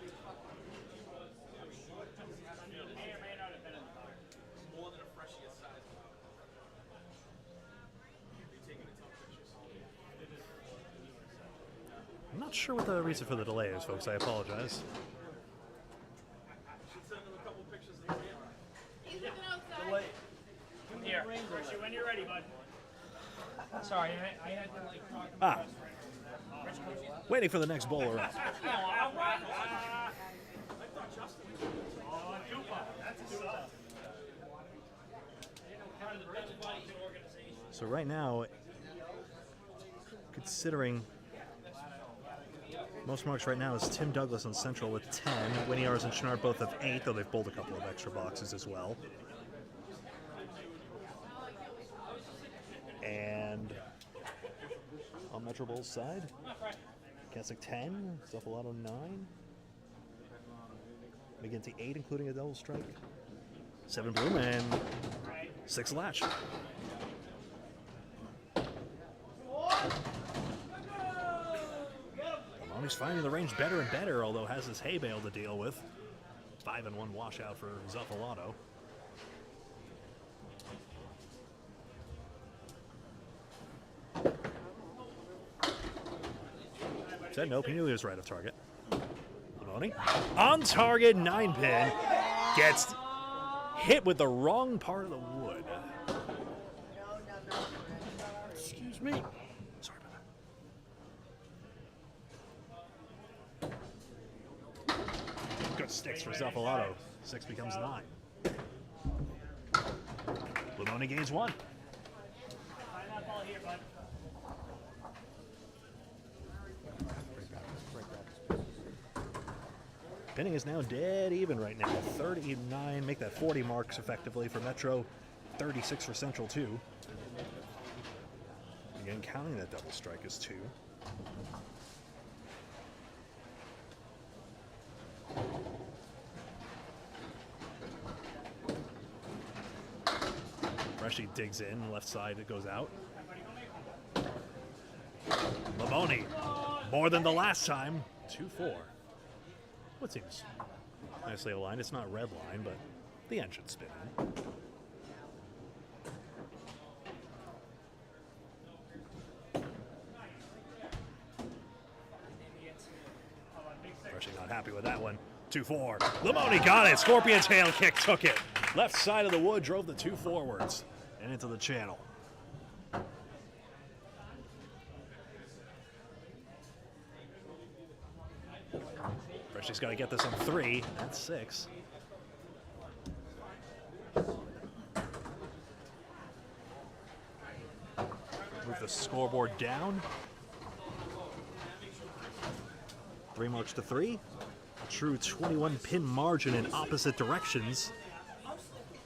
I'm not sure what the reason for the delay is, folks. I apologize. Here, when you're ready, bud. Sorry, I had to like talk. Waiting for the next bowler up. So right now, considering most marks right now is Tim Douglas on Central with 10. Winiarz and Chouinard both have 8, though they've bowled a couple of extra boxes as well. And on Metro Bowl's side, Kecyk 10, Zuffelato 9, McGinty 8, including a double strike, 7 Bloom, and 6 Lach. He's finding the range better and better, although has his hay bale to deal with. 5-1 washout for Zuffelato. Said nope, he knew he was right of target. Limone on target, 9-pin. Gets hit with the wrong part of the wood. Excuse me. Sorry about that. Good sticks for Zuffelato. 6 becomes 9. Limone gains 1. Pinning is now dead even right now. 39, make that 40 marks effectively for Metro. 36 for Central, 2. Again, counting that double strike is 2. Freshie digs in, left side it goes out. Limone, more than the last time. 2-4. What seems nicely aligned. It's not red line, but the end should spin in. Freshie not happy with that one. 2-4. Limone got it. Scorpion's tail kick took it. Left side of the wood drove the 2 forwards and into the channel. Freshie's got to get this on 3. That's 6. Move the scoreboard down. 3 marks to 3. A true 21-pin margin in opposite directions.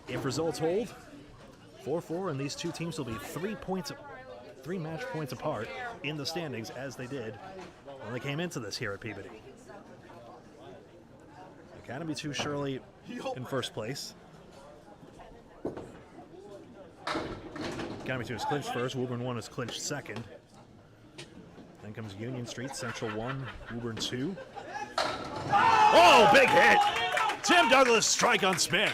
If results hold, 4-4, and these two teams will be 3 match points apart in the standings as they did when they came into this here at Peabody. Academy 2 Shirley in first place. Academy 2 is clinched first. Woburn 1 is clinched second. Then comes Union Street, Central 1, Woburn 2. Oh, big hit! Tim Douglas strike on spare.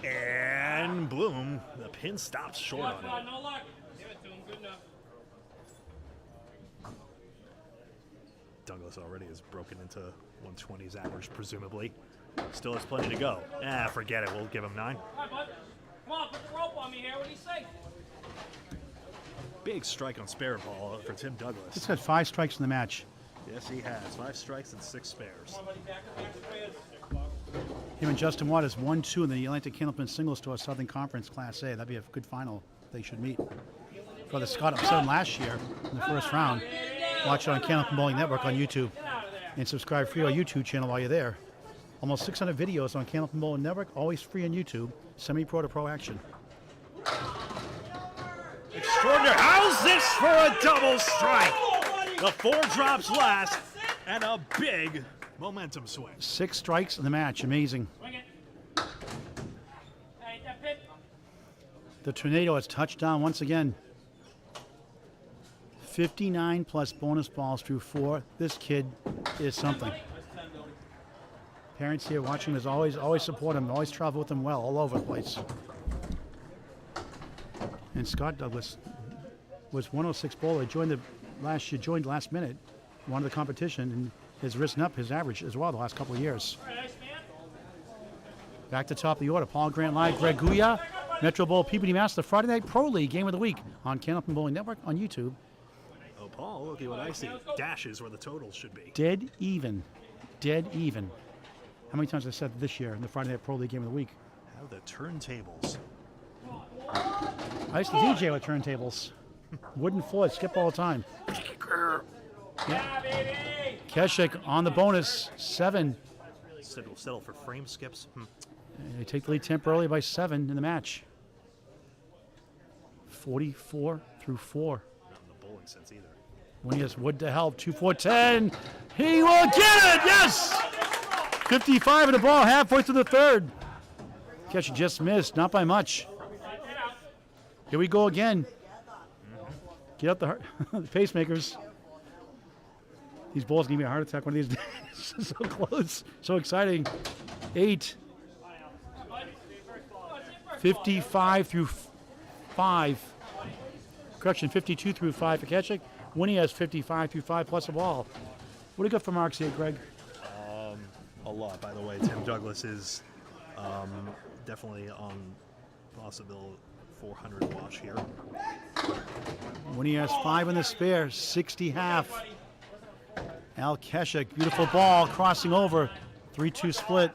And boom, the pin stops short on it. No luck. Give it to him. Good enough. Douglas already has broken into 120's average, presumably. Still has plenty to go. Forget it. We'll give him 9. Hi, bud. Come on, put the rope on me here. What do you say? Big strike on spare ball for Tim Douglas. He's got 5 strikes in the match. Yes, he has. 5 strikes and 6 spares. Him and Justin Waters 1-2 in the Atlantic Candlepin Singles Tour Southern Conference Class A. That'd be a good final. They should meet. Brother Scott upset him last year in the first round. Watch it on Candlepin Bowling Network on YouTube. And subscribe free to our YouTube channel while you're there. Almost 600 videos on Candlepin Bowling Network, always free on YouTube. Semi-pro to pro action. Extraordinary. How's this for a double strike? The 4 drops last and a big momentum swing. 6 strikes in the match. Amazing. Swing it. Hey, that pit. The Tornado has touched down once again. 59 plus bonus balls through 4. This kid is something. Parents here watching this always support him, always travel with him well, all over the place. And Scott Douglas was 106 bowler. Joined last minute, won the competition, and has risen up his average as well the last couple of years. Back to top of the order, Paul Grant Live, Greg Gouillart, Metro Bowl Peabody Master Friday Night Pro League Game of the Week on Candlepin Bowling Network on YouTube. Oh, Paul, look at what I see. Dashes where the totals should be. Dead even. Dead even. How many times have I said this year in the Friday Night Pro League Game of the Week? How the turntables. I used to DJ with turntables. Wooden floor, skip all the time. Yeah, baby. Kecyk on the bonus, 7. Settle for frame skips. They take the lead temporarily by 7 in the match. 44 through 4. Not in the bowling sense either. When he has Wood to help, 2-4-10. He will get it, yes! 55 in the ball, halfway through the third. Kecyk just missed, not by much. Here we go again. Get out the pacemakers. These balls give me a heart attack one of these days. So close, so exciting. 8. 55 through 5. Correction, 52 through 5 for Kecyk. Winnie has 55 through 5 plus a ball. What do you got for marks here, Greg? A lot, by the way. Tim Douglas is definitely on possible 400 wash here. Winnie has 5 in the spare, 60 half. Al Kecyk, beautiful ball, crossing over, 3-2 split.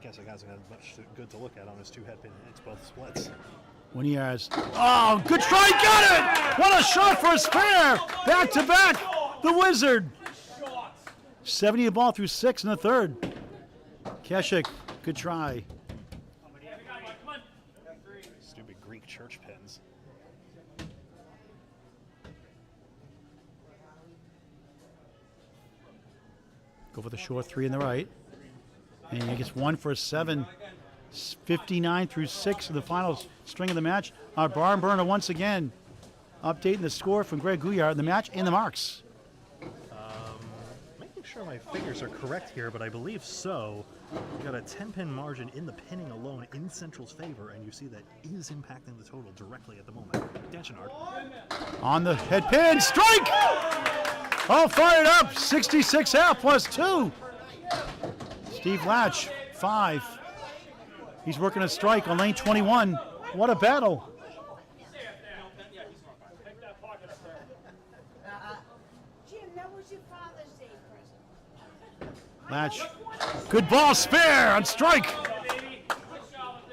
Kecyk hasn't had much good to look at on his 2 head pin hits, both splits. Winiarz, oh, good try, got it! What a shot for a spare! Back to back, the Wizard. 70 a ball through 6 in the third. Kecyk, good try. Stupid Greek church pins. Go for the short 3 in the right. And he gets 1 for a 7. 59 through 6 in the final string of the match. Our barn burner once again. Updating the score from Greg Gouillart in the match and the marks. Making sure my figures are correct here, but I believe so. We've got a 10-pin margin in the pinning alone in Central's favor, and you see that is impacting the total directly at the moment. Dan Chouinard. On the head pin, strike! All fired up, 66 half plus 2. Steve Lach, 5. He's working a strike on lane 21. What a battle. Jim, that was your Father's Day present. Lach, good ball, spare on strike.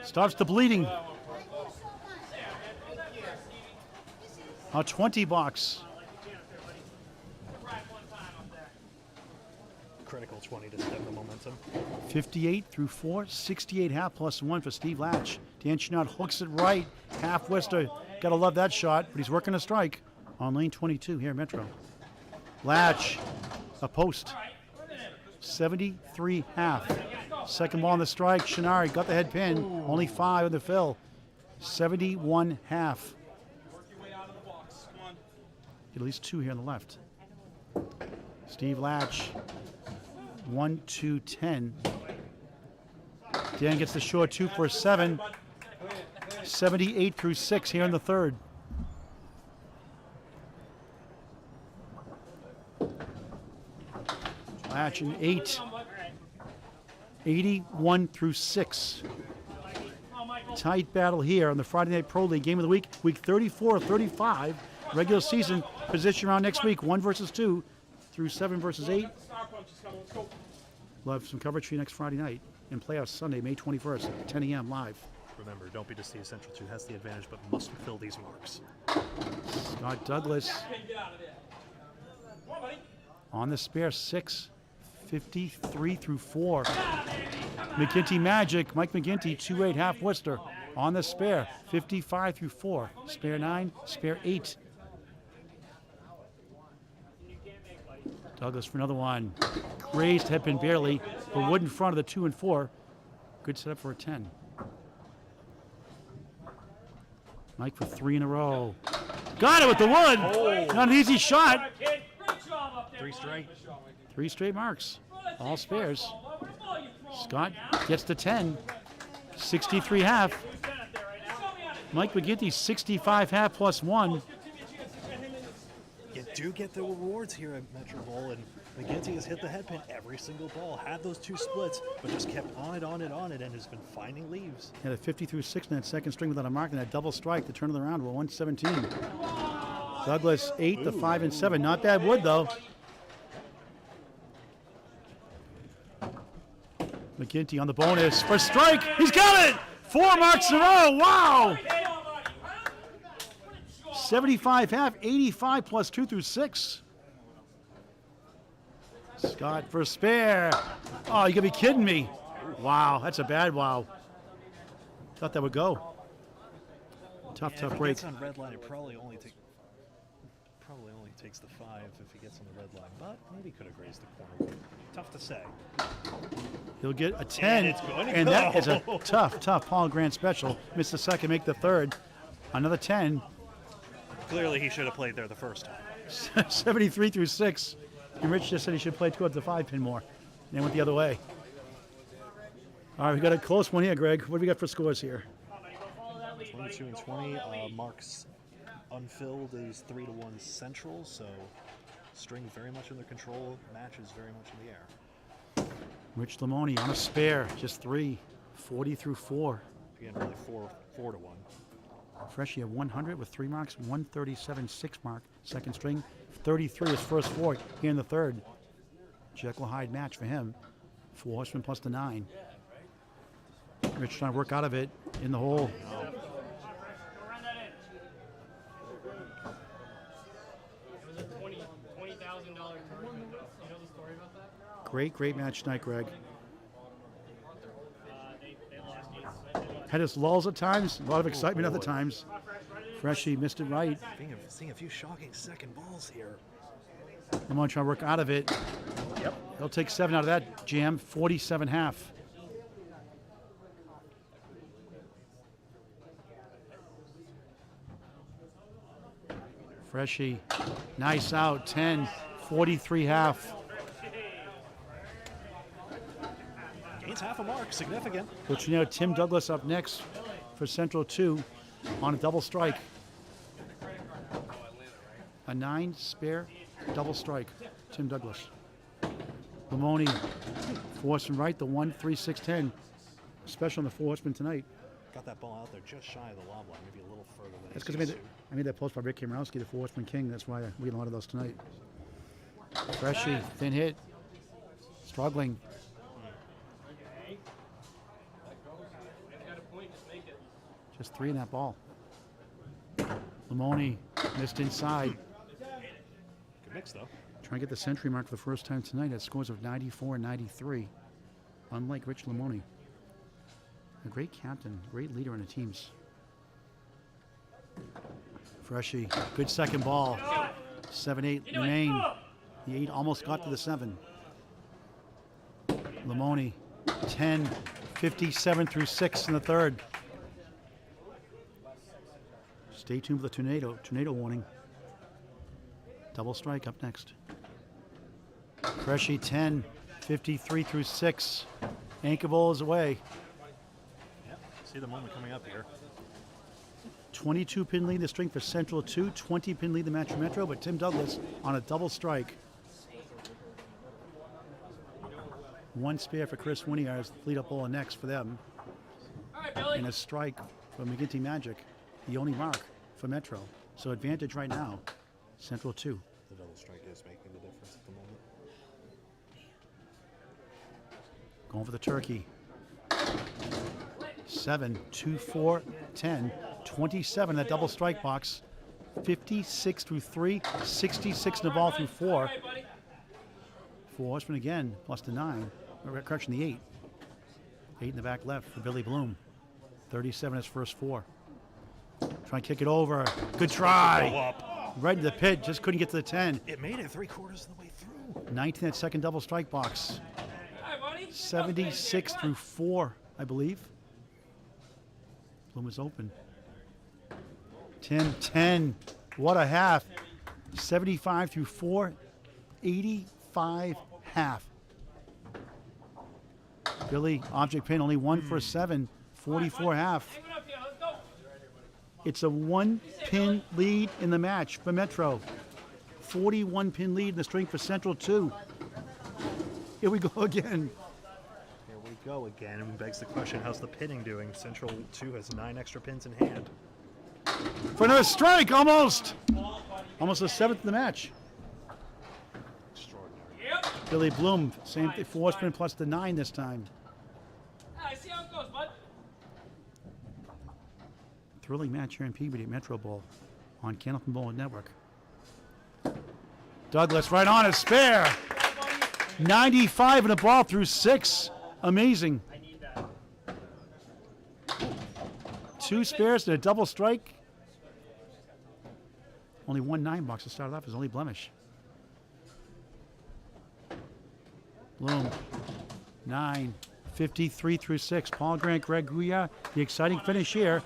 Stops the bleeding. A 20 box. critical 20 to stem the momentum. 58 through 4, 68 half plus 1 for Steve Lach. Dan Chouinard hooks it right. Half Worcester. Gotta love that shot, but he's working a strike on lane 22 here at Metro. Lach, a post. 73 half. Second ball on the strike. Chouinard got the head pin. Only 5 on the fill. 71 half. Get at least 2 here on the left. Steve Lach, 1, 2, 10. Dan gets the short 2 for 7. 78 through 6 here in the third. Lach an 8. 81 through 6. Tight battle here on the Friday Night Pro League Game of the Week. Week 34, 35. Regular season position round next week. 1 versus 2 through 7 versus 8. We'll have some coverage for you next Friday night. And playoffs Sunday, May 21st, 10 a.m. live. Remember, don't be deceived. Central 2 has the advantage, but must fill these marks. Scott Douglas on the spare 6. 53 through 4. McGinty Magic, Mike McGinty, 2-8 half Worcester. On the spare, 55 through 4. Spare 9, spare 8. Douglas for another one. Raised head pin barely, but wood in front of the 2 and 4. Good setup for a 10. Mike for 3 in a row. Got it with the wood. Not an easy shot. 3 straight. 3 straight marks. All spares. Scott gets the 10. 63 half. Mike McGinty, 65 half plus 1. You do get the rewards here at Metro Bowl, and McGinty has hit the head pin every single ball. Had those 2 splits, but just kept on it, and has been finding leaves. Had a 50 through 6 in that second string without a mark, and that double strike. The turn of the round were 117. Douglas 8, the 5 and 7. Not bad wood though. McGinty on the bonus for strike. He's got it! 4 marks in a row. Wow! 75 half, 85 plus 2 through 6. Scott for spare. Oh, you gotta be kidding me. Wow, that's a bad wow. Thought that would go. Tough If he break. gets on red line, it probably only takes the 5 if he gets on the red line, but maybe could have grazed the corner. Tough to say. He'll get a 10, it's going to and that go. is a tough Paul Grant special. Missed the second, make the third. Another 10. Clearly, he should have played there the first time. 73 through 6. And Rich just said he should play towards the 5 pin more. And then went the other way. All right, we got a close one here, Greg. What do we got for scores here? 22 and 20. Marks unfilled is 3-1 Central, so string very much under control. Match is very much in the air. Rich Limone on a spare, just 3. 40 through 4. Again, really 4 to 1. Freshie at 100 with 3 marks, 137 6 mark. Second string, 33 is first 4 here in the third. Jekyll Hyde match for him. 4 horsemen plus the 9. Rich trying to work out of it in the hole. Great match tonight, Greg. Had his lulls at times, a lot of excitement other times. Freshie missed it right. Seeing a few shocking second balls here. Limone trying to work out of it. Yep. He'll take 7 out of that jam, 47 half. Freshie, nice out, 10, 43 half. Gains half a mark, significant. But you know, Tim Douglas up next for Central 2 on a double strike. A 9 spare, double strike, Tim Douglas. Limone, force and right, the 1, 3, 6, 10. Special on the 4 horseman tonight. Got that ball out there just shy of the lob line, maybe a little further than That's because I made that post by Rick Kamarowski, the 4 horseman king. That's why we get a lot of those tonight. Freshie, thin hit, struggling. Just 3 in that ball. Limone missed inside. Good mix, though. Trying to get the century mark for the first time tonight at scores of 94 and 93. Unlike Rich Limone. A great captain, great leader in the teams. Freshie, good second ball. 7-8 remain. The 8 almost got to the 7. Limone, 10, 57 through 6 in the third. Stay tuned for the tornado warning. Double strike up next. Freshie, 10, 53 through 6. Anchor ball is away. Yep, see the moment coming up here. 22 pin lead the string for Central 2, 20 pin lead the match for Metro, but Tim Douglas on a double strike. One spare for Chris Winiarz, lead up ball next for them. And a strike for McGinty Magic, the only mark for Metro. So advantage right now, Central 2. The double strike is making the difference at the moment. Going for the turkey. 7, 2, 4, 10, 27 in that double strike box. 56 through 3, 66 in the ball through 4. 4 Horsemen again, plus the 9. Correction, the 8. 8 in the back left for Billy Bloom. 37 his first 4. Try and kick it over. Good try. Right in the pit, just couldn't get to the 10. It made it 3/4 of the way through. 19 that second double strike box. 76 through 4, I believe. Bloom is open. 10, 10. What a half. 75 through 4, 85 half. Billy, object pin, only 1 for 7, 44 half. It's a 1 pin lead in the match for Metro. 41 pin lead in the string for Central 2. Here we go again. Here we go again, and begs the question, how's the pinning doing? Central 2 has 9 extra pins in hand. For another strike, almost. Almost the 7th in the match. Extraordinary. Billy Bloom, same thing, 4 spin plus the 9 this time. I see how it goes, bud. Thrilling match here in Peabody at Metro Bowl on Candlepin Bowling Network. Douglas right on a spare. 95 in the ball through 6. Amazing. 2 spares and a double strike. Only 1 9 box to start off, his only blemish. Bloom, 9, 53 through 6. Paul Grant, Greg Gouillart, the exciting finish here.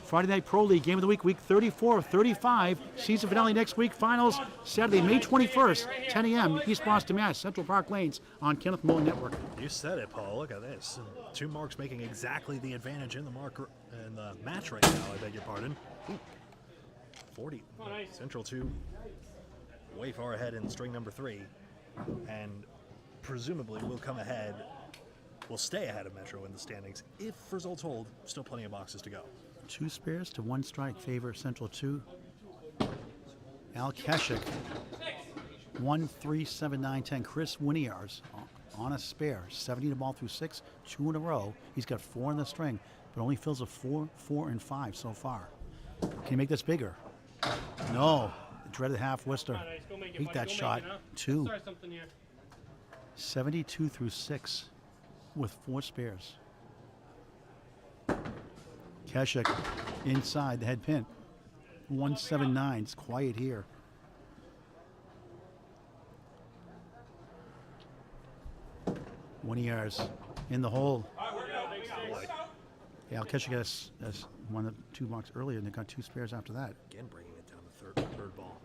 Friday Night Pro League Game of the Week, week 34 of 35. Season finale next week. Finals Saturday, May 21st, 10 a.m. East Boston, Mass. Central Park Lanes on Candlepin Bowling Network. You said it, Paul. Look at this. 2 marks making exactly the advantage in the in the match right now. I beg your pardon. Ooh. 40. Central 2 way far ahead in string number 3, and presumably will come ahead. Will stay ahead of Metro in the standings if results hold. Still plenty of boxes to go. 2 spares to 1 strike favor Central 2. Al Kecyk, 1, 3, 7, 9, 10. Chris Winiarz on a spare. 70 to ball through 6, 2 in a row. He's got 4 in the string, but only fills a 4, 4, and 5 so far. Can he make this bigger? No. The dreaded half Worcester. Beat that shot. 2. 72 through 6 with 4 spares. Kecyk inside the head pin. 179. It's quiet here. Winiarz in the hole. Yeah, Kecyk has won the 2 marks earlier, and they got 2 spares after that. Again, bringing it down the third ball.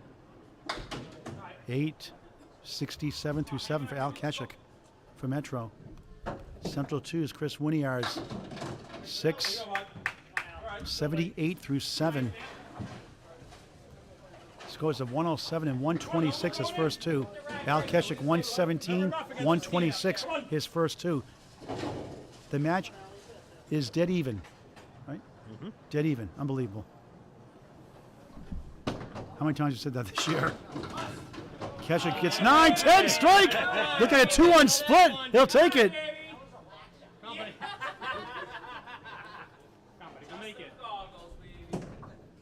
8, 67 through 7 for Al Kecyk for Metro. Central 2 is Chris Winiarz. 6, 78 through 7. Scores of 107 and 126 his first 2. Al Kecyk 117, 126 his first 2. The match is dead even, right? Mm-hmm. Dead even. Unbelievable. How many times have you said that this year? Kecyk gets 9, 10 strike. Look at a 2-1 split. He'll take it.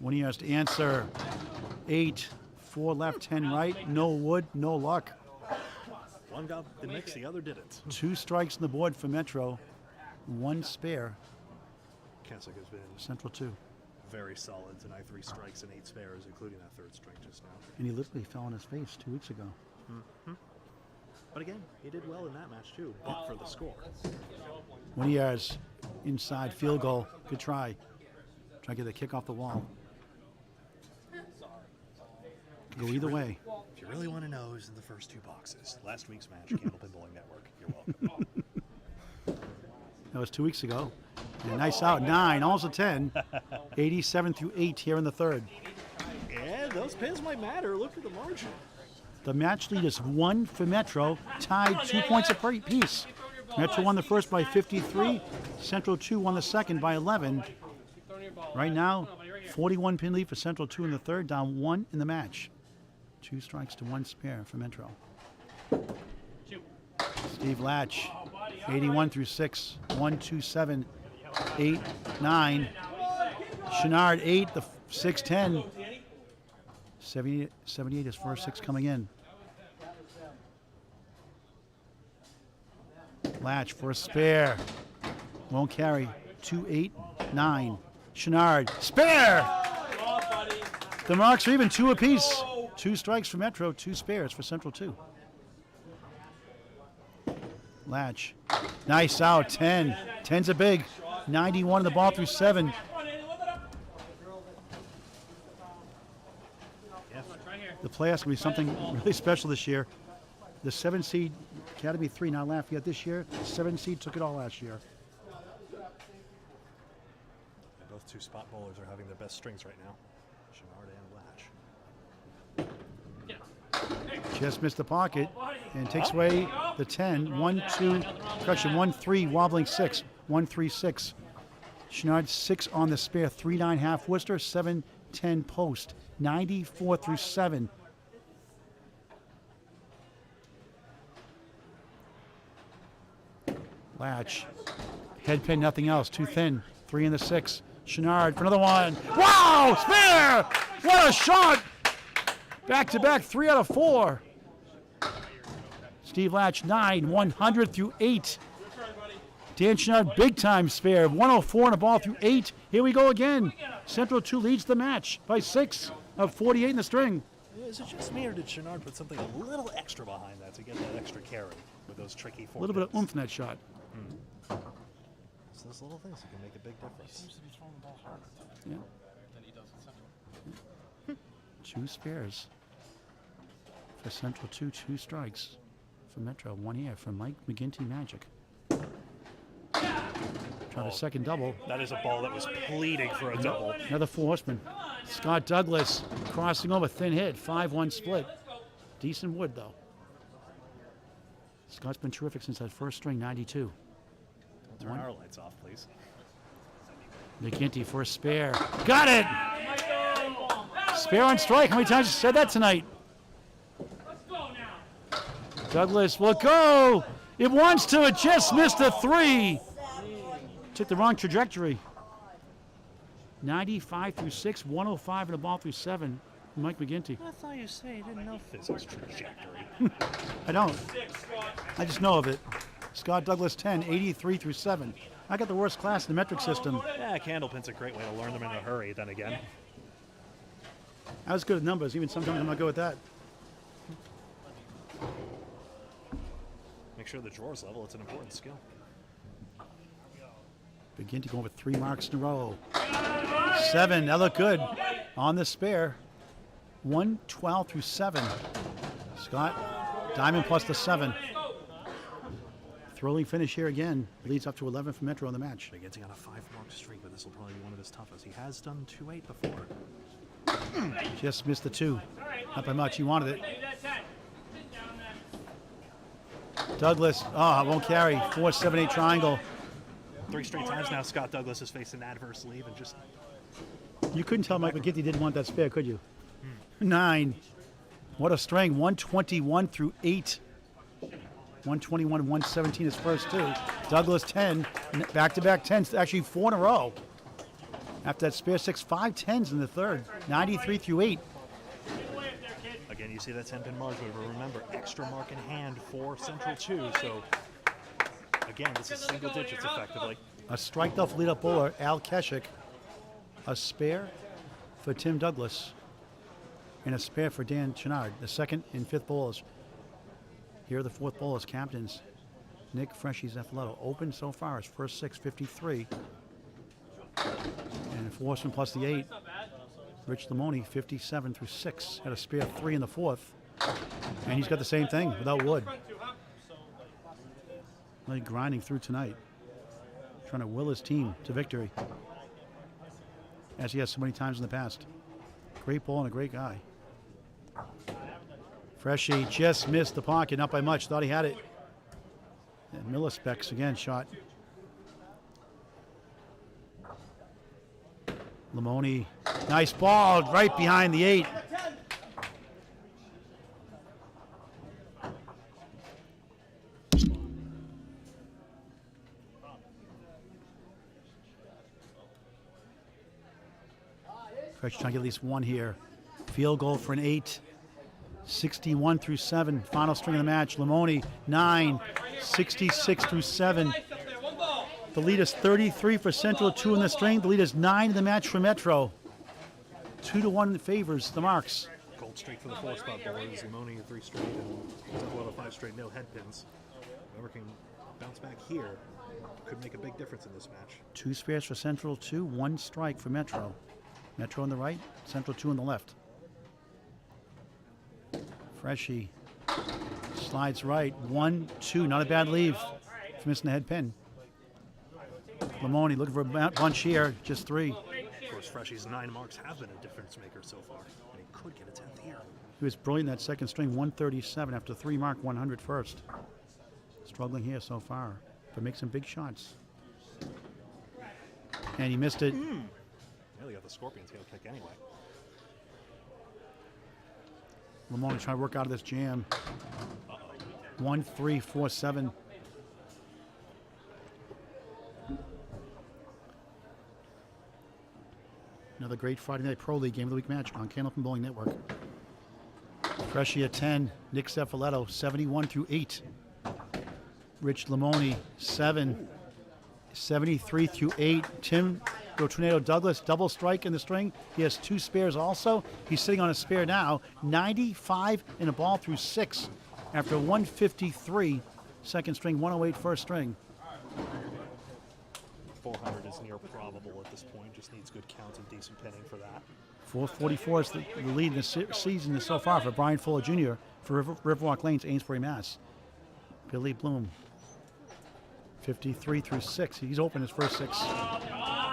Winiarz to answer. 8, 4 left, 10 right. No wood, no luck. One got the mix, the other didn't. 2 strikes on the board for Metro. 1 spare. Kecyk has been Central 2. very solid tonight. 3 strikes and 8 spares, including that 3rd strike just now. And he literally fell on his face 2 weeks ago. But again, he did well in that match too, but for the score. Winiarz inside field goal. Good try. Try to get the kick off the wall. Could go either way. If you really want to know who's in the first 2 boxes, last week's match, Candlepin Bowling Network. You're welcome. That was 2 weeks ago. And nice out. 9, almost a 10. 87 through 8 here in the 3rd. And those pins might matter. Look at the margin. The match lead is 1 for Metro, tied 2 points apiece. Metro won the first by 53. Central 2 won the second by 11. Right now, 41 pin lead for Central 2 in the 3rd, down 1 in the match. 2 strikes to 1 spare for Metro. Steve Lach, 81 through 6, 1, 2, 7, 8, 9. Chouinard 8, the 6, 10. 78 is first 6 coming in. Lach for a spare. Won't carry. 2, 8, 9. Chouinard, spare! The marks are even 2 apiece. 2 strikes for Metro, 2 spares for Central 2. Lach, nice out, 10. 10's a big. 91 in the ball through 7. The playoffs going to be something really special this year. The 7 seed, Academy 3, not laugh yet this year. The 7 seed took it all last year. Both 2 spot bowlers are having their best strings right now. Chouinard and Lach. Just missed the pocket and takes away the 10. 1, 2, correction, 1, 3, wobbling 6. 1, 3, 6. Chouinard 6 on the spare. 3, 9 half Worcester. 7, 10 post. 94 through 7. Lach. Head pin, nothing else. Too thin. 3 in the 6. Chouinard for another one. Wow! Spare! What a shot! Back to back, 3 out of 4. Steve Lach, 9, 100 through 8. Dan Chouinard, big time spare. 104 on the ball through 8. Here we go again. Central 2 leads the match by 6 of 48 in the string. Is it just me, or did Chouinard put something a little extra behind that to get that extra carry with those tricky 4 A little bit of pins? oomph in that shot. It's those little things that can make a big difference. Yeah. 2 spares for Central 2, 2 strikes for Metro. 1 here for Mike McGinty Magic. Try the second double. That is a ball that was pleading for a double. Another 4 horseman. Scott Douglas crossing over, thin hit, 5-1 split. Decent wood though. Scott's been terrific since that first string, 92. Turn our lights off, please. McGinty for a spare. Got it! Spare on strike. How many times you said that tonight? Douglas will go. It wants to. It just missed a 3. Took the wrong trajectory. 95 through 6, 105 in the ball through 7. Mike McGinty. I thought you said you didn't know physics trajectory. I don't. I just know of it. Scott Douglas 10, 83 through 7. I got the worst class in the metric system. Yeah, Candlepin's a great way to learn them in a hurry, then again. I was good at numbers, even sometimes I'm not good with that. Make sure the drawer's level, it's an important skill. McGinty going with 3 marks in a row. 7, that looked good. On the spare. 112 through 7. Scott, diamond plus the 7. Thrilling finish here again. Leads up to 11 for Metro in the match. McGinty on a 5-mark streak, but this will probably be one of his toughest. He has done 2-8 before. Just missed the 2. Not by much. He wanted it. Douglas, won't carry. 4, 7, 8 triangle. 3 straight times now Scott Douglas has faced an adverse leave and just... You couldn't tell Mike McGinty didn't want that spare, could you? 9. What a string. 121 through 8. 121 and 117 is first 2. Douglas 10. Back-to-back 10s. Actually 4 in a row. After that spare 6, 5 10s in the 3rd. 93 through 8. you see that 10-pin mark, but remember, extra mark in hand for Central 2. So, again, this is single digits effectively. A striked off lead-up bowler, Al Kecyk. A spare for Tim Douglas. And a spare for Dan Chouinard, the second and fifth bowlers. Here are the fourth bowlers, captains. Nick Freshie Zuffelato. Open so far, his first 6, 53. And enforcement plus the 8. Rich Limone, 57 through 6. Had a spare 3 in the fourth. And he's got the same thing without wood. Really grinding through tonight. Trying to will his team to victory. As he has so many times in the past. Great ball and a great guy. Freshie just missed the pocket, not by much. Thought he had it. And Millispecs again shot. Limone, nice ball, right behind the 8. Fresh trying to get at least one here. Field goal for an 8. 61 through 7. Final string of the match. Limone, 9. 66 through 7. The lead is 33 for Central, 2 in the string. The lead is 9 in the match for Metro. 2-1 favors the Marks. Gold streak for the 4-spot bowlers. Limone 3 straight and Zuffelato 5 straight, no head pins. Whoever can bounce back here could make a big difference in this match. 2 spares for Central, 2. 1 strike for Metro. Metro on the right, Central 2 on the left. Freshie slides right. 1, 2. Not a bad leave for missing the head pin. Limone looking for a bunch here. Just 3. Of course, Freshie's 9 marks have been a difference maker so far, and he could get a 10th here. He was brilliant that second string. 137 after 3 mark 100 first. Struggling here so far, but makes some big shots. And he missed it. Nearly got the Scorpion's tail kick anyway. Limone trying to work out of this jam. 1, 3, 4, 7. Another great Friday Night Pro League Game of the Week match on Candlepin Bowling Network. Freshie at 10. Nick Zuffelato, 71 through 8. Rich Limone, 7. 73 through 8. Tim Tornado Douglas, double strike in the string. He has 2 spares also. He's sitting on a spare now. 95 in a ball through 6 after 153 second string, 108 first string. 400 is near probable at this point. Just needs good count and decent pinning for that. 444 is the lead in the season so far for Brian Fuller Jr. for Riverwalk Lanes, Amesbury, Mass. Billy Bloom, 53 through 6. He's open his first 6.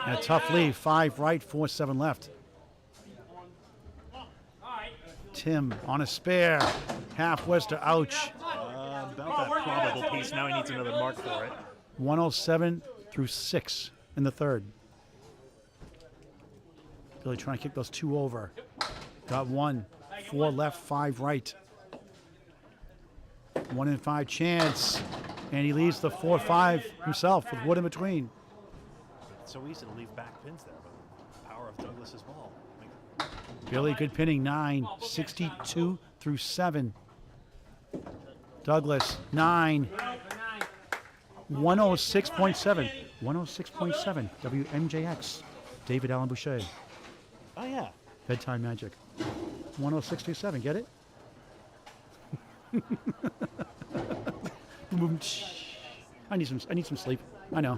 And a tough lead, 5 right, 4, 7 left. Tim on a spare, half Wester, ouch. About that probable piece. Now he needs another mark for it. 107 through 6 in the third. Billy trying to kick those 2 over. Got 1, 4 left, 5 right. 1 in 5 chance. And he leaves the 4-5 himself with wood in between. It's so easy to leave back pins there, but the power of Douglas's ball. Billy, good pinning, 9, 62 through 7. Douglas, 9, 106.7. 106.7, WMJX. David Allen Boucher. Oh, yeah. Bedtime Magic. 106.7, get it? I need some sleep. I know.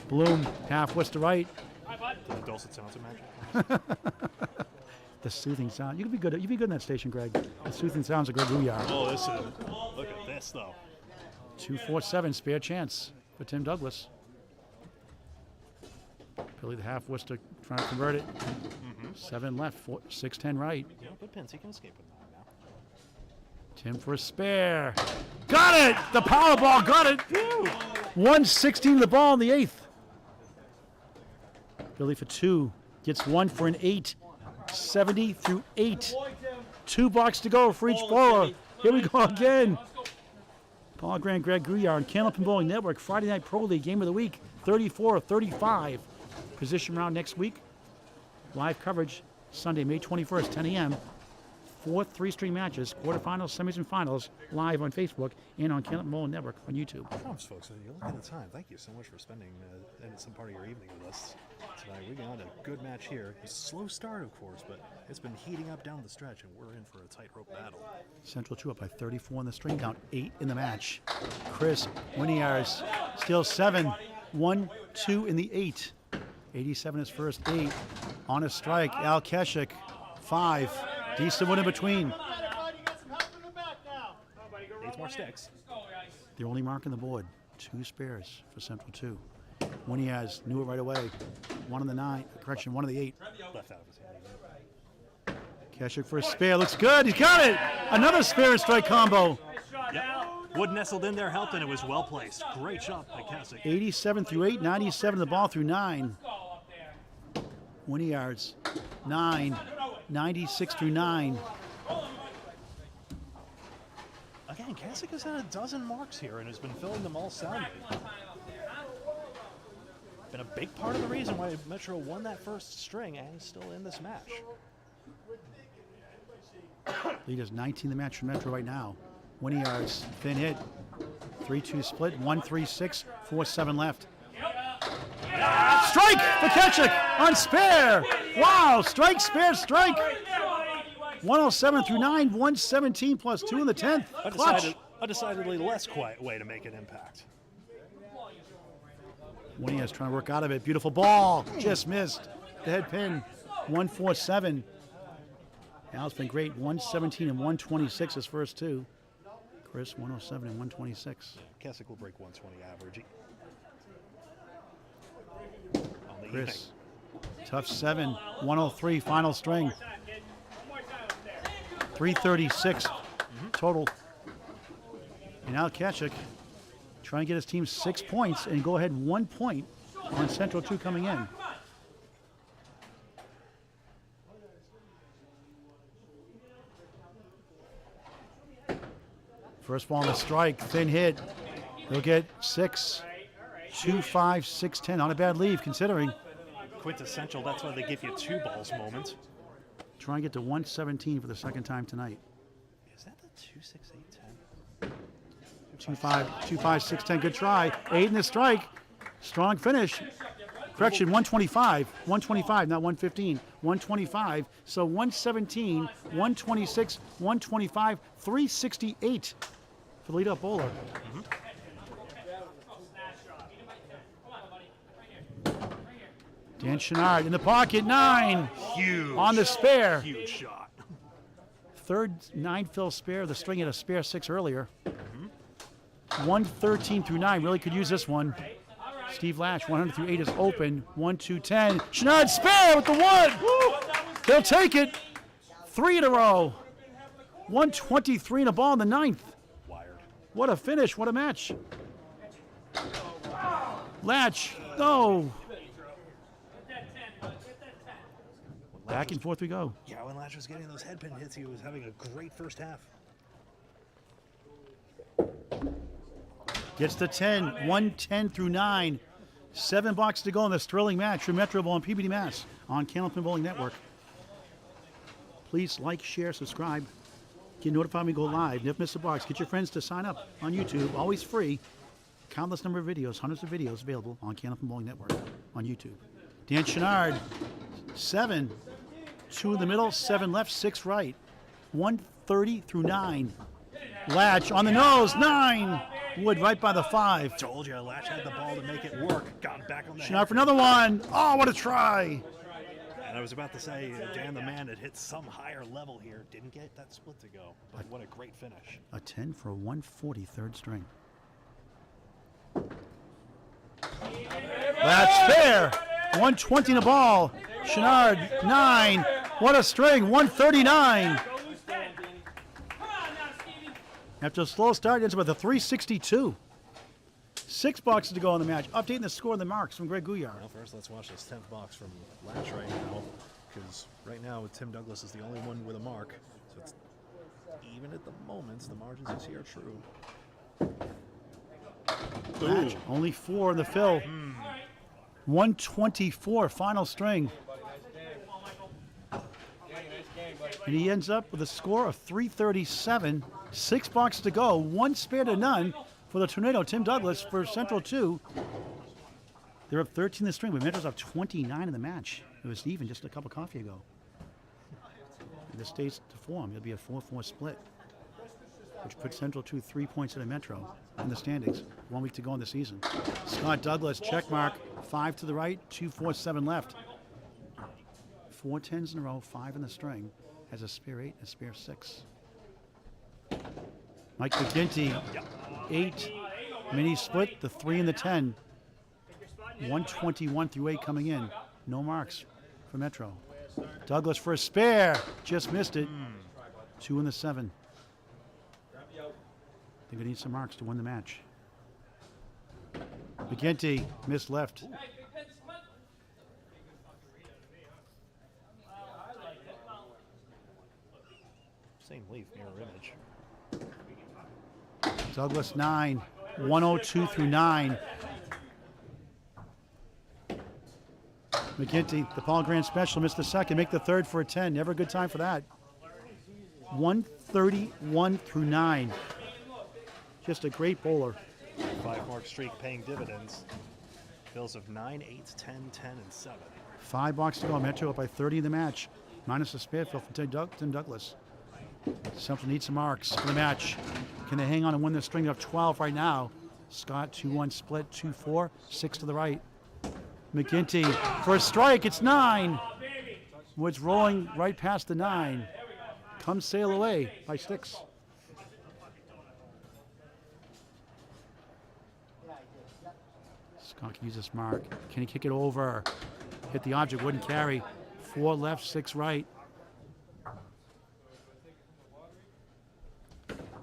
Bloom, half west to right. The dulcet sounds of magic. The soothing sound. You'd be good in that station, Greg. The soothing sounds of Greg Gouillart. Oh, look at this, though. 247, spare chance for Tim Douglas. Billy the half Worcester trying to convert it. 7 left, 6-10 right. Yeah, good pins. He can escape with that now. Tim for a spare. Got it! The power ball got it! 116 the ball in the 8th. Billy for 2. Gets 1 for an 8. 70 through 8. 2 blocks to go for each bowler. Here we go again. Paul Grant, Greg Gouillart on Candlepin Bowling Network. Friday Night Pro League Game of the Week. 34-35. Position round next week. Live coverage Sunday, May 21st, 10 a.m. 4th 3-string matches, quarterfinals, semis, and finals, live on Facebook and on Canton Bowling Network on YouTube. Promise, folks, you look at the time. Thank you so much for spending some part of your evening with us tonight. We got a good match here. It's a slow start, of course, but it's been heating up down the stretch, and we're in for a tightrope battle. Central 2 up by 34 in the string count, 8 in the match. Kris, Winiarz, still 7, 1, 2 in the 8. 87 is first, 8. On a strike, Al Kecyk, 5. Decent one in between. Needs more sticks. The only mark on the board, 2 spares for Central 2. Winiarz knew it right away. 1 on the 9, correction, 1 on the 8. Left out of his hand. Kecyk for a spare, looks good, he's got it! Another spare and strike combo. Yep. Wood nestled in there, helped, and it was well placed. Great shot by Kecyk. 87 through 8, 97 the ball through 9. Winiarz, 9, 96 through 9. Again, Kecyk has had a dozen marks here and has been filling them all soundly. Been a big part of the reason why Metro won that first string and is still in this match. Lead is 19 the match for Metro right now. Winiarz, thin hit. 3-2 split, 1-3-6, 4-7 left. Strike for Kecyk on spare. Wow, strike, spare, strike. 107 through 9, 117 plus 2 in the 10th. Clutch. A decidedly less quiet way to make an impact. Winiarz trying to work out of it. Beautiful ball. Just missed. The head pin. 147. Al's been great. 117 and 126 his first 2. Kris 107 and 126. Kecyk will break 120 average. On the Kris, tough 7, 103 final string. 336 total. And now Kecyk trying to get his team 6 points and go ahead 1 point on Central 2 coming in. First ball on the strike, thin hit. He'll get 6, 2, 5, 6, 10. Not a bad leave considering. Quintessential, that's why they give you 2 balls moment. Try and get to 117 for the second time tonight. Is that the 2, 6, 8, 10? 2, 5, 2, 5, 6, 10. Good try. 8 in the strike. Strong finish. Correction, 125. 125, not 115. 125. So 117, 126, 125, 368 for the lead-up bowler. Dan Chouinard in the pocket, 9. Huge. On the spare. Huge shot. Third 9-fill spare. The string had a spare 6 earlier. 113 through 9. Really could use this one. Steve Lach, 100 through 8 is open. 1, 2, 10. Chouinard spare with the wood. Woo! They'll take it. 3 in a row. 123 in a ball in the 9th. Wired. What a finish. What a match. Lach. No. Back and forth we go. Yeah, when Lach was getting those headpin hits, he was having a great first half. Gets to 10, 110 through 9. 7 boxes to go in this thrilling match for Metro Bowl and Peabody, Mass. on Canton Bowling Network. Please like, share, subscribe. Get notified when we go live. Never miss a box. Get your friends to sign up on YouTube. Always free. Countless number of videos, hundreds of videos available on Canton Bowling Network on YouTube. Dan Chouinard, 7. 2 in the middle, 7 left, 6 right. 130 through 9. Lach on the nose, 9. Wood right by the 5. Told you, Lach had the ball to make it work. Got back on the Chouinard for another one. Oh, what a try. And I was about to say, Dan the man had hit some higher level here. Didn't get that split to go. But what a great finish. A 10 for a 140 third string. That's fair. 120 in the ball. Chouinard, 9. What a string. 139. After a slow start, it's about the 362. 6 boxes to go in the match. Updating the score and the marks from Greg Gouillart. Well, first let's watch this 10th box from Lach right now. Because right now, Tim Douglas is the only one with a mark. So it's even at the moment, the margins this year are true. Match. Only 4 in the fill. 124 final string. And he ends up with a score of 337. 6 boxes to go. 1 spare to none for the Tornado. Tim Douglas for Central 2. They're up 13 in the string, but Metro's up 29 in the match. It was even just a cup of coffee ago. And this stays to form. It'll be a 4-4 split, which puts Central 2 3 points in the Metro in the standings. 1 week to go in the season. Scott Douglas, check mark. 5 to the right, 2, 4, 7 left. 4 10s in a row, 5 in the string. Has a spare 8 and a spare 6. Mike McGinty, 8. Mini split, the 3 and the 10. 121 through 8 coming in. No marks for Metro. Douglas for a spare. Just missed it. 2 in the 7. They're going to need some marks to win the match. McGinty missed left. Same leaf, mirror image. Douglas 9. 102 through 9. McGinty, the Paul Grant special, missed the second. Make the third for a 10. Never a good time for that. 131 through 9. Just a great bowler. 5-mark streak paying dividends. Bills of 9, 8, 10, 10, and 7. 5 boxes to go. Metro up by 30 in the match. Minus a spare fill from Tim Douglas. Central needs some marks for the match. Can they hang on and win the string of 12 right now? Scott, 2-1 split, 2-4, 6 to the right. McGinty for a strike. It's 9. Woods rolling right past the 9. Come sail away by 6. Scott can use this mark. Can he kick it over? Hit the object, wouldn't carry. 4 left, 6 right.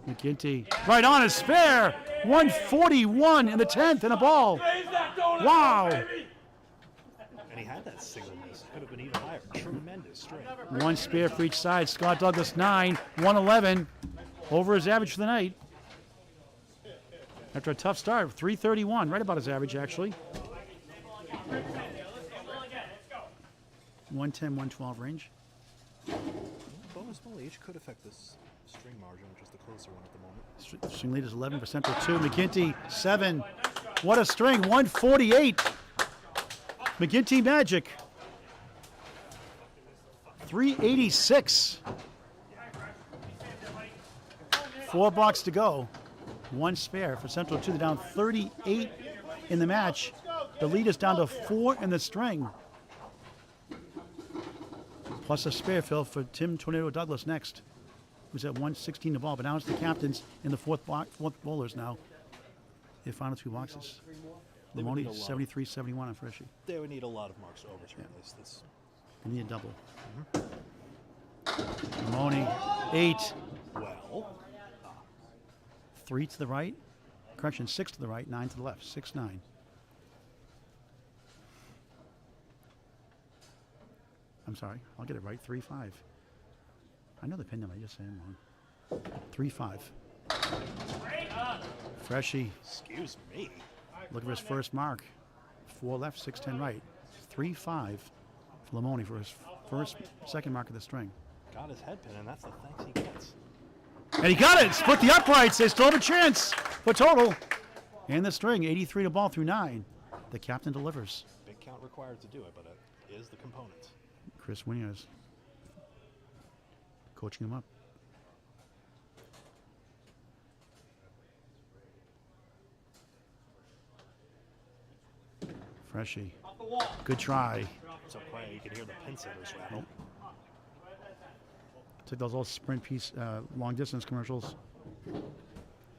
McGinty right on a spare. 141 in the 10th and a ball. Wow. And he had that single miss. Could have been even higher. Tremendous string. 1 spare for each side. Scott Douglas 9, 111. Over his average for the night. After a tough start, 331, right about his average actually. 110, 112 range. Bonus ball each could affect this string margin, which is the closer one at the moment. String lead is 11% for 2. McGinty 7. What a string, 148. McGinty Magic. 386. 4 blocks to go. 1 spare for Central 2. They're down 38 in the match. The lead is down to 4 in the string. Plus a spare fill for Tim Tornado Douglas next. Who's at 116 the ball, but now it's the captains in the fourth bowlers now. Their final 2 boxes. Limone 73-71 on Freshie. They would need a lot of marks to overturn this. They need a double. Limone 8. Well, 3 to the right. Correction, 6 to the right, 9 to the left. 6-9. I'm sorry, I'll get it right. 3-5. I know the pin number, I just said it wrong. 3-5. Freshie. excuse me. Look for his first mark. 4 left, 6-10 right. 3-5 for Limone for his second mark of the string. Got his head pin, and that's the thanks he gets. And he got it. Split the uprights. They still have a chance for total. And the string, 83 to ball through 9. The captain delivers. Big count required to do it, but it is the component. Kris Winiarz coaching him up. Freshie. Good try. So quiet you can hear the pin setters rattle. Took those old sprint piece, long distance commercials.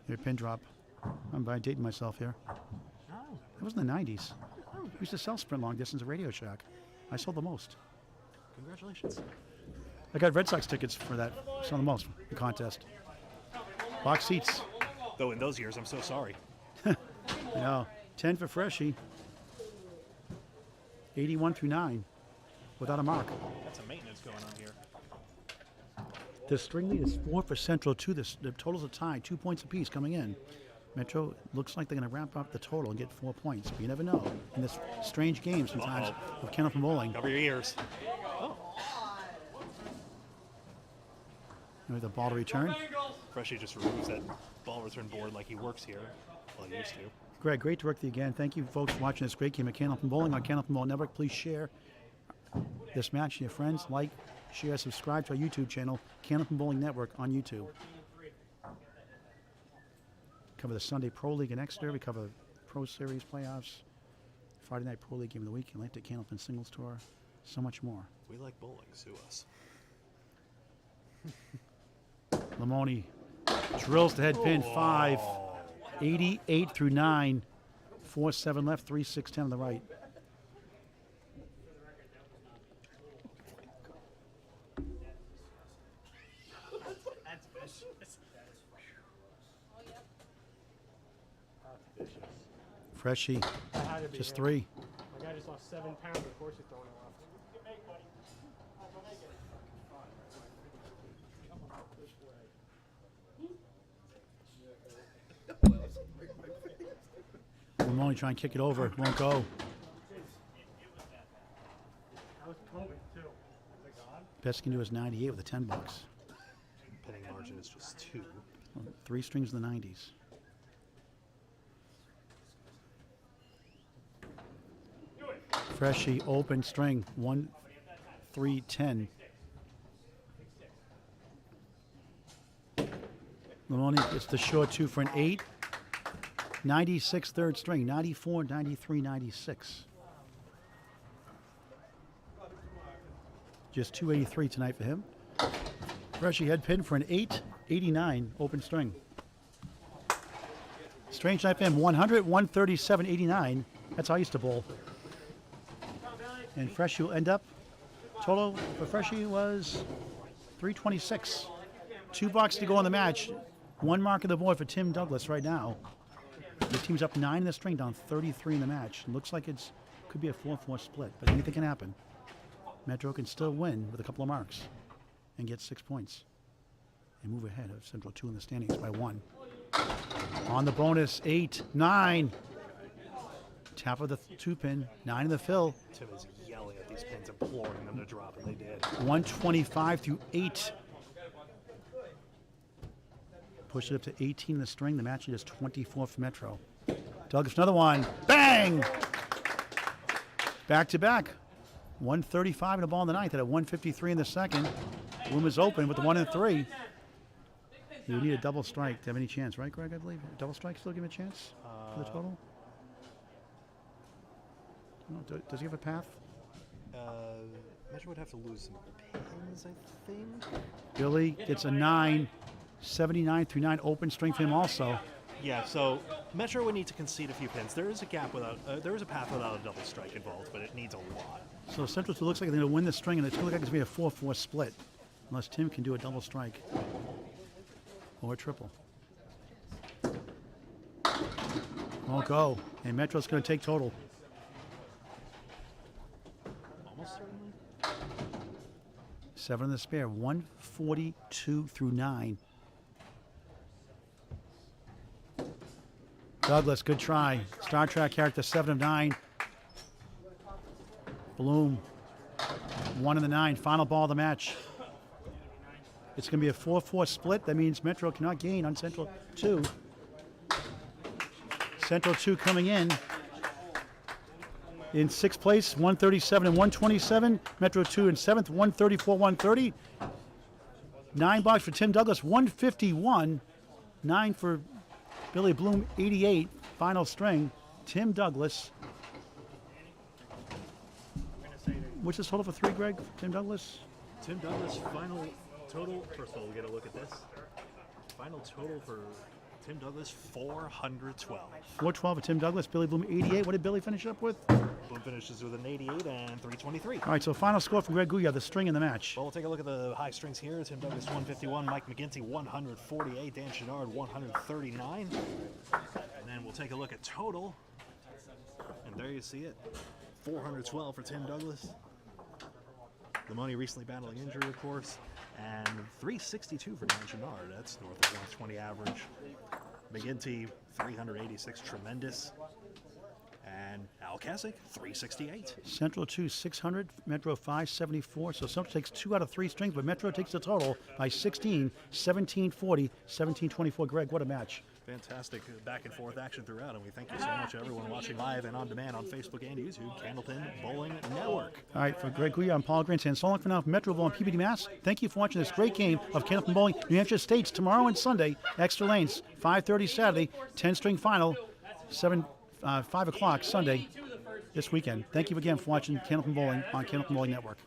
Here, pin drop. I'm dating myself here. It was in the 90s. We used to sell sprint long distance at Radio Shack. I sold the most. Congratulations. I got Red Sox tickets for that. Sold the most. The contest. Box seats. Though in those years, I'm so sorry. You know, 10 for Freshie. 81 through 9. Without a mark. Got some maintenance going on here. The string lead is 4 for Central, 2. The totals are tied, 2 points apiece coming in. Metro looks like they're going to ramp up the total and get 4 points. But you never know in this strange game sometimes of Kennel from bowling. Cover your ears. Oh. With the ball to return. Freshie just removes that ball return board like he works here. Well, he used to. Greg, great to work with you again. Thank you, folks, for watching this great game of Candlepin Bowling on Candlepin Bowling Network. Please share this match to your friends. Like, share, subscribe to our YouTube channel, Candlepin Bowling Network on YouTube. Cover the Sunday Pro League in Exeter. We cover Pro Series playoffs, Friday Night Pro League Game of the Week, Atlantic Candlepin Singles Tour, so much more. We like bowling. Sue us. Limone drills the head pin, 5, 88 through 9, 4-7 left, 3-6-10 on the right. Freshie, just 3. My guy just lost 7 pounds. Of course he's throwing it left. Limone trying to kick it over, won't go. I was hoping too. Best he can do is 98 with a 10 bucks. Penning margin is just 2. 3 strings in the 90s. Freshie, open string, 1, 3, 10. Limone, it's the short 2 for an 8. 96 third string, 94, 93, 96. Just 283 tonight for him. Freshie head pin for an 8, 89 open string. Strange night for him, 100, 137, 89. That's how I used to bowl. And Freshie will end up, total for Freshie was 326. 2 bucks to go on the match. 1 mark on the board for Tim Douglas right now. The team's up 9 in the string, down 33 in the match. Looks like it's could be a 4-4 split, but anything can happen. Metro can still win with a couple of marks and get 6 points and move ahead of Central 2 in the standings by 1. On the bonus, 8, 9. Tap of the 2-pin, 9 in the fill. Tim is yelling at these pins, imploring them to drop, and they did. 125 through 8. Push it up to 18 in the string. The match is 24 for Metro. Douglas, another one. Bang! Back to back. 135 in the ball in the ninth. At a 153 in the second. Room is open with the 1 and 3. You need a double strike to have any chance, right, Greg? I believe double strike still give him a chance for the total. Does he have a path? Metro would have to lose some pins, I think. Billy gets a 9. 79 through 9 open string for him also. Yeah, so Metro would need to concede a few pins. There is a gap without, there is a path without a double strike involved, but it needs a lot. So Central 2 looks like they're going to win the string, and it's going to look like it's going to be a 4-4 split, unless Tim can do a double strike or a triple. Won't go, and Metro's going to take total. Almost certainly. 7 in the spare, 142 through 9. Douglas, good try. Star Trek character, 7 of 9. Bloom, 1 in the 9. Final ball of the match. It's going to be a 4-4 split. That means Metro cannot gain on Central 2. Central 2 coming in 6th place, 137 and 127. Metro 2 in 7th, 134, 130. 9 bucks for Tim Douglas, 151. 9 for Billy Bloom, 88. Final string, Tim Douglas. What's his total for 3, Greg? Tim Douglas? Tim Douglas, final total. First of all, we get a look at this. Final total for Tim Douglas, 412. 412 for Tim Douglas. Billy Bloom, 88. What did Billy finish up with? Bloom finishes with an 88 and 323. All right, so final score for Greg Gouillart, the string in the match. Well, we'll take a look at the high strings here. Tim Douglas, 151. Mike McGinty, 148. Dan Chouinard, 139. And then we'll take a look at total. And there you see it. 412 for Tim Douglas. Limone recently battling injury, of course. And 362 for Dan Chouinard. That's north of 120 average. McGinty, 386, tremendous. And Al Kecyk, 368. Central 2, 600. Metro 574. So Central takes 2 out of 3 strings, but Metro takes the total by 16, 1740, 1724. Greg, what a match. Fantastic back and forth action throughout, and we thank you so much to everyone watching live and on demand on Facebook and YouTube, Candleton Bowling Network. All right, for Greg Gouillart and Paul Grant saying so long for now from Metroville and Peabody, Mass. Thank you for watching this great game of Candleton Bowling, New Hampshire States tomorrow and Sunday. Extra lanes, 5:30 Saturday, 10-string final, 5 o'clock Sunday this weekend. Thank you again for watching Candleton Bowling on Candleton Bowling Network.